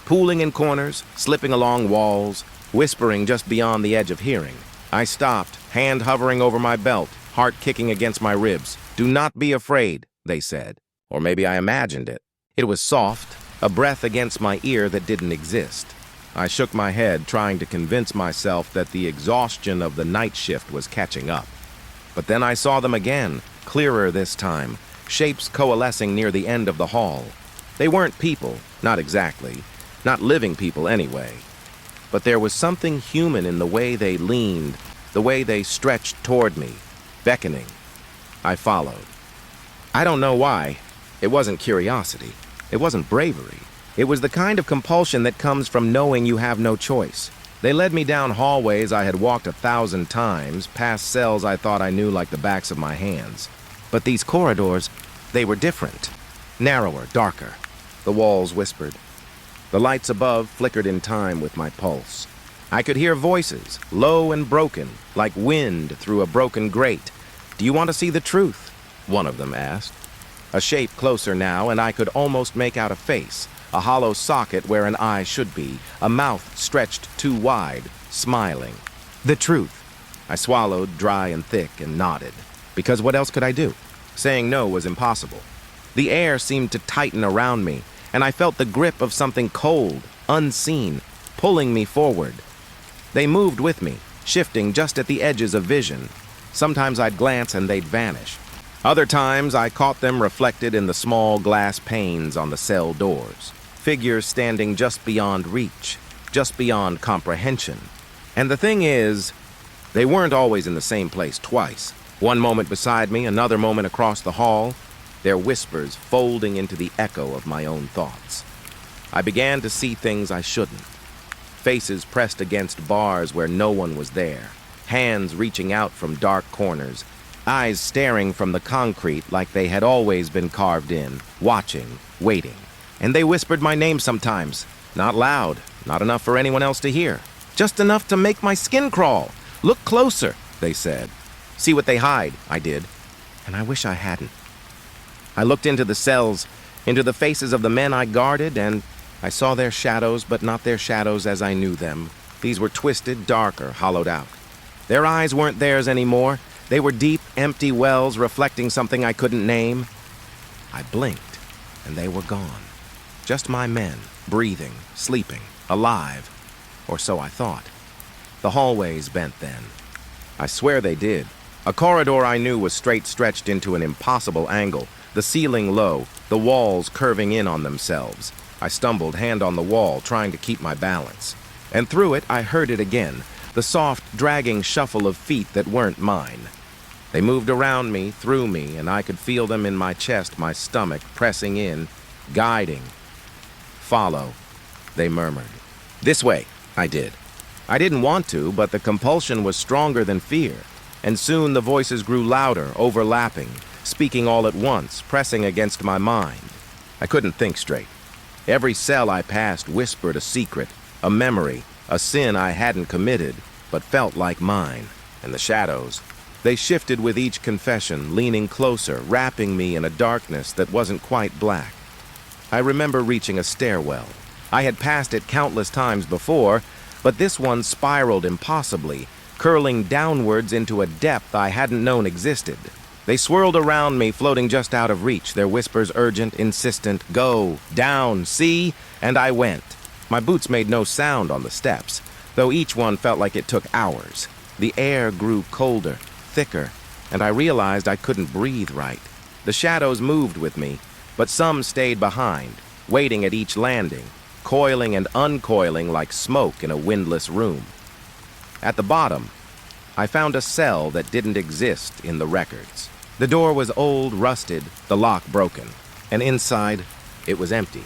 pooling in corners, slipping along walls, whispering just beyond the edge of hearing. I stopped, hand hovering over my belt, heart kicking against my ribs. "Do not be afraid," they said. Or maybe I imagined it. It was soft, a breath against my ear that didn't exist. I shook my head, trying to convince myself that the exhaustion of the night shift was catching up. But then I saw them again, clearer this time, shapes coalescing near the end of the hall. They weren't people, not exactly, not living people anyway. But there was something human in the way they leaned, the way they stretched toward me, beckoning. I followed. I don't know why. It wasn't curiosity. It wasn't bravery. It was the kind of compulsion that comes from knowing you have no choice. They led me down hallways I had walked 1,000 times, past cells I thought I knew like the backs of my hands. But these corridors, they were different. Narrower, darker. The walls whispered. The lights above flickered in time with my pulse. I could hear voices, low and broken, like wind through a broken grate. "Do you want to see the truth?" one of them asked. A shape closer now, and I could almost make out a face, a hollow socket where an eye should be, a mouth stretched too wide, smiling. "The truth." I swallowed, dry and thick, and nodded. Because what else could I do? Saying no was impossible. The air seemed to tighten around me, and I felt the grip of something cold, unseen, pulling me forward. They moved with me, shifting just at the edges of vision. Sometimes I'd glance and they'd vanish. Other times I caught them reflected in the small glass panes on the cell doors. Figures standing just beyond reach, just beyond comprehension. And the thing is, they weren't always in the same place twice. One moment beside me, another moment across the hall, their whispers folding into the echo of my own thoughts. I began to see things I shouldn't. Faces pressed against bars where no one was there. Hands reaching out from dark corners. Eyes staring from the concrete like they had always been carved in, watching, waiting. And they whispered my name sometimes. Not loud, not enough for anyone else to hear. Just enough to make my skin crawl. "Look closer," they said. "See what they hide," I did. And I wish I hadn't. I looked into the cells, into the faces of the men I guarded, and I saw their shadows, but not their shadows as I knew them. These were twisted, darker, hollowed out. Their eyes weren't theirs anymore. They were deep, empty wells reflecting something I couldn't name. I blinked, and they were gone. Just my men, breathing, sleeping, alive. Or so I thought. The hallways bent then. I swear they did. A corridor I knew was straight stretched into an impossible angle, the ceiling low, the walls curving in on themselves. I stumbled, hand on the wall, trying to keep my balance. And through it, I heard it again, the soft, dragging shuffle of feet that weren't mine. They moved around me, through me, and I could feel them in my chest, my stomach, pressing in, guiding. "Follow," they murmured. "This way," I did. I didn't want to, but the compulsion was stronger than fear, and soon the voices grew louder, overlapping, speaking all at once, pressing against my mind. I couldn't think straight. Every cell I passed whispered a secret, a memory, a sin I hadn't committed, but felt like mine. And the shadows, they shifted with each confession, leaning closer, wrapping me in a darkness that wasn't quite black. I remember reaching a stairwell. I had passed it countless times before, but this one spiraled impossibly, curling downwards into a depth I hadn't known existed. They swirled around me, floating just out of reach, their whispers urgent, insistent, "Go, down, see?" And I went. My boots made no sound on the steps, though each one felt like it took hours. The air grew colder, thicker, and I realized I couldn't breathe right. The shadows moved with me, but some stayed behind, waiting at each landing, coiling and uncoiling like smoke in a windless room. At the bottom, I found a cell that didn't exist in the records. The door was old, rusted, the lock broken, and inside, it was empty.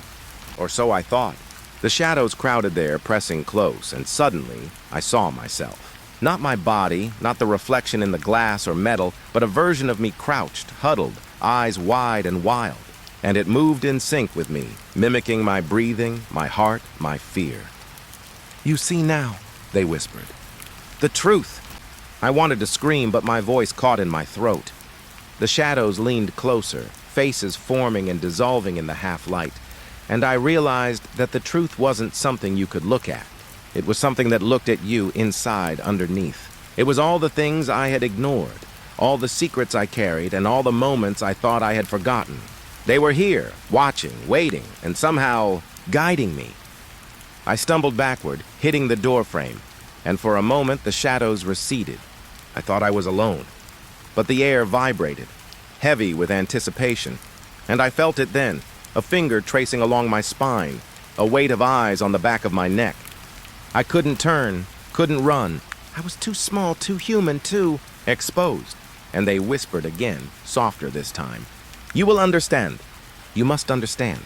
Or so I thought. The shadows crowded there, pressing close, and suddenly, I saw myself. Not my body, not the reflection in the glass or metal, but a version of me crouched, huddled, eyes wide and wild, and it moved in sync with me, mimicking my breathing, my heart, my fear. "You see now," they whispered. "The truth." I wanted to scream, but my voice caught in my throat. The shadows leaned closer, faces forming and dissolving in the half-light, and I realized that the truth wasn't something you could look at. It was something that looked at you inside, underneath. It was all the things I had ignored, all the secrets I carried, and all the moments I thought I had forgotten. They were here, watching, waiting, and somehow guiding me. I stumbled backward, hitting the doorframe, and for a moment the shadows receded. I thought I was alone. But the air vibrated, heavy with anticipation, and I felt it then, a finger tracing along my spine, a weight of eyes on the back of my neck. I couldn't turn, couldn't run. I was too small, too human, too exposed. And they whispered again, softer this time. "You will understand. You must understand."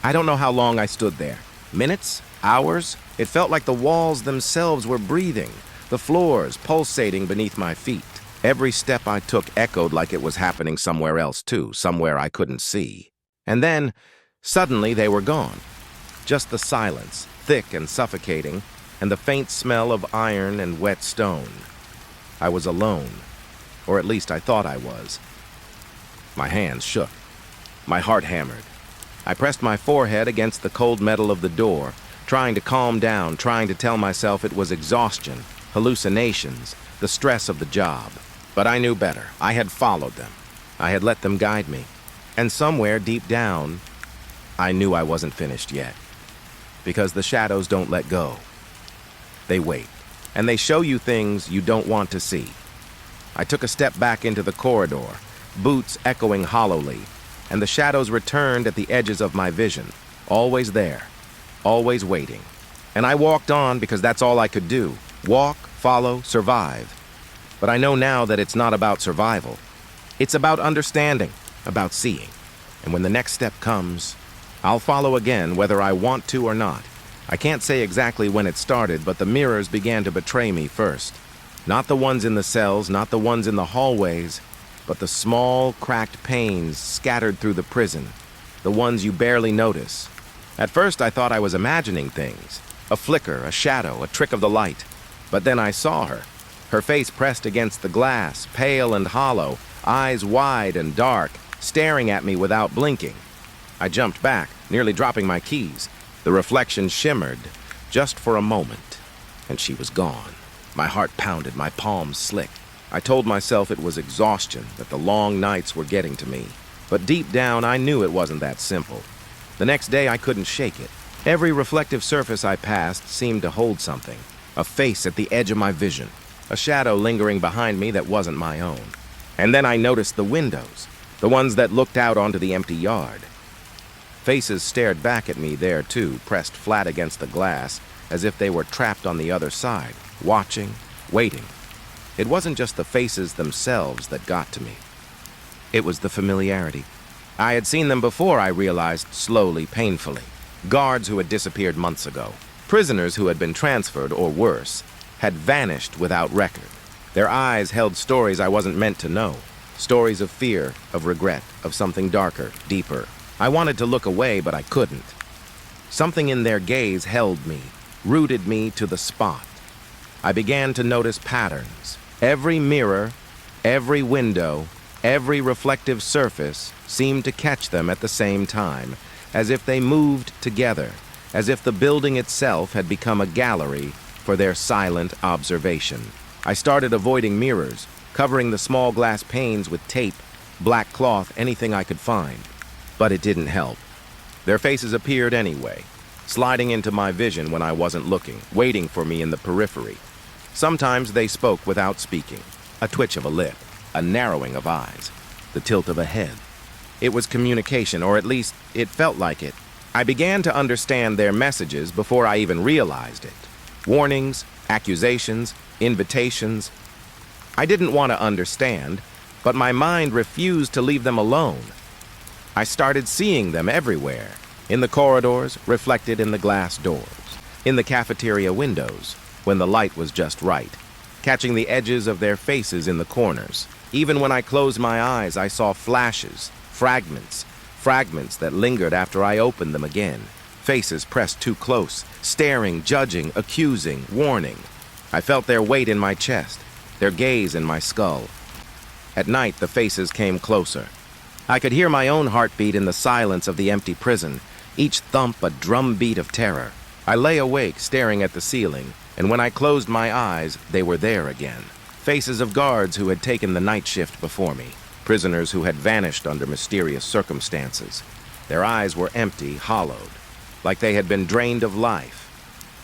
I don't know how long I stood there. Minutes? Hours? It felt like the walls themselves were breathing, the floors pulsating beneath my feet. Every step I took echoed like it was happening somewhere else too, somewhere I couldn't see. And then, suddenly they were gone. Just the silence, thick and suffocating, and the faint smell of iron and wet stone. I was alone, or at least I thought I was. My hands shook. My heart hammered. I pressed my forehead against the cold metal of the door, trying to calm down, trying to tell myself it was exhaustion, hallucinations, the stress of the job. But I knew better. I had followed them. I had let them guide me. And somewhere deep down, I knew I wasn't finished yet. Because the shadows don't let go. They wait, and they show you things you don't want to see. I took a step back into the corridor, boots echoing hollowly, and the shadows returned at the edges of my vision, always there, always waiting. And I walked on because that's all I could do. Walk, follow, survive. But I know now that it's not about survival. It's about understanding, about seeing. And when the next step comes, I'll follow again whether I want to or not. I can't say exactly when it started, but the mirrors began to betray me first. Not the ones in the cells, not the ones in the hallways, but the small, cracked panes scattered through the prison, the ones you barely notice. At first I thought I was imagining things, a flicker, a shadow, a trick of the light. But then I saw her. Her face pressed against the glass, pale and hollow, eyes wide and dark, staring at me without blinking. I jumped back, nearly dropping my keys. The reflection shimmered, just for a moment, and she was gone. My heart pounded, my palms slick. I told myself it was exhaustion, that the long nights were getting to me. But deep down, I knew it wasn't that simple. The next day, I couldn't shake it. Every reflective surface I passed seemed to hold something. A face at the edge of my vision. A shadow lingering behind me that wasn't my own. And then I noticed the windows, the ones that looked out onto the empty yard. Faces stared back at me there too, pressed flat against the glass, as if they were trapped on the other side, watching, waiting. It wasn't just the faces themselves that got to me. It was the familiarity. I had seen them before, I realized, slowly, painfully. Guards who had disappeared months ago. Prisoners who had been transferred, or worse, had vanished without record. Their eyes held stories I wasn't meant to know. Stories of fear, of regret, of something darker, deeper. I wanted to look away, but I couldn't. Something in their gaze held me, rooted me to the spot. I began to notice patterns. Every mirror, every window, every reflective surface seemed to catch them at the same time, as if they moved together, as if the building itself had become a gallery for their silent observation. I started avoiding mirrors, covering the small glass panes with tape, black cloth, anything I could find. But it didn't help. Their faces appeared anyway, sliding into my vision when I wasn't looking, waiting for me in the periphery. Sometimes they spoke without speaking, a twitch of a lip, a narrowing of eyes, the tilt of a head. It was communication, or at least it felt like it. I began to understand their messages before I even realized it. Warnings, accusations, invitations. I didn't want to understand, but my mind refused to leave them alone. I started seeing them everywhere, in the corridors, reflected in the glass doors, in the cafeteria windows, when the light was just right, catching the edges of their faces in the corners. Even when I closed my eyes, I saw flashes, fragments that lingered after I opened them again. Faces pressed too close, staring, judging, accusing, warning. I felt their weight in my chest, their gaze in my skull. At night, the faces came closer. I could hear my own heartbeat in the silence of the empty prison, each thump a drumbeat of terror. I lay awake, staring at the ceiling, and when I closed my eyes, they were there again. Faces of guards who had taken the night shift before me, prisoners who had vanished under mysterious circumstances. Their eyes were empty, hollowed, like they had been drained of life.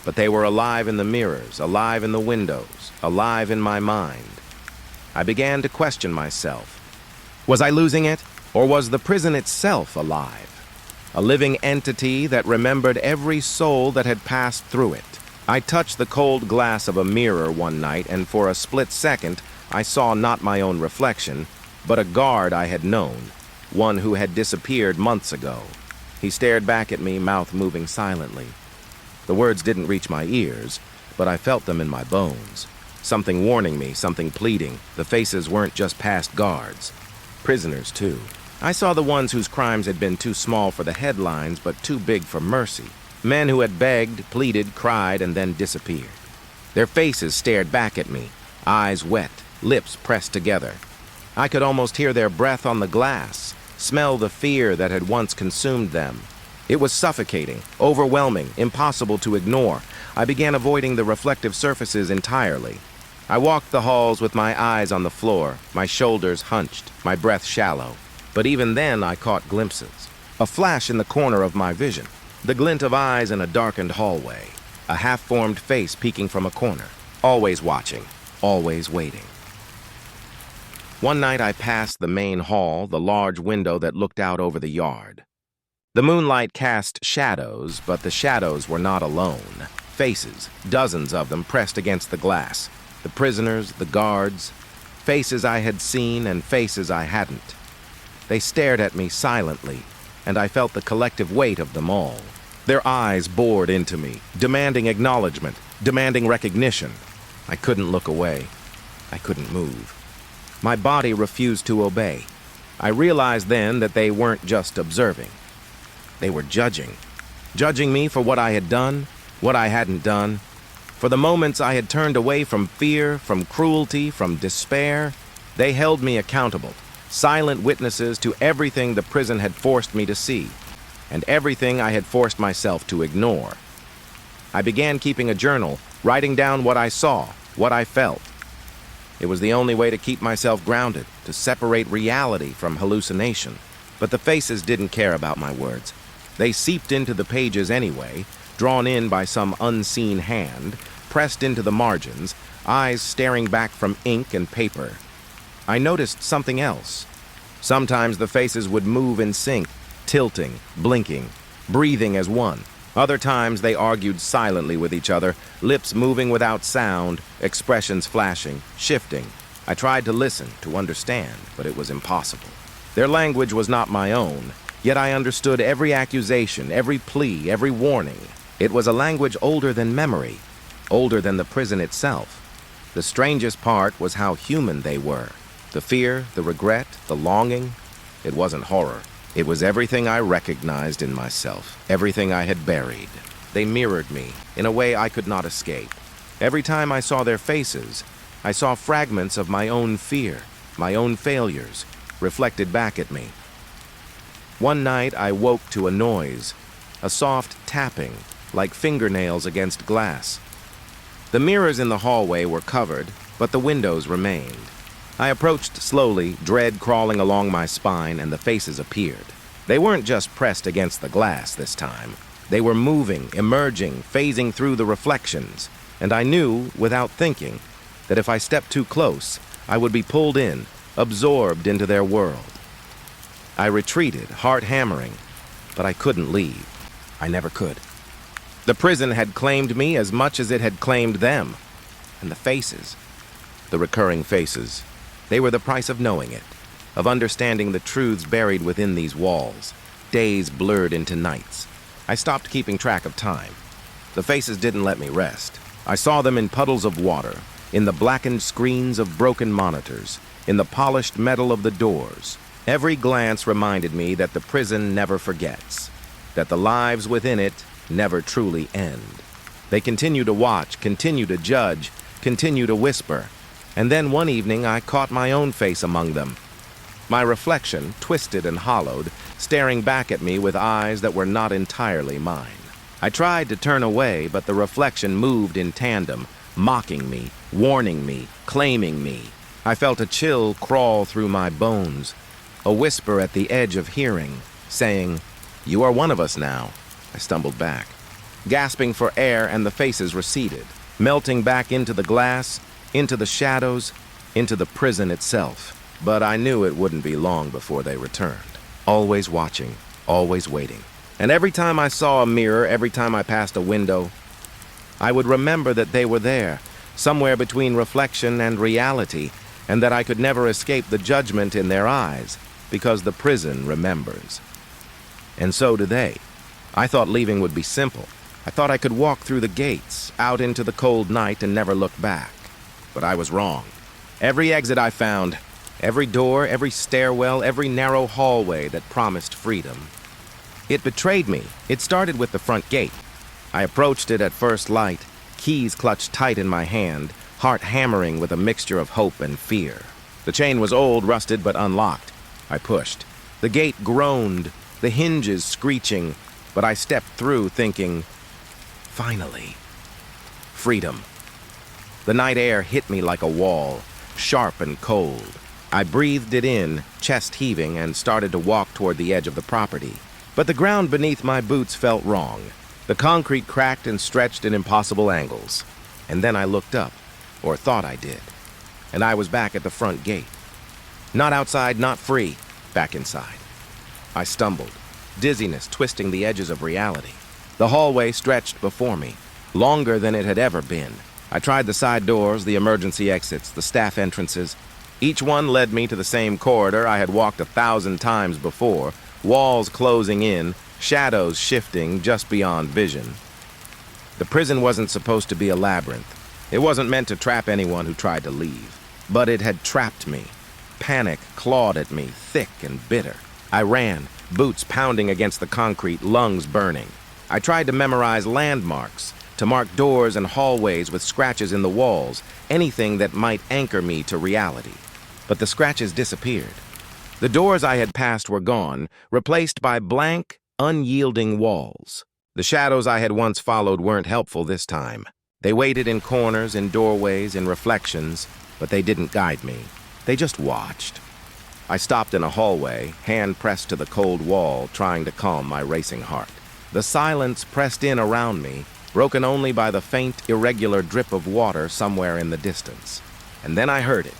But they were alive in the mirrors, alive in the windows, alive in my mind. I began to question myself. Was I losing it, or was the prison itself alive? A living entity that remembered every soul that had passed through it. I touched the cold glass of a mirror one night, and for a split second, I saw not my own reflection, but a guard I had known, one who had disappeared months ago. He stared back at me, mouth moving silently. The words didn't reach my ears, but I felt them in my bones. Something warning me, something pleading. The faces weren't just past guards. Prisoners, too. I saw the ones whose crimes had been too small for the headlines, but too big for mercy. Men who had begged, pleaded, cried, and then disappeared. Their faces stared back at me, eyes wet, lips pressed together. I could almost hear their breath on the glass, smell the fear that had once consumed them. It was suffocating, overwhelming, impossible to ignore. I began avoiding the reflective surfaces entirely. I walked the halls with my eyes on the floor, my shoulders hunched, my breath shallow. But even then I caught glimpses. A flash in the corner of my vision. The glint of eyes in a darkened hallway. A half-formed face peeking from a corner. Always watching, always waiting. One night I passed the main hall, the large window that looked out over the yard. The moonlight cast shadows, but the shadows were not alone. Faces, dozens of them pressed against the glass. The prisoners, the guards. Faces I had seen and faces I hadn't. They stared at me silently, and I felt the collective weight of them all. Their eyes bored into me, demanding acknowledgement, demanding recognition. I couldn't look away. I couldn't move. My body refused to obey. I realized then that they weren't just observing. They were judging. Judging me for what I had done, what I hadn't done. For the moments I had turned away from fear, from cruelty, from despair, they held me accountable. Silent witnesses to everything the prison had forced me to see, and everything I had forced myself to ignore. I began keeping a journal, writing down what I saw, what I felt. It was the only way to keep myself grounded, to separate reality from hallucination. But the faces didn't care about my words. They seeped into the pages anyway, drawn in by some unseen hand, pressed into the margins, eyes staring back from ink and paper. I noticed something else. Sometimes the faces would move in sync, tilting, blinking, breathing as one. Other times they argued silently with each other, lips moving without sound, expressions flashing, shifting. I tried to listen, to understand, but it was impossible. Their language was not my own, yet I understood every accusation, every plea, every warning. It was a language older than memory, older than the prison itself. The strangest part was how human they were. The fear, the regret, the longing. It wasn't horror. It was everything I recognized in myself, everything I had buried. They mirrored me in a way I could not escape. Every time I saw their faces, I saw fragments of my own fear, my own failures, reflected back at me. One night I woke to a noise, a soft tapping, like fingernails against glass. The mirrors in the hallway were covered, but the windows remained. I approached slowly, dread crawling along my spine, and the faces appeared. They weren't just pressed against the glass this time. They were moving, emerging, phasing through the reflections, and I knew, without thinking, that if I stepped too close, I would be pulled in, absorbed into their world. I retreated, heart hammering, but I couldn't leave. I never could. The prison had claimed me as much as it had claimed them. And the faces, the recurring faces, they were the price of knowing it, of understanding the truths buried within these walls. Days blurred into nights. I stopped keeping track of time. The faces didn't let me rest. I saw them in puddles of water, in the blackened screens of broken monitors, in the polished metal of the doors. Every glance reminded me that the prison never forgets, that the lives within it never truly end. They continue to watch, continue to judge, continue to whisper. And then one evening I caught my own face among them. My reflection, twisted and hollowed, staring back at me with eyes that were not entirely mine. I tried to turn away, but the reflection moved in tandem, mocking me, warning me, claiming me. I felt a chill crawl through my bones, a whisper at the edge of hearing, saying, "You are one of us now." I stumbled back, gasping for air, and the faces receded, melting back into the glass, into the shadows, into the prison itself. But I knew it wouldn't be long before they returned. Always watching, always waiting. And every time I saw a mirror, every time I passed a window, I would remember that they were there, somewhere between reflection and reality, and that I could never escape the judgment in their eyes, because the prison remembers. And so do they. I thought leaving would be simple. I thought I could walk through the gates, out into the cold night, and never look back. But I was wrong. Every exit I found, every door, every stairwell, every narrow hallway that promised freedom, it betrayed me. It started with the front gate. I approached it at first light, keys clutched tight in my hand, heart hammering with a mixture of hope and fear. The chain was old, rusted, but unlocked. I pushed. The gate groaned, the hinges screeching, but I stepped through thinking, finally, freedom. The night air hit me like a wall, sharp and cold. I breathed it in, chest heaving, and started to walk toward the edge of the property. But the ground beneath my boots felt wrong. The concrete cracked and stretched in impossible angles. And then I looked up, or thought I did, and I was back at the front gate. Not outside, not free, back inside. I stumbled, dizziness twisting the edges of reality. The hallway stretched before me, longer than it had ever been. I tried the side doors, the emergency exits, the staff entrances. Each one led me to the same corridor I had walked 1,000 times before, walls closing in, shadows shifting just beyond vision. The prison wasn't supposed to be a labyrinth. It wasn't meant to trap anyone who tried to leave. But it had trapped me. Panic clawed at me, thick and bitter. I ran, boots pounding against the concrete, lungs burning. I tried to memorize landmarks, to mark doors and hallways with scratches in the walls, anything that might anchor me to reality. But the scratches disappeared. The doors I had passed were gone, replaced by blank, unyielding walls. The shadows I had once followed weren't helpful this time. They waited in corners, in doorways, in reflections, but they didn't guide me. They just watched. I stopped in a hallway, hand pressed to the cold wall, trying to calm my racing heart. The silence pressed in around me, broken only by the faint, irregular drip of water somewhere in the distance. And then I heard it,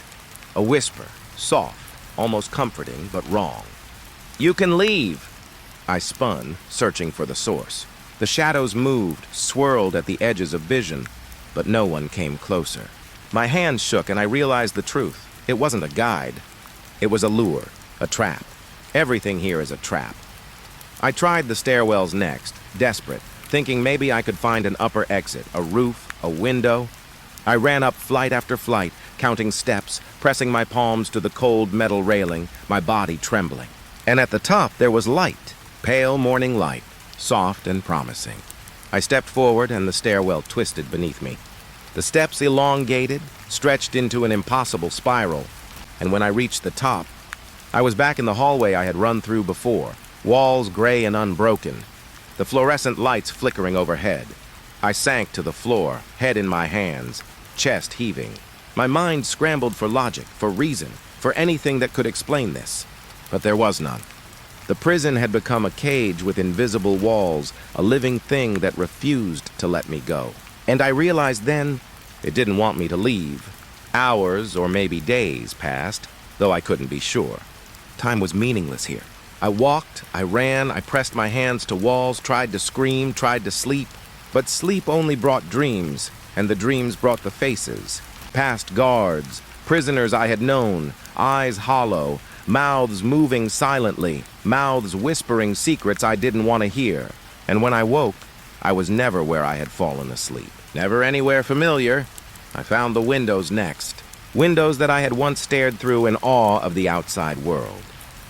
a whisper, soft, almost comforting, but wrong. "You can leave!" I spun, searching for the source. The shadows moved, swirled at the edges of vision, but no one came closer. My hands shook and I realized the truth. It wasn't a guide. It was a lure, a trap. Everything here is a trap. I tried the stairwells next, desperate, thinking maybe I could find an upper exit, a roof, a window. I ran up flight after flight, counting steps, pressing my palms to the cold metal railing, my body trembling. And at the top there was light, pale morning light, soft and promising. I stepped forward and the stairwell twisted beneath me. The steps elongated, stretched into an impossible spiral, and when I reached the top, I was back in the hallway I had run through before, walls gray and unbroken, the fluorescent lights flickering overhead. I sank to the floor, head in my hands, chest heaving. My mind scrambled for logic, for reason, for anything that could explain this, but there was none. The prison had become a cage with invisible walls, a living thing that refused to let me go. And I realized then it didn't want me to leave. Hours, or maybe days, passed, though I couldn't be sure. Time was meaningless here. I walked, I ran, I pressed my hands to walls, tried to scream, tried to sleep. But sleep only brought dreams, and the dreams brought the faces. Past guards, prisoners I had known, eyes hollow, mouths moving silently, mouths whispering secrets I didn't want to hear. And when I woke, I was never where I had fallen asleep. Never anywhere familiar, I found the windows next. Windows that I had once stared through in awe of the outside world.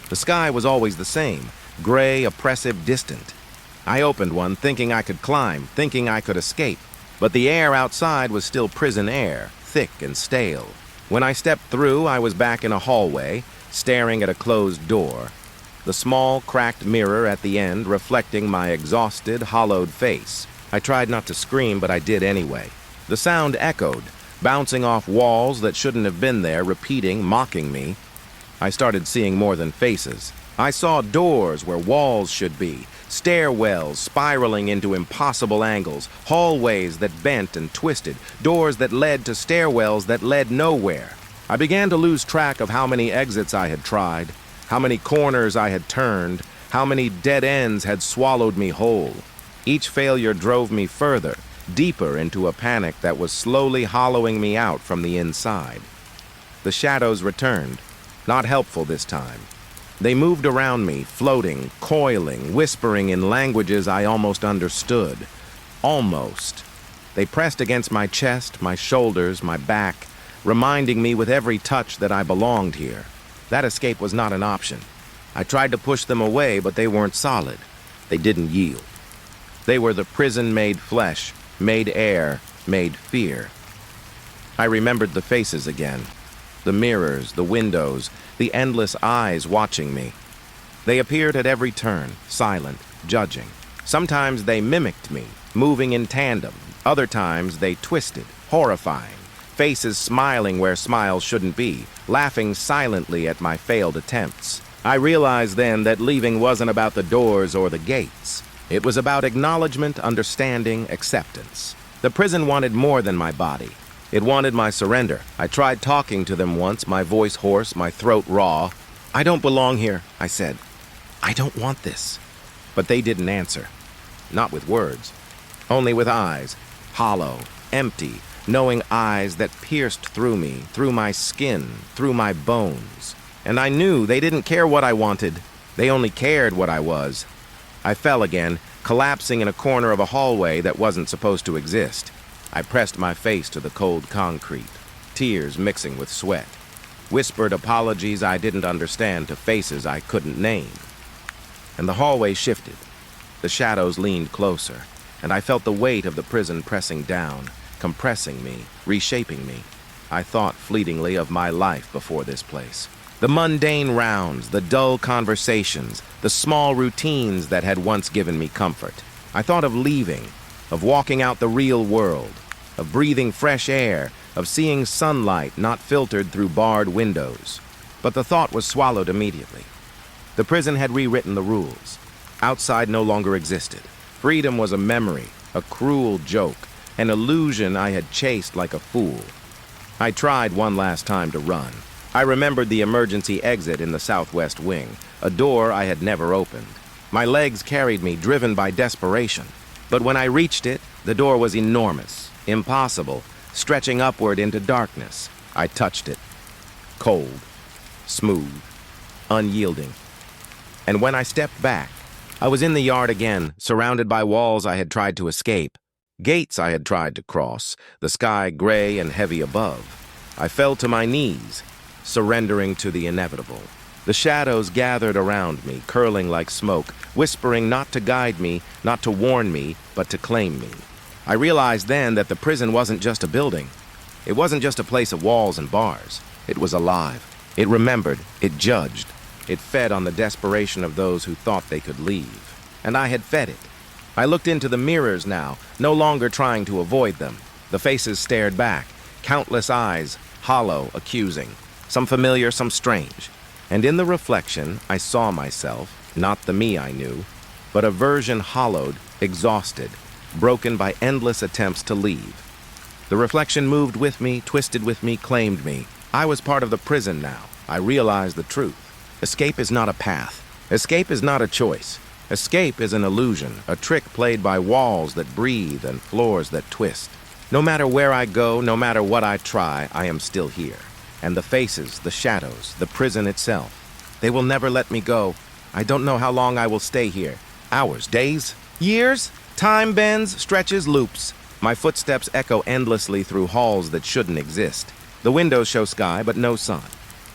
The sky was always the same, gray, oppressive, distant. I opened one thinking I could climb, thinking I could escape. But the air outside was still prison air, thick and stale. When I stepped through, I was back in a hallway, staring at a closed door. The small, cracked mirror at the end reflecting my exhausted, hollowed face. I tried not to scream, but I did anyway. The sound echoed, bouncing off walls that shouldn't have been there, repeating, mocking me. I started seeing more than faces. I saw doors where walls should be, stairwells spiraling into impossible angles, hallways that bent and twisted, doors that led to stairwells that led nowhere. I began to lose track of how many exits I had tried, how many corners I had turned, how many dead ends had swallowed me whole. Each failure drove me further, deeper into a panic that was slowly hollowing me out from the inside. The shadows returned, not helpful this time. They moved around me, floating, coiling, whispering in languages I almost understood. Almost. They pressed against my chest, my shoulders, my back, reminding me with every touch that I belonged here. That escape was not an option. I tried to push them away, but they weren't solid. They didn't yield. They were the prison made flesh, made air, made fear. I remembered the faces again. The mirrors, the windows, the endless eyes watching me. They appeared at every turn, silent, judging. Sometimes they mimicked me, moving in tandem. Other times they twisted, horrifying. Faces smiling where smiles shouldn't be, laughing silently at my failed attempts. I realized then that leaving wasn't about the doors or the gates. It was about acknowledgement, understanding, acceptance. The prison wanted more than my body. It wanted my surrender. I tried talking to them once, my voice hoarse, my throat raw. "I don't belong here," I said. "I don't want this." But they didn't answer. Not with words. Only with eyes. Hollow, empty, knowing eyes that pierced through me, through my skin, through my bones. And I knew they didn't care what I wanted. They only cared what I was. I fell again, collapsing in a corner of a hallway that wasn't supposed to exist. I pressed my face to the cold concrete, tears mixing with sweat. Whispered apologies I didn't understand to faces I couldn't name. And the hallway shifted. The shadows leaned closer, and I felt the weight of the prison pressing down, compressing me, reshaping me. I thought fleetingly of my life before this place. The mundane rounds, the dull conversations, the small routines that had once given me comfort. I thought of leaving, of walking out the real world, of breathing fresh air, of seeing sunlight not filtered through barred windows. But the thought was swallowed immediately. The prison had rewritten the rules. Outside no longer existed. Freedom was a memory, a cruel joke, an illusion I had chased like a fool. I tried one last time to run. I remembered the emergency exit in the southwest wing, a door I had never opened. My legs carried me, driven by desperation. But when I reached it, the door was enormous, impossible, stretching upward into darkness. I touched it. Cold, smooth, unyielding. And when I stepped back, I was in the yard again, surrounded by walls I had tried to escape, gates I had tried to cross, the sky gray and heavy above. I fell to my knees, surrendering to the inevitable. The shadows gathered around me, curling like smoke, whispering not to guide me, not to warn me, but to claim me. I realized then that the prison wasn't just a building. It wasn't just a place of walls and bars. It was alive. It remembered. It judged. It fed on the desperation of those who thought they could leave. And I had fed it. I looked into the mirrors now, no longer trying to avoid them. The faces stared back, countless eyes, hollow, accusing. Some familiar, some strange. And in the reflection, I saw myself, not the me I knew, but a version hollowed, exhausted, broken by endless attempts to leave. The reflection moved with me, twisted with me, claimed me. I was part of the prison now. I realized the truth. Escape is not a path. Escape is not a choice. Escape is an illusion, a trick played by walls that breathe and floors that twist. No matter where I go, no matter what I try, I am still here. And the faces, the shadows, the prison itself, they will never let me go. I don't know how long I will stay here. Hours, days, years? Time bends, stretches, loops. My footsteps echo endlessly through halls that shouldn't exist. The windows show sky, but no sun.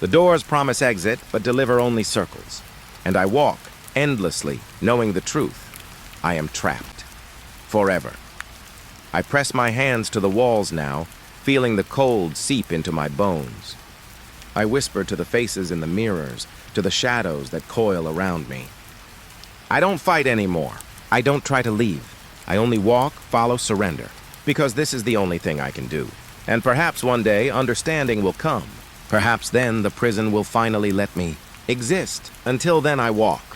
The doors promise exit, but deliver only circles. And I walk, endlessly, knowing the truth. I am trapped. Forever. I press my hands to the walls now, feeling the cold seep into my bones. I whisper to the faces in the mirrors, to the shadows that coil around me. I don't fight anymore. I don't try to leave. I only walk, follow, surrender. Because this is the only thing I can do. And perhaps one day, understanding will come. Perhaps then the prison will finally let me exist. Until then, I walk.